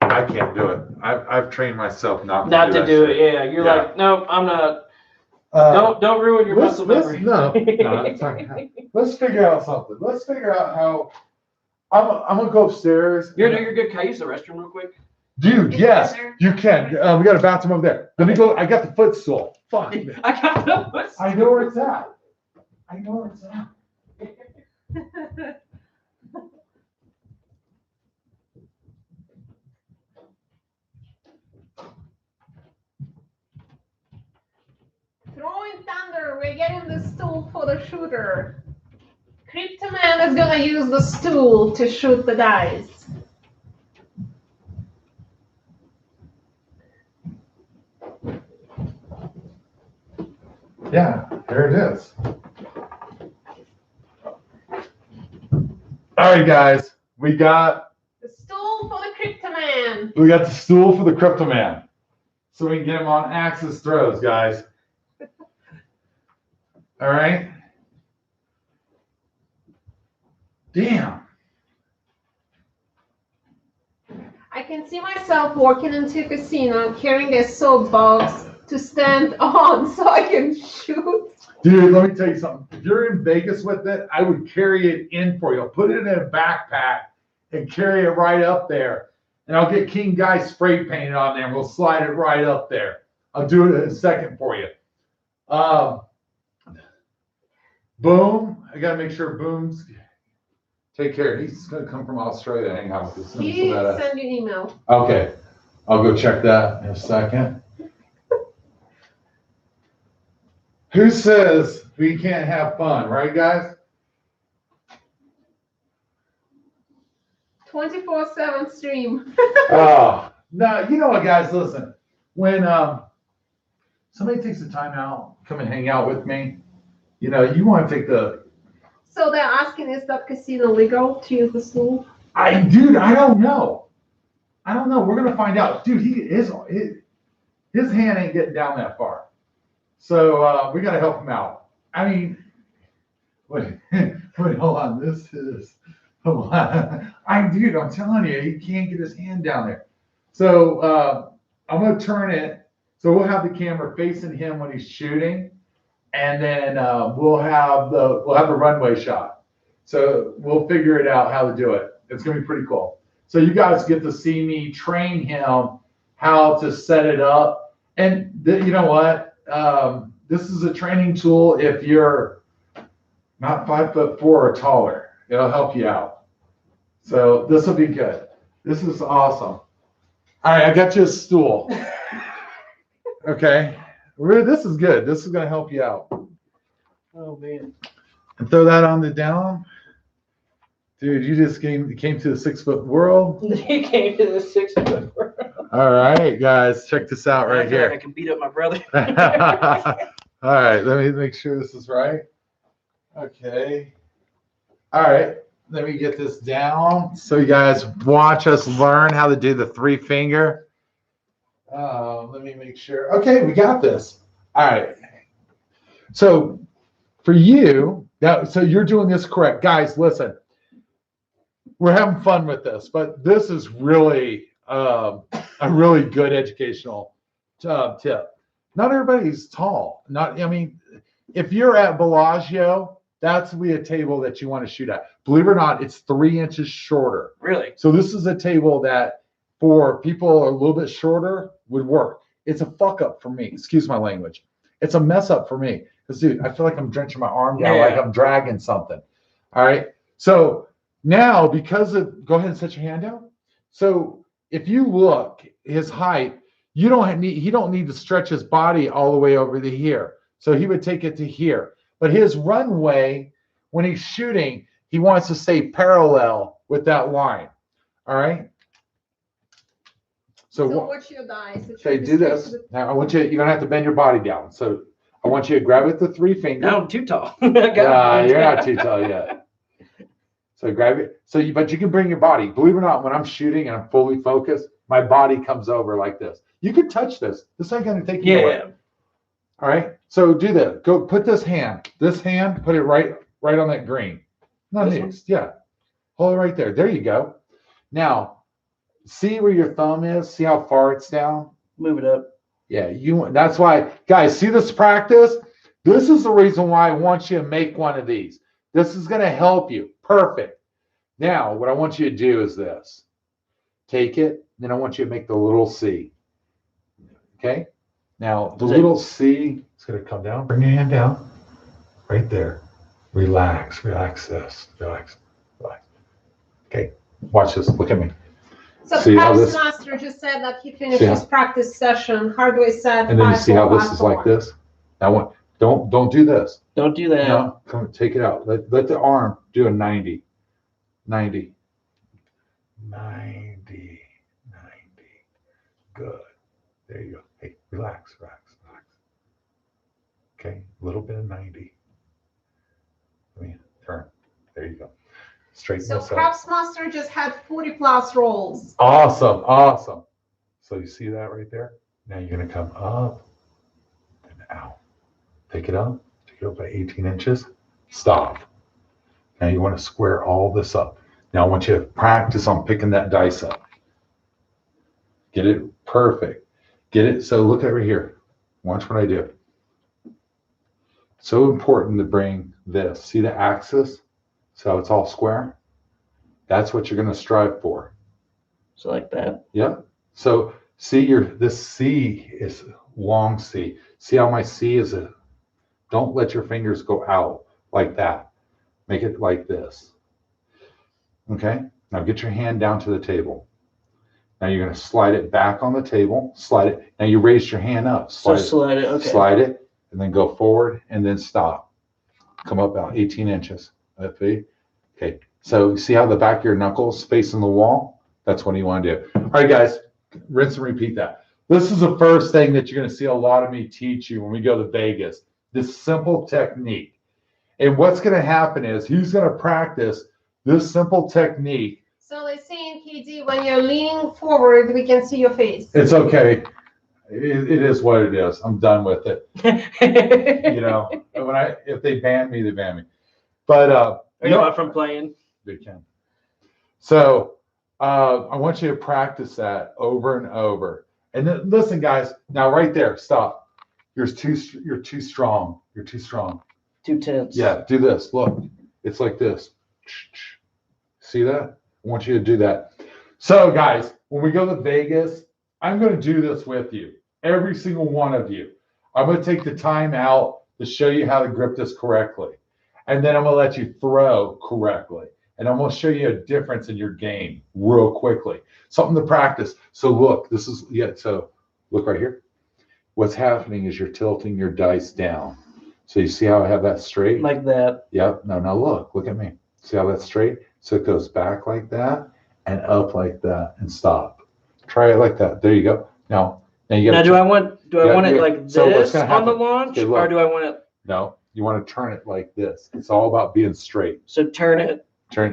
I can't do it. I've trained myself not to do it. shit. Yeah, you're Yeah. like, no, I'm not. Uh, Don't ruin your muscle memory. No, it's not. Let's figure out something. Let's figure out how. I'm gonna go upstairs. You're good. Can I use the restroom real quick? Dude, Is yes, it there? you can. We got a bathroom over there. Let me go. I got the footstool. Fuck. I got no. I know where it's at. I know where it's at. Throwing thunder. We're getting the stool for the shooter. Cryptoman is gonna use the stool to shoot the dice. Yeah, there it is. All right, guys. We got The stool for the Cryptoman. the stool for the crypto man. So we can get him on axis throws, guys. All right. Damn. I can see myself walking into a casino carrying a soapbox to stand on so I can shoot. Dude, let me tell you something. If you're in Vegas with it, I would carry it in for you. I'll put it in a backpack and carry it right up there. And I'll get King Guy spray painted on there and we'll slide it right up there. I'll do it in a second for you. Boom. I got to make sure Boom's take care. He's going to come from Australia to hang out with us. He send you an email. Okay. I'll go check that in a second. Who says we can't have fun, right, guys? 24/7 stream. Oh, no, you know what, guys? Listen, when somebody takes the time out, come and hang out with me, You know, you want to take the. So they're asking, is that casino legal to use the stool? Dude, I don't know. We're gonna find out. Dude, his hand ain't getting down that far. So we gotta help him out. I mean, wait, hold on. Hold on. Dude, I'm telling you, he can't get his hand down there. So I'm gonna turn it. So we'll have the camera facing him when he's shooting, and then we'll have the runway shot. So we'll figure it out how to do it. It's gonna be pretty cool. So you guys get to see me train him how to set it up. And you know what? This is a training tool if you're not 5'4" or taller. It'll help you out. So this will be good. This is awesome. All right, I got you a stool. Okay. This is good. This is going to help you out. Oh, man. And throw that on the down. Dude, you just came to the 6 foot world. He came to the 6 foot world. All right, guys, check this out right I feel like I here. can beat up my brother. All right, let me make sure this is right. Okay. All right, let me get this down so you guys watch us learn how to do the 3 finger. Let me make sure. Okay, we got this. All right. So for you, so you're doing this correct. Guys, listen. We're having fun with this, but this is really a really good educational tip. Not everybody's tall. If you're at Bellagio, that's a table that you want to shoot at. Believe it or not, it's 3 inches shorter. Really? So this is a table that for people a little bit shorter would work. It's a fuck up for me. Excuse my language. It's a mess up for me. Because, dude, I feel like I'm drenching my arm down like I'm dragging something. All right. So now, because of, go ahead and set your hand down. So if you look, his height, he don't need to stretch his body all the way over to here. So he would take it to here. But his runway, when he's shooting, he wants to stay parallel with that line. All right. So what's your dice? Okay, do this. Now I want you. You're gonna have to bend your body down. So I want you to grab it with the 3 fingers. No, I'm too tall. Yeah, you're not too tall yet. So grab it. But you can bring your body. Believe it or not, when I'm shooting and I'm fully focused, my body comes over like this. You can touch this. This ain't gonna take you away. All right. So do that. Go put this hand, put it right on that green. Yeah. Hold it right there. There you go. Now, see where your thumb is? See how far it's down? Move it up. Yeah, that's why, guys, see this practice? This is the reason why I want you to make one of these. This is going to help you. Perfect. Now, what I want you to do is this. Take it, then I want you to make the little C. Okay? Now, the little C is going to come down. Bring your hand down. Right there. Relax this. Relax. Okay, watch this. Look at me. So Perhaps Master just said that he finished his practice session. Hardway said, and then you see how this is like this. Now, don't do this. Don't do that. No, come take it out. Let the arm do a 90. 90. 90. 90. Good. There you go. Hey, relax. Okay, a little bit of 90. Let me turn. There you go. Straighten so this up. Perhaps Master just had 40 plus rolls. Awesome. So you see that right there? Now you're going to come up and out. Take it up by 18 inches. Stop. Now you want to square all this up. Now I want you to practice on picking that dice up. Get it perfect. Get it. So look over here. Watch what I do. So important to bring this. See the axis? So it's all square. That's what you're going to strive for. So like that. Yep. So see this C is long C. See how my C is don't let your fingers go out like that. Make it like this. Okay. Now get your hand down to the table. Now you're going to slide it back on the table. Slide it. Now you raise your hand up. Slide it. Okay. Slide it and then go forward and then stop. Come up about 18 inches. Okay. So you see how the back of your knuckles facing the wall? That's what you want to do. All right, guys, rinse and repeat that. This is the first thing that you're going to see a lot of me teach you when we go to Vegas. This simple technique. And what's going to happen is he's going to practice this simple technique. So they're saying, KD, when you're leaning forward, we can see your face. It's okay. It is what it is. I'm done with it. You know, if they ban me, they ban me. But Are you off from playing? they can. So I want you to practice that over and over. And then listen, guys. Now, right there, stop. You're too strong. You're too strong. Too tense. Yeah, do this. Look, it's like this. See that? I want you to do that. So, guys, when we go to Vegas, I'm going to do this with you. Every single one of you. I'm going to take the time out to show you how to grip this correctly. And then I'm going to let you throw correctly. And I'm going to show you a difference in your game real quickly. Something to practice. So look, so look right here. What's happening is you're tilting your dice down. So you see how I have that straight? Like that. Yep. Now look at me. See how that's straight? So it goes back like that and up like that and stop. Try it like that. There you go. Now you got. Now, do I want it like this so what's gonna on the happen? launch, Okay, look. or do I want it? No, you want to turn it like this. It's all about being straight. So turn it.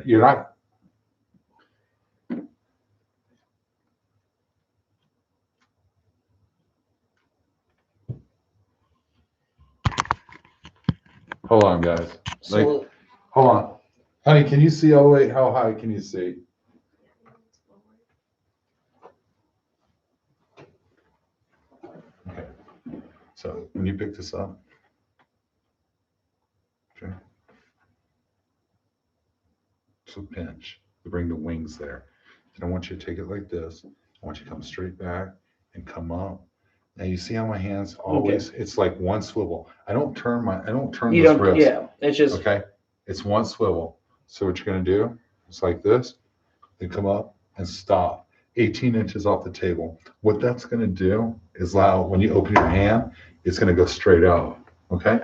You're not. Hold on, guys. So Hold on. Honey, can you see all the way? How high can you see? Okay. So when you pick this up, okay. So pinch to bring the wings there. And I want you to take it like this. I want you to come straight back and come up. Now you see how my hands always, it's like one swivel. I don't turn you this don't. wrist. Yeah, it's just. Okay. It's one swivel. So what you're going to do is like this, then come up and stop 18 inches off the table. What that's going to do is allow, when you open your hand, it's going to go straight out. Okay.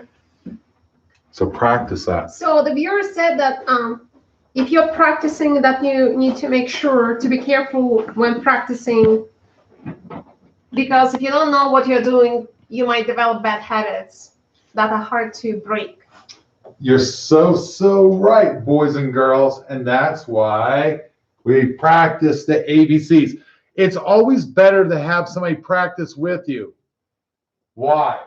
So practice that. So the viewer said that if you're practicing, that you need to make sure to be careful when practicing, because if you don't know what you're doing, you might develop bad habits that are hard to break. You're so right, boys and girls. And that's why we practice the ABCs. It's always better to have somebody practice with you. Why?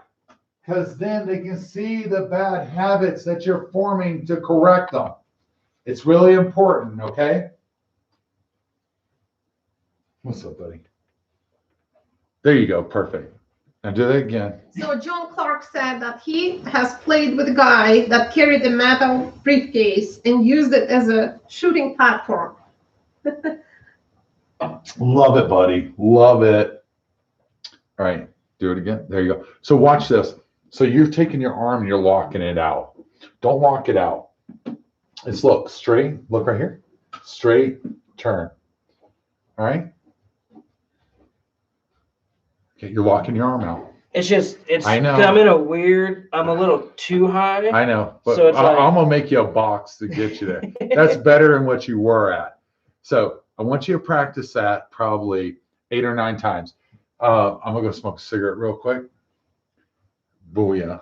Because then they can see the bad habits that you're forming to correct them. It's really important, okay? What's up, buddy? There you go, perfect. Now do that again. So John Clark said that he has played with a guy that carried a metal briefcase and used it as a shooting platform. Love it, buddy. Love it. All right, do it again. There you go. So watch this. So you're taking your arm and you're locking it out. Don't lock it out. It's look straight. Look right here. Straight, turn. All right. Okay, you're locking your arm out. It's. I know. I'm a little too high. I know, but So it's like, I'm gonna make you a box to get you there. That's better than what you were at. So I want you to practice that probably 8 or 9 times. I'm gonna go smoke a cigarette real quick. Booyah.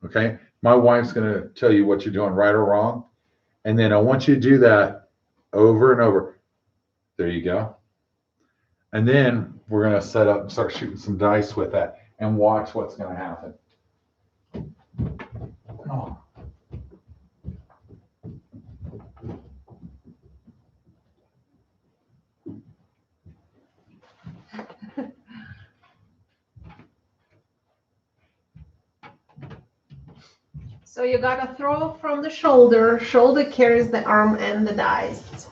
Okay. My wife's gonna tell you what you're doing right or wrong, and then I want you to do that over and over. There you go. And then we're gonna set up and start shooting some dice with that, and watch what's gonna happen. Oh. So you gotta throw from the shoulder. Shoulder carries the arm and the dice.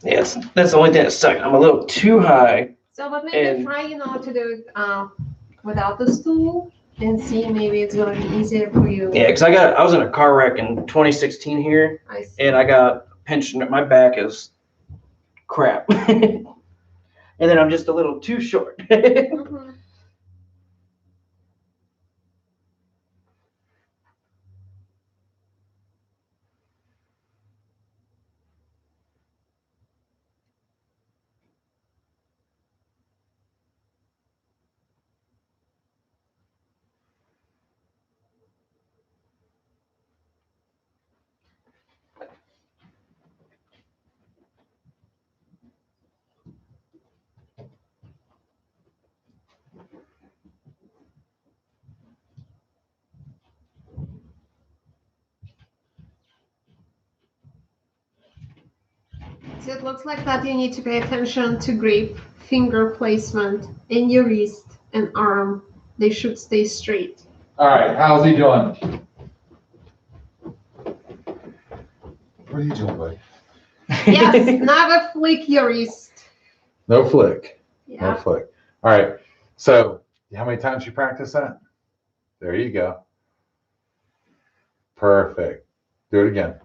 Yes, that's the only thing that sucked. I'm a little too high. So, but maybe try, to do it without the stool and see, maybe it's gonna be easier for you. Yeah, because I was in a car wreck in 2016 here, I see. and I got pinched. My back is crap, and then I'm just a little too short. Mhm. So it looks like that you need to pay attention to grip, finger placement, in your wrist and arm. They should stay straight. All right, how's he doing? What are you doing, buddy? Yes, never flick your wrist. No flick. No Yeah. flick. All right. So how many times you practice that? There you go. Perfect. Do it again.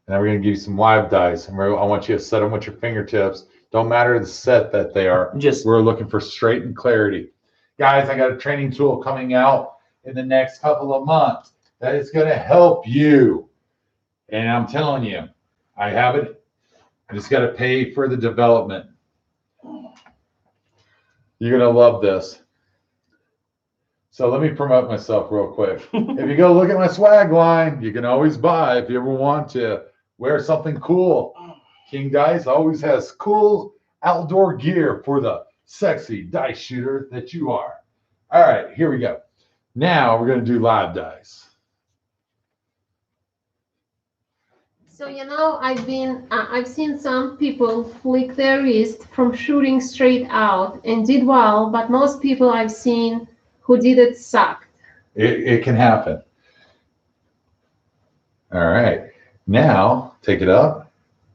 And then we're going to give you some live dice. And I want you to set them with your fingertips. Don't matter the set that they are. We're looking for straight and clarity. Guys, I got a training tool coming out in the next couple of months that is going to help you. And I'm telling you, I have it. I just got to pay for the development. You're going to love this. So let me promote myself real quick. If you go look at my swag line, you can always buy if you ever want to wear something cool. King Dice always has cool outdoor gear for the sexy dice shooter that you are. All right, here we go. Now we're going to do live dice. So I've seen some people flick their wrist from shooting straight out and did well, but most people I've seen who did it sucked. It can happen. All right, now take it up.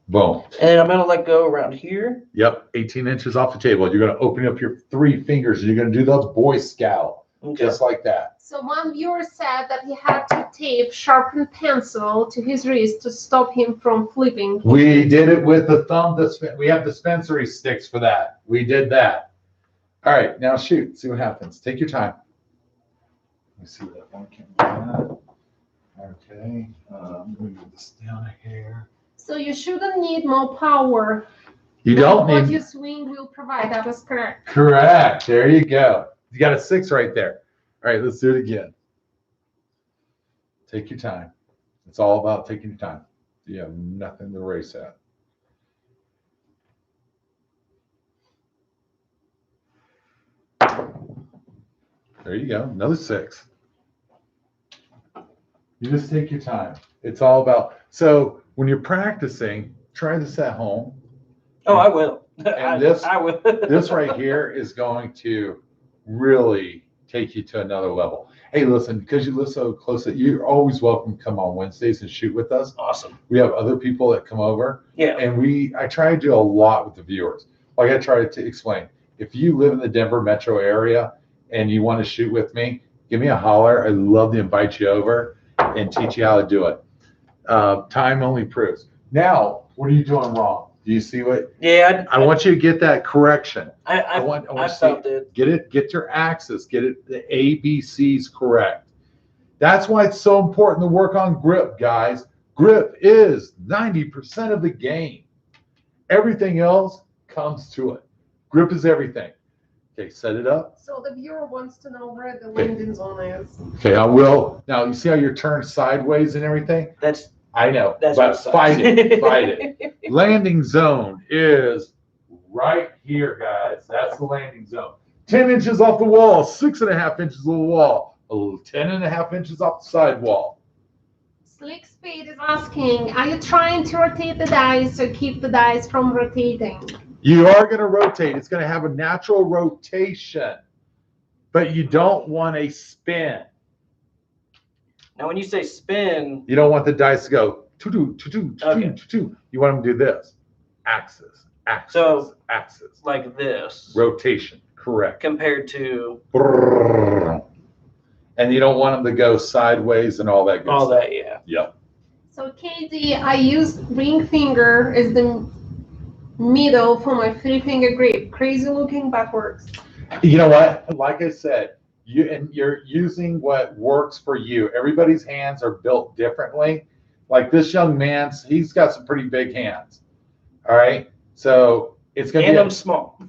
Boom. And I'm gonna let go around here. Yep, 18 inches off the table. You're going to open up your 3 fingers. You're going to do the Boy Scout, just like that. So one viewer said that he had to tape sharpened pencil to his wrist to stop him from flipping. We did it with the thumb. We have dispensary sticks for that. We did that. All right, now shoot. See what happens. Take your time. Let me see that one. Okay. I'm going to move this down a hair. So you shouldn't need more power. You don't need. What your swing will provide. That is correct. Correct. There you go. You got a 6 right there. All right, let's do it again. Take your time. It's all about taking your time. You have nothing to race at. There you go. Another 6. You just take your time. It's all about. So when you're practicing, try this at home. Oh, I will. And this, I will. this right here is going to really take you to another level. Hey, listen, because you live so close, that you're always welcome to come on Wednesdays and shoot with us. Awesome. We have other people that come over. Yeah. And I try to do a lot with the viewers. Like I try to explain, if you live in the Denver metro area and you want to shoot with me, give me a holler. I'd love to invite you over and teach you how to do it. Time only proves. Now, what are you doing wrong? Do you see what? Yeah. I want you to get that correction. I want you to felt it. Get your axis, get it the ABCs correct. That's why it's so important to work on grip, guys. Grip is 90% of the game. Everything else comes to it. Grip is everything. Okay, set it up. So the viewer wants to know where the landing zone is. Okay, I will. Now you see how you're turned sideways and everything? I know, That's but what sucks. fight it, fight it. Landing zone is right here, guys. That's the landing zone. 10 inches off the wall, 6.5 inches off the wall, 10.5 inches off the sidewall. Slick Speed is asking, are you trying to rotate the dice or keep the dice from rotating? You are going to rotate. It's going to have a natural rotation, but you don't want a spin. Now, when you say spin, You don't want the dice to go to-do, to-do, to-do, Okay. to-do. You want them to do this. Axis, axis, So- axis. like this, Rotation, correct. compared to Brrrr. And you don't want them to go sideways and all that good all stuff. that, yeah. Yep. So Katie, I use ring finger as the middle for my 3-finger grip. Crazy looking, but works. You know what? Like I said, you're using what works for you. Everybody's hands are built differently. Like this young man's, he's got some pretty big hands. All right. So it's going to And be I'm small.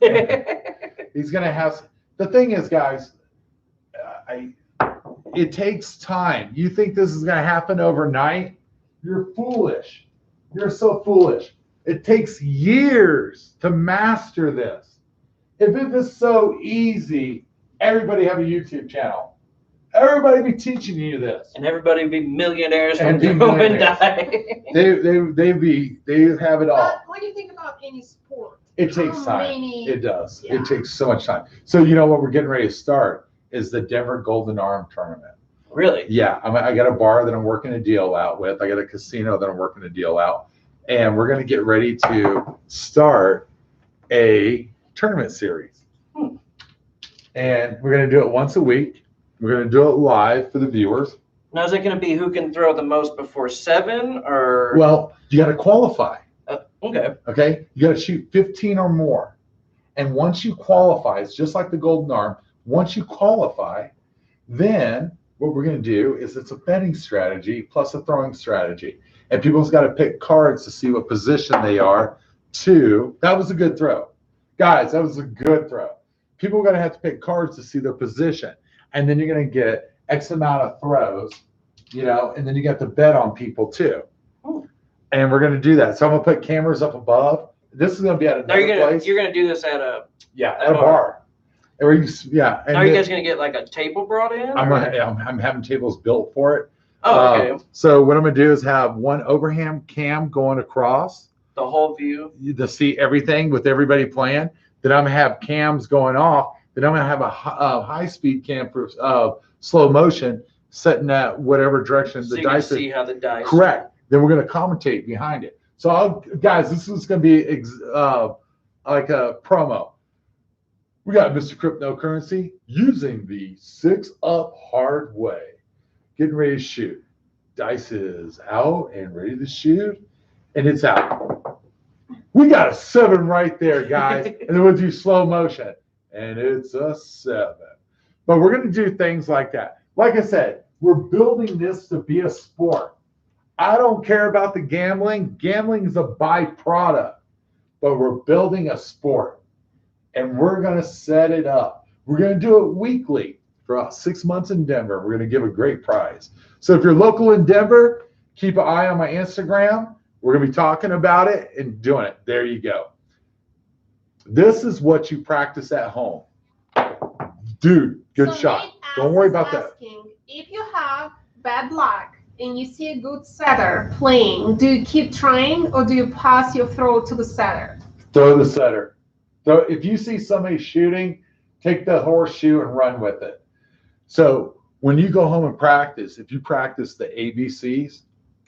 he's going to have, the thing is, guys, it takes time. You think this is going to happen overnight? You're foolish. You're so foolish. It takes years to master this. If it was so easy, everybody have a YouTube channel. Everybody be teaching you this. And everybody be millionaires And from be throwing millionaires. die. They have it all. But when you think about any sport, It takes how time. many- It does. Yeah. It takes so much time. So you know what we're getting ready to start is the Denver Golden Arm Tournament. Really? Yeah, I got a bar that I'm working a deal out with. I got a casino that I'm working a deal out, and we're going to get ready to start a tournament series. And we're going to do it once a week. We're going to do it live for the viewers. Now, is it going to be who can throw the most before 7, or? Well, you got to qualify. Okay. Okay, you got to shoot 15 or more, and once you qualify, it's just like the Golden Arm. Once you qualify, then what we're going to do is it's a betting strategy plus a throwing strategy, and people's got to pick cards to see what position they are. That was a good throw, guys. That was a good throw. People are going to have to pick cards to see their position, and then you're going to get X amount of throws, and then you got to bet on people too. And we're going to do that. So I'm going to put cameras up above. This is going to be at Now another place. you're gonna do this at a. At a bar. Or and Now, are you guys gonna get like a table brought in? I'm having tables built for it. Oh, okay. So what I'm going to do is have one overhand cam going across The whole view. to see everything with everybody playing. Then I'm going to have cams going off. Then I'm going to have a high-speed cam for slow motion setting at whatever direction So the you can dice see how the dice. Correct. Then we're going to commentate behind it. So, guys, this is going to be like a promo. We got Mr. Cryptocurrency using the 6-up hard way. Getting ready to shoot. Dice is out and ready to shoot, and it's out. We got a 7 right there, guys. And then we'll do slow motion, and it's a 7. But we're going to do things like that. Like I said, we're building this to be a sport. I don't care about the gambling. Gambling is a byproduct, but we're building a sport, and we're going to set it up. We're going to do it weekly for about 6 months in Denver. We're going to give a great prize. So if you're local in Denver, keep an eye on my Instagram. We're going to be talking about it and doing it. There you go. This is what you practice at home. Dude, good shot. Nate Don't worry about that. asking, if you have bad luck and you see a good setter playing, do you keep trying or do you pass your throw to the setter? Throw the setter. So if you see somebody shooting, take the horseshoe and run with it. So when you go home and practice, if you practice the ABCs,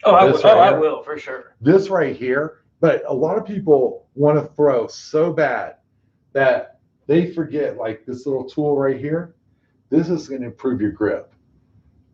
I will for sure. this right here, but a lot of people want to throw so bad that they forget, like this little tool right here, this is going to improve your grip.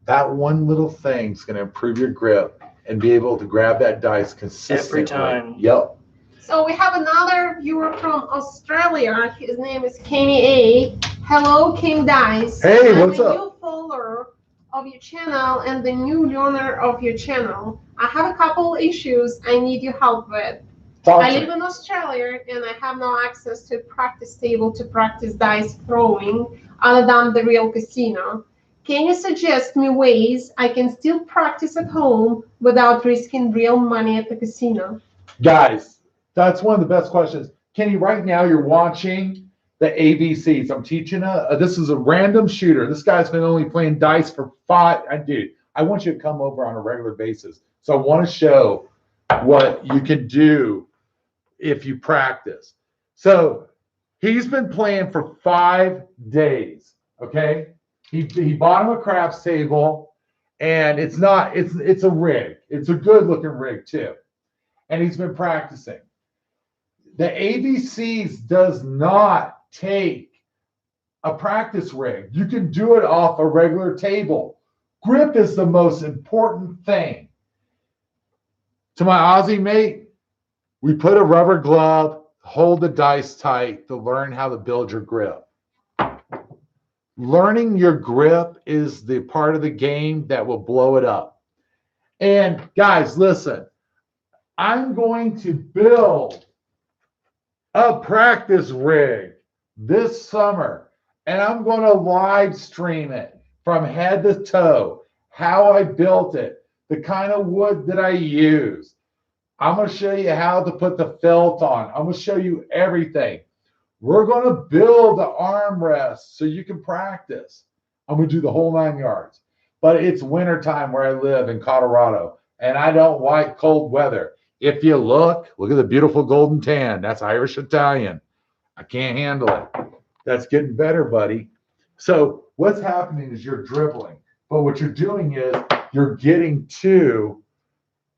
That one little thing is going to improve your grip and be able to grab that dice consistently. Every time. Yep. So we have another viewer from Australia. His name is Kenny A. Hello, King Dice. Hey, I'm what's a up? new follower of your channel and the new learner of your channel. I have a couple issues I need your help with. Talk I to live me. in Australia and I have no access to a practice table to practice dice throwing other than the real casino. Can you suggest me ways I can still practice at home without risking real money at the casino? Guys, that's one of the best questions. Kenny, right now you're watching the ABCs. I'm teaching this is a random shooter. This guy's been only playing dice for 5. Dude, I want you to come over on a regular basis. So I want to show what you can do if you practice. So he's been playing for 5 days. Okay. He bought him a crafts table, and it's a rig. It's a good looking rig too. And he's been practicing. The ABCs does not take a practice rig. You can do it off a regular table. Grip is the most important thing. To my Aussie mate, we put a rubber glove, hold the dice tight to learn how to build your grip. Learning your grip is the part of the game that will blow it up. And guys, listen, I'm going to build a practice rig this summer, and I'm going to live stream it from head to toe, how I built it, the kind of wood that I use. I'm going to show you how to put the felt on. I'm going to show you everything. We're going to build the armrest so you can practice. I'm going to do the whole 9 yards. But it's wintertime where I live in Colorado, and I don't like cold weather. If you look at the beautiful golden tan. That's Irish Italian. I can't handle it. That's getting better, buddy. So what's happening is you're dribbling. But what you're doing is you're getting to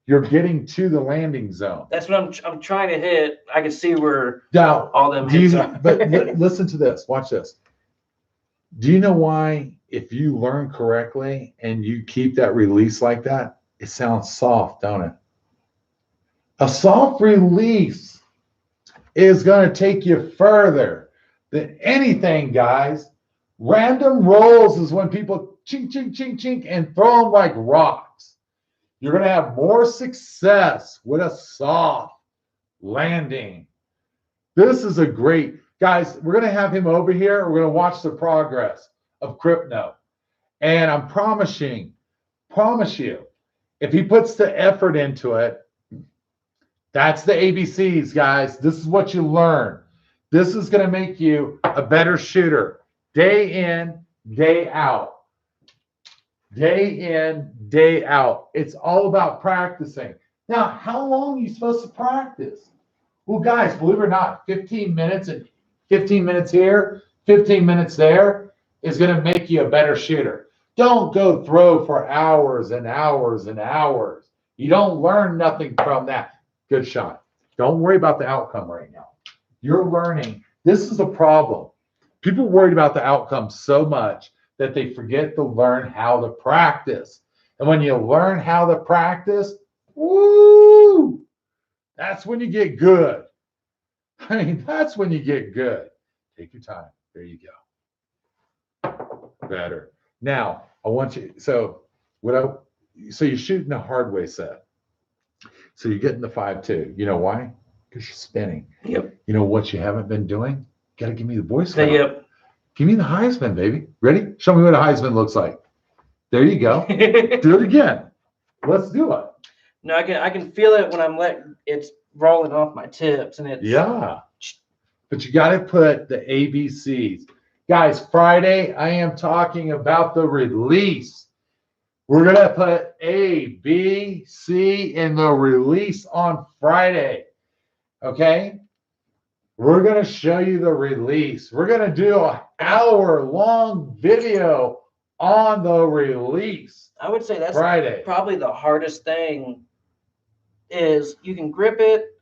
the landing zone. That's what I'm trying to hit. I can see where Now, all them hits are. but listen to this. Watch this. Do you know why, if you learn correctly and you keep that release like that, it sounds soft, don't it? A soft release is going to take you further than anything, guys. Random rolls is when people chink, chink, chink, chink, and throw them like rocks. You're going to have more success with a soft landing. This is a great, guys, we're going to have him over here. We're going to watch the progress of Crypto. And I promise you, if he puts the effort into it, that's the ABCs, guys. This is what you learn. This is going to make you a better shooter. Day in, day out. Day in, day out. It's all about practicing. Now, how long are you supposed to practice? Well, guys, believe it or not, 15 minutes and 15 minutes here, 15 minutes there is going to make you a better shooter. Don't go throw for hours and hours and hours. You don't learn nothing from that. Good shot. Don't worry about the outcome right now. You're learning. This is a problem. People worried about the outcome so much that they forget to learn how to practice. And when you learn how to practice, woo, that's when you get good. I mean, that's when you get good. Take your time. There you go. Better. Now, I want you, so you're shooting a hard way set. So you're getting the 5-2. You know why? Because you're spinning. Yep. You know what you haven't been doing? Got to give me the Boy Scout. Yep. Give me the Heisman, baby. Ready? Show me what a Heisman looks like. There you go. Do it again. Let's do it. No, I can feel it when it's rolling off my tips, and it's Yeah. But you got to put the ABCs. Guys, Friday, I am talking about the release. We're going to put A, B, C in the release on Friday. Okay? We're going to show you the release. We're going to do an hour-long video on the release. I would say that's Friday. Probably the hardest thing is you can grip it,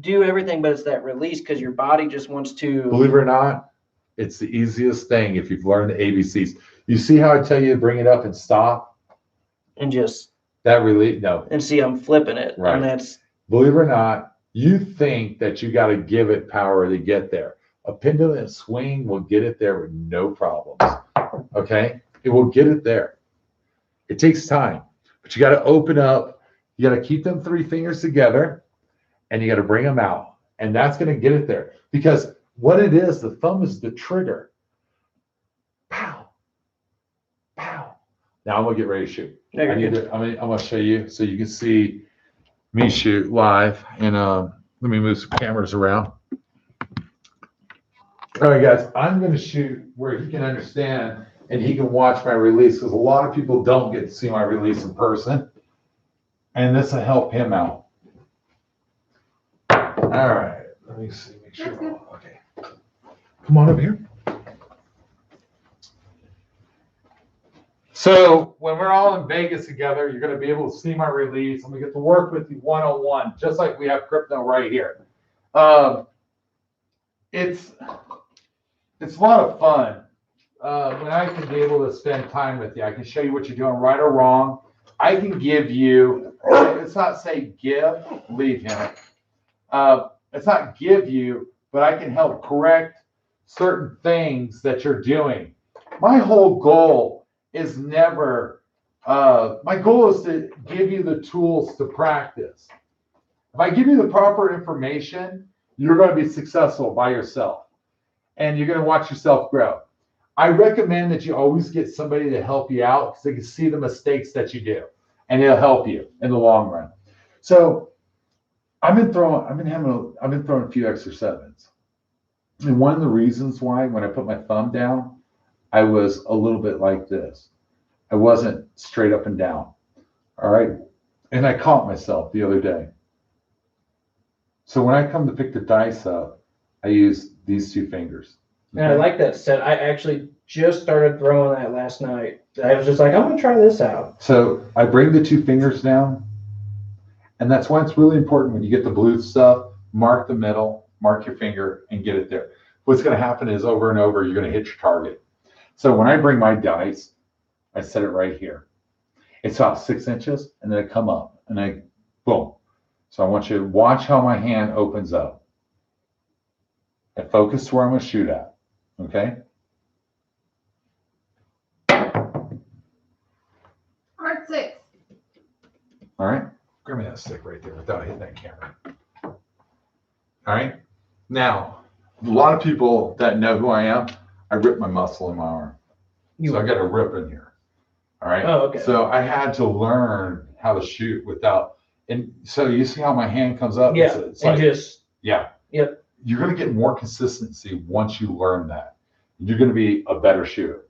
do everything, but it's that release because your body just wants to. Believe it or not, it's the easiest thing if you've learned the ABCs. You see how I tell you to bring it up and stop? And just. That release, no. And see, I'm flipping it. Right. And that's. Believe it or not, you think that you got to give it power to get there. A pendulum swing will get it there with no problems. Okay? It will get it there. It takes time, but you got to open up. You got to keep them 3 fingers together, and you got to bring them out. And that's going to get it there. Because what it is, the thumb is the trigger. Pow. Pow. Now I'm going to get ready to shoot. I'm going to show you so you can see me shoot live. And let me move some cameras around. All right, guys, I'm going to shoot where he can understand and he can watch my release because a lot of people don't get to see my release in person. And this will help him out. All right, let me see, make sure. Okay, come on over here. So when we're all in Vegas together, you're going to be able to see my release. I'm going to get to work with you one-on-one, just like we have Crypto right here. It's a lot of fun when I can be able to spend time with you. I can show you what you're doing right or wrong. I can give you, it's not say give, leave him. It's not give you, but I can help correct certain things that you're doing. My whole goal is never, my goal is to give you the tools to practice. If I give you the proper information, you're going to be successful by yourself. And you're going to watch yourself grow. I recommend that you always get somebody to help you out because they can see the mistakes that you do. And it'll help you in the long run. So I've been throwing a few extra sevens. And one of the reasons why, when I put my thumb down, I was a little bit like this. I wasn't straight up and down. All right. And I caught myself the other day. So when I come to pick the dice up, I use these two fingers. And I like that set. I actually just started throwing that last night. I was just like, I'm gonna try this out. So I bring the two fingers down, and that's why it's really important when you get the blue stuff, mark the middle, mark your finger, and get it there. What's going to happen is over and over, you're going to hit your target. So when I bring my dice, I set it right here. It's about 6 inches, and then I come up, and I, boom. So I want you to watch how my hand opens up. I focus where I'm going to shoot at, okay? Art 6. All right, grab me that stick right there without hitting that camera. All right, now, a lot of people that know who I am, I rip my muscle in my arm. So I got a rip in here. All right. Oh, okay. So I had to learn how to shoot without, and so you see how my hand comes up? Yeah, It's and like, just, yeah. Yep. You're going to get more consistency once you learn that. You're going to be a better shooter.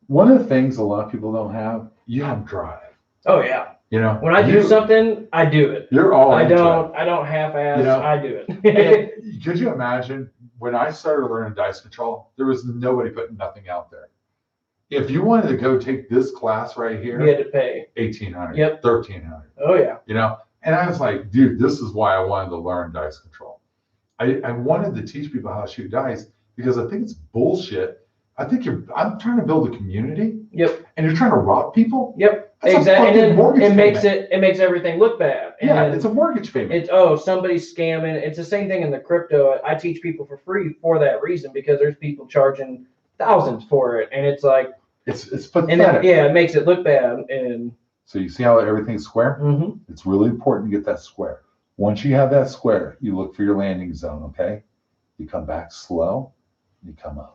One of the things a lot of people don't have, you have drive. oh yeah. You know, When I do something, I do it. you're all I into it. don't half-ass, You know? I do it. And could you imagine when I started learning dice control, there was nobody putting nothing out there. If you wanted to go take this class right here, You had to pay. 1,800, Yep. 1,300, Oh yeah. you know? And I was like, dude, this is why I wanted to learn dice control. I wanted to teach people how to shoot dice because I think it's bullshit. I'm trying to build a community. Yep. And you're trying to rob people? Yep. That's a Exactly. fucking And mortgage then payment. it makes everything look bad. Yeah, And it's a mortgage payment. it's somebody's scamming. It's the same thing in the crypto. I teach people for free for that reason because there's people charging thousands for it, and it's like It's and pathetic. it makes it look bad. And So you see how everything's square? mhm. It's really important to get that square. Once you have that square, you look for your landing zone, okay? You come back slow, you come up.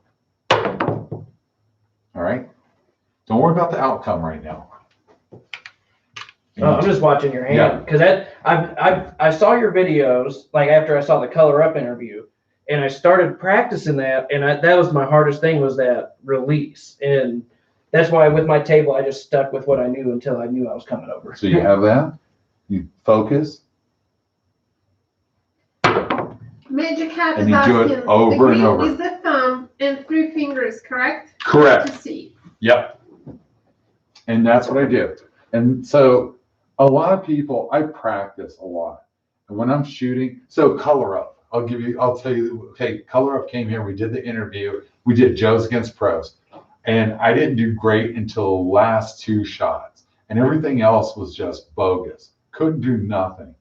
All right? Don't worry about the outcome right now. I'm just watching your Yeah. hand because I saw your videos like after I saw the Color Up interview, and I started practicing that, and that was my hardest thing was that release, and that's why with my table I just stuck with what I knew until I knew I was coming over. So you have that, you focus, Magic Hat And is you do it asking, over the and green over. is the thumb and 3 fingers, correct? correct. To see. Yep. And that's what I do. And so a lot of people, I practice a lot. And when I'm shooting, so Color Up, I'll tell you, okay, Color Up came here, we did the interview, we did Joe's Against Pros. And I didn't do great until the last 2 shots. And everything else was just bogus. Couldn't do nothing.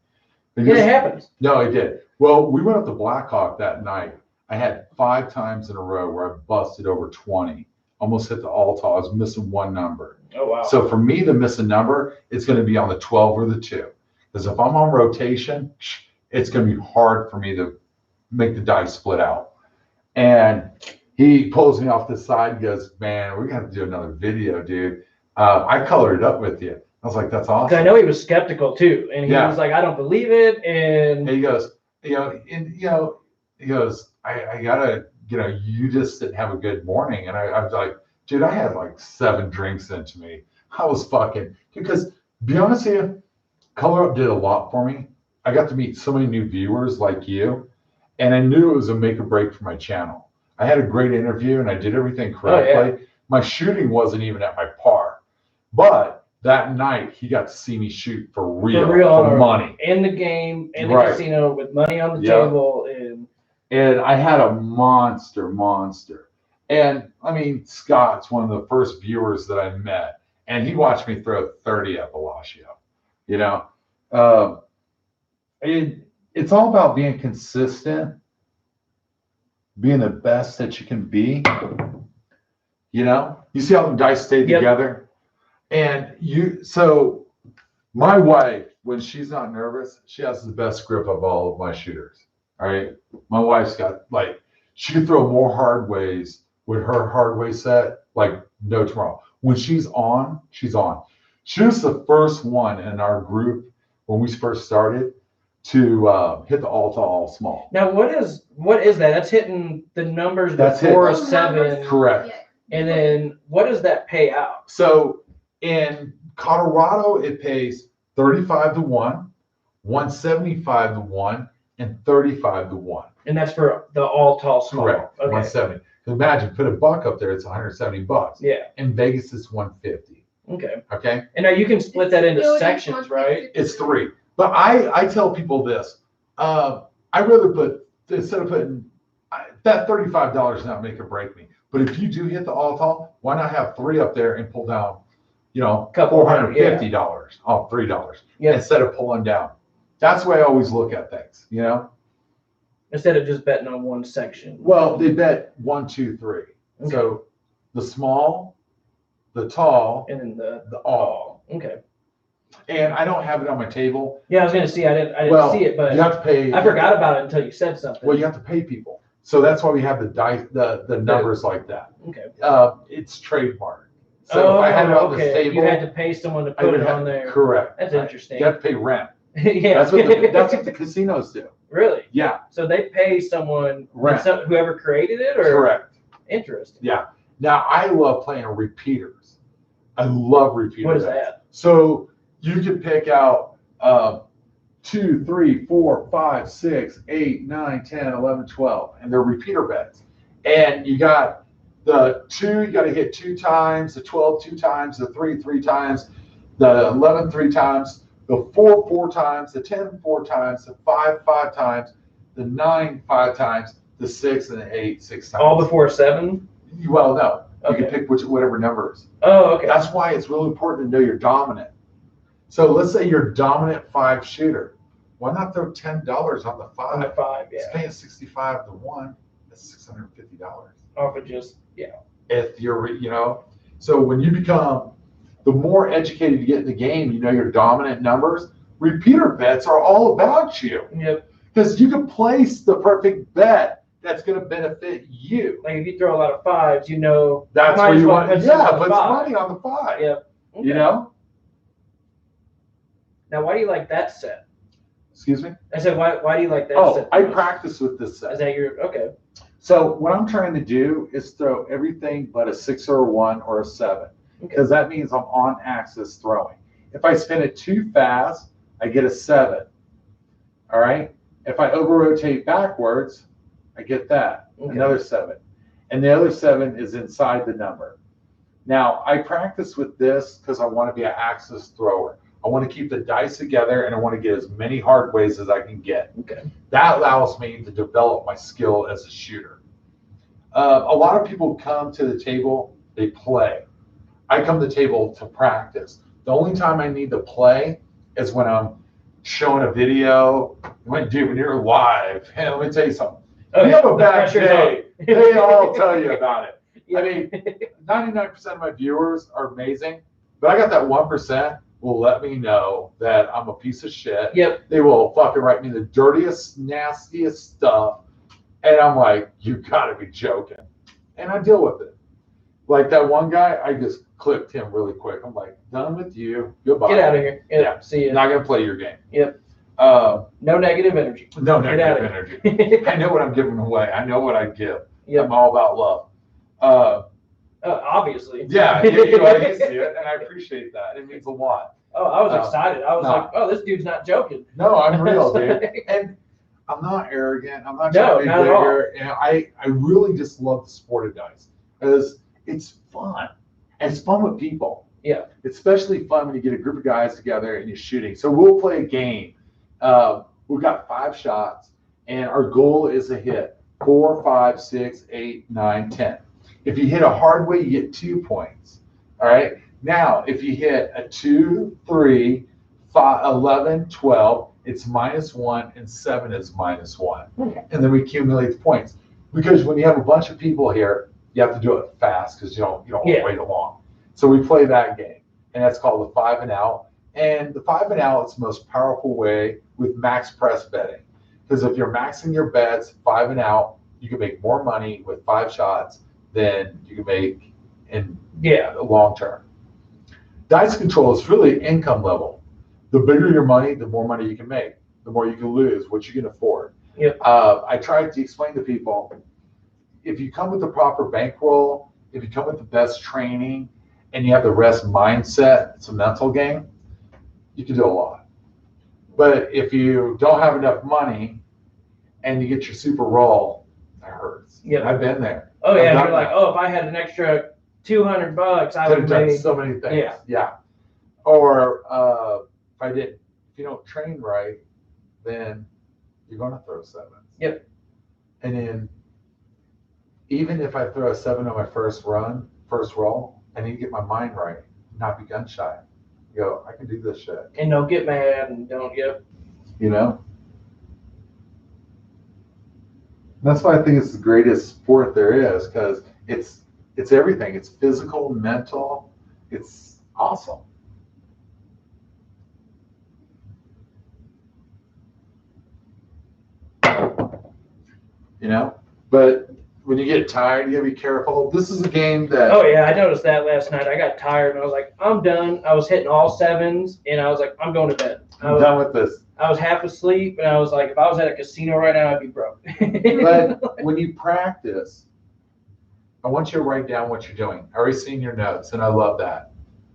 Yeah, it happens. No, I did. Well, we went up to Blackhawk that night. I had 5 times in a row where I busted over 20. Almost hit the all-tall. I was missing 1 number. Oh wow. So for me to miss a number, it's going to be on the 12 or the 2. Because if I'm on rotation, it's going to be hard for me to make the dice split out. And he pulls me off the side and goes, man, we're going to have to do another video, dude. I colored it up with you. I was like, that's awesome. 'Cause I know he was skeptical too, and he Yeah. was like, I don't believe it, And and he goes, he goes, I gotta, you just didn't have a good morning. And I was like, dude, I had like 7 drinks into me. I was fucking, because be honest with you, Color Up did a lot for me. I got to meet so many new viewers like you, and I knew it was a make or break for my channel. I had a great interview and I did everything correctly. Oh, yeah. My shooting wasn't even at my par, but that night he got to see me shoot for real, for money. in the game, in the Right. casino with money on the Yep. table, and And I had a monster. And I mean, Scott's one of the first viewers that I met, and he watched me throw 30 at Bellagio. It's all about being consistent, being the best that you can be. You see how the dice stay Yep. together? And so my wife, when she's not nervous, she has the best grip of all of my shooters. All right. My wife's got she can throw more hard ways with her hard way set, like no tomorrow. When she's on, she's on. She was the first one in our group when we first started to hit the all small. Now, what is that? That's hitting the numbers That's before a Those 7. numbers- Correct. yeah. And then what does that pay out? So in Colorado, it pays 35 to 1, 175 to 1, and 35 to 1. And that's for the all tall small. Correct. Okay. 170. Imagine, put a buck up there, it's $170. Yeah. In Vegas, it's 150. Okay. Okay. And now you can split that into Still sections, right? It's 3. But I tell people this. I rather put, instead of putting, that $35 not make or break me. But if you do hit the all tall, why not have 3 up there and pull down, Couple hundred, $450 off $3 Yeah. instead of pulling down. That's the way I always look at things, Instead of just betting on one section. Well, they bet 1, 2, 3. Okay. So the small, the tall, And then the all. okay. And I don't have it on my table. Yeah, I was gonna see. I didn't Well, see it, but you have to pay. I forgot about it until you said something. Well, you have to pay people. So that's why we have the dice, the numbers like that. Okay. It's trademarked. So if I had it on this table, You had to pay someone to I put would it have- on there. Correct. That's interesting. You have to pay rent. Yeah. That's what the casinos do. Really? Yeah. So they pay someone, Rent. whoever created it, or Correct. interesting. Yeah. Now I love playing repeaters. I love repeaters. What is that? So you can pick out 2, 3, 4, 5, 6, 8, 9, 10, 11, 12, and they're repeater bets. And you got the 2, you got to hit 2 times, the 12 2 times, the 3 3 times, the 11 3 times, the 4 4 times, the 10 4 times, the 5 5 times, the 9 5 times, the 6 and the 8 6 times. All before 7? Well, no. You Okay. can pick whatever numbers. Oh, okay. That's why it's really important to know you're dominant. So let's say you're dominant 5 shooter. Why not throw $10 on the 5? On the 5, It's yeah. paying 65 to 1. That's $650. Off of just, yeah. If you're, so when you become, the more educated you get in the game, your dominant numbers, repeater bets are all about you. Yep. Because you can place the perfect bet that's going to benefit you. Like if you throw a lot of 5s, That's might where as you well want, put some on the put 5. some money on the 5. Yep. Okay. Now, why do you like that set? Excuse me? I said, why do you like that Oh, set? I practice with this set. Is that your, okay. So what I'm trying to do is throw everything but a 6 or a 1 or a 7, because that means I'm on axis throwing. If I spin it too fast, I get a 7. All right. If I over rotate backwards, I get that, another 7. And the other 7 is inside the number. Now I practice with this because I want to be an axis thrower. I want to keep the dice together and I want to get as many hard ways as I can get. Okay. That allows me to develop my skill as a shooter. A lot of people come to the table, they play. I come to the table to practice. The only time I need to play is when I'm showing a video. When you're live, hey, let me tell you something. Okay. You have a The bad pressure's day, on. they all tell you about it. Yeah. I mean, 99% of my viewers are amazing, but I got that 1% will let me know that I'm a piece of shit. Yep. They will fucking write me the dirtiest, nastiest stuff. And I'm like, you gotta be joking. And I deal with it. Like that one guy, I just clipped him really quick. I'm like, done with you. Goodbye. Get out of here. Yep. Yeah. See ya. Not gonna play your game. Yep. No No negative energy. Get out negative of energy. here. I know what I'm giving away. I know what I give. Yep. I'm all about love. Obviously. Yeah, you see it, and I appreciate that. It means a lot. Oh, I was excited. I was no. like, oh, this dude's not joking. No, I'm real, dude. And I'm not arrogant. I'm not No, trying to be not at all. bigger. And I really just love the sport of dice because it's fun. And it's fun with people. Yeah. It's especially fun when you get a group of guys together and you're shooting. So we'll play a game. We've got 5 shots, and our goal is to hit 4, 5, 6, 8, 9, 10. If you hit a hard way, you get 2 points. All right. Now, if you hit a 2, 3, 5, 11, 12, it's -1, and 7 is -1. Okay. And then we accumulate the points. Because when you have a bunch of people here, you have to do it fast because you don't want to wait along. So we play that game, and that's called the 5 and out. And the 5 and out is the most powerful way with max press betting. Because if you're maxing your bets 5 and out, you can make more money with 5 shots than you can make in the long term. Dice control is really income level. The bigger your money, the more money you can make. the more you can lose, what you can afford. Yep. I try to explain to people, if you come with the proper bankroll, if you come with the best training, and you have the rest mindset, it's a mental game, you can do a lot. But if you don't have enough money and you get your super roll, that hurts. Yep. I've been there. Oh I've yeah, done you're like, that. oh, if I had an extra $200, I Could would have done have so many things. Yeah. Yeah. Or if you don't train right, then you're going to throw sevens. Yep. And then even if I throw a 7 on my first roll, I need to get my mind right, not be gun shy. Go, I can do this shit. And don't get mad and don't get. You know? That's why I think it's the greatest sport there is, because it's everything. It's physical, mental. It's awesome. You know? But when you get tired, you gotta be careful. This is a game that. Oh yeah, I noticed that last night. I got tired and I was like, I'm done. I was hitting all sevens and I was like, I'm going to bed. I'm done with this. I was half asleep and I was like, if I was at a casino right now, I'd be broke. But when you practice, I want you to write down what you're doing. I already seen your notes, and I love that.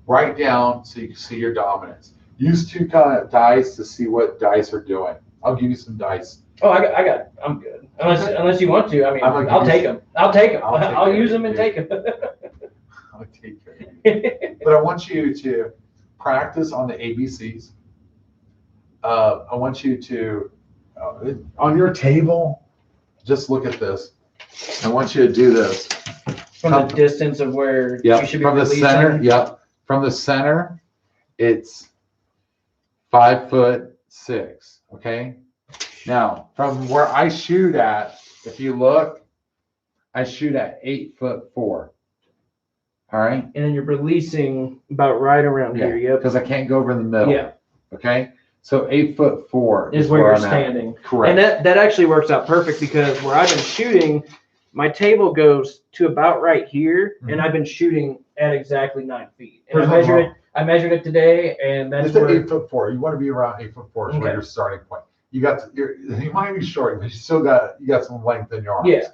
Write down so you can see your dominance. Use 2 kind of dice to see what dice are doing. I'll give you some dice. Oh, I'm good. Unless you want to. I mean, I'll take them. I'll use them and take them. I'll take care of you. But I want you to practice on the ABCs. I want you to, on your table, just look at this. I want you to do this. From the distance of where Yep, you should be from the releasing. center. Yep, from the center, it's 5'6". Okay. Now, from where I shoot at, if you look, I shoot at 8'4". All right. And then you're releasing about right around here. Yep. Because I can't go over in the middle. Yeah. Okay. So 8'4" is where you're I'm at. standing. Correct. And that actually works out perfect because where I've been shooting, my table goes to about right here, and I've been shooting at exactly 9 feet. And I measured it today, and that's it's where 8'4". You want to be around 8'4" is where your starting point. You might be short, but you got some length in your arms. Yeah.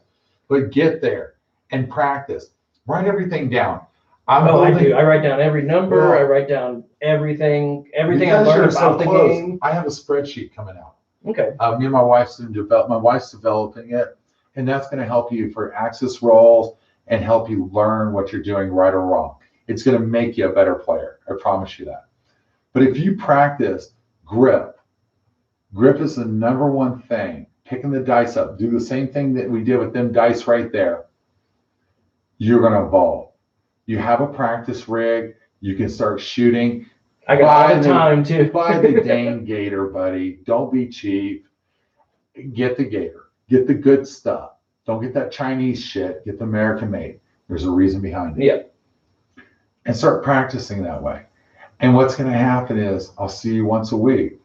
But get there and practice. Write everything down. I do. I write down every number. Well, I write down everything I because learned you're about the close, game. I have a spreadsheet coming out. Okay. Me and my wife's developing it, and that's going to help you for access roles and help you learn what you're doing right or wrong. It's going to make you a better player. I promise you that. But if you practice grip is the number one thing. Picking the dice up, do the same thing that we did with them dice right there. You're going to evolve. You have a practice rig. You can start shooting. I got all the time too. Buy the dang gator, buddy. Don't be cheap. Get the gator. Get the good stuff. Don't get that Chinese shit. Get the American made. There's a reason behind it. Yeah. And start practicing that way. And what's going to happen is I'll see you once a week.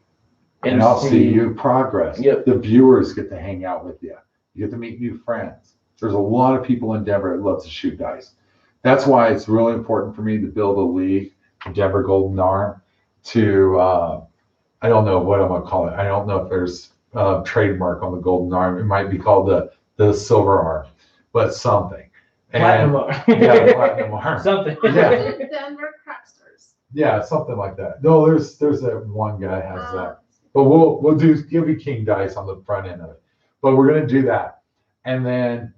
And I'll see you progress. Yep. The viewers get to hang out with you. You get to meet new friends. There's a lot of people in Denver that love to shoot dice. That's why it's really important for me to build a league, Denver Golden Arm, to, I don't know what I'm going to call it. I don't know if there's a trademark on the Golden Arm. It might be called the Silver Arm, but something. Platinum Arm. Yeah, Platinum Arm. Something. Yeah. Denver Crafters. Yeah, something like that. No, there's that one guy has that. But we'll give you king dice on the front end of it. But we're going to do that. And then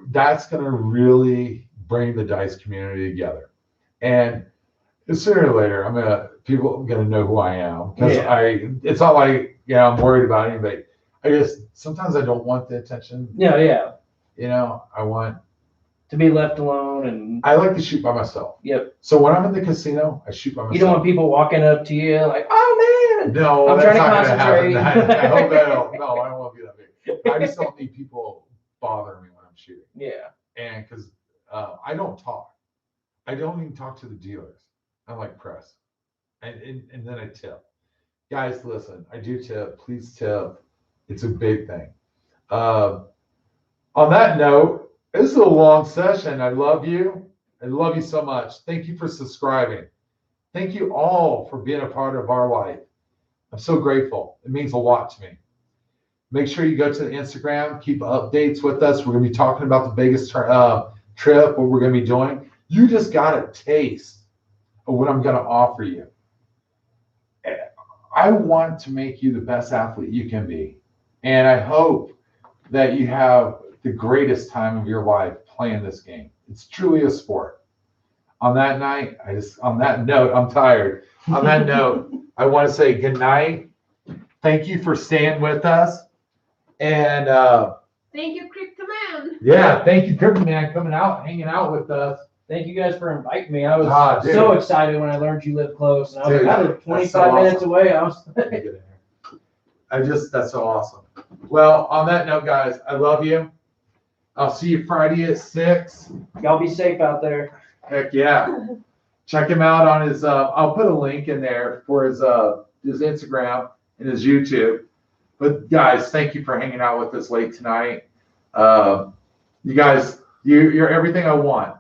that's going to really bring the dice community together. And sooner or later, people are going to know who I am. Because it's not like, I'm worried about anybody. Sometimes I don't want the attention. Yeah. I want to be left alone, and I like to shoot by myself. Yep. So when I'm in the casino, I shoot by myself. You don't want people walking up to you like, "Oh man!" No, I'm that's trying not to going to happen. concentrate. I hope I don't. No, I don't want to be that big. I just don't need people bothering me when I'm shooting. Yeah. And because I don't talk, I don't even talk to the dealers. I like press, and then I tip. Guys, listen, I do tip. Please tip. It's a big thing. On that note. This is a long session. I love you. I love you so much. Thank you for subscribing. Thank you all for being a part of our life. I'm so grateful. It means a lot to me. Make sure you go to the Instagram, keep updates with us. We're going to be talking about the Vegas trip, what we're going to be doing. You just got a taste of what I'm going to offer you. I want to make you the best athlete you can be. And I hope that you have the greatest time of your life playing this game. It's truly a sport. On that note, I'm tired. On that note, I want to say good night. Thank you for staying with us. And Thank you, Crypto Man. yeah, thank you, Crypto Man, coming out, hanging out with us. Thank you guys for inviting me. I was so excited when I learned you live close. And I was like, I live 25 minutes away. I was that's so awesome. Well, on that note, guys, I love you. I'll see you Friday at 6. Y'all be safe out there. Heck yeah. Check him out on his, I'll put a link in there for his Instagram and his YouTube. But guys, thank you for hanging out with us late tonight. You guys, you're everything I want.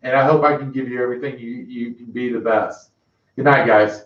And I hope I can give you everything you can be the best. Good night, guys.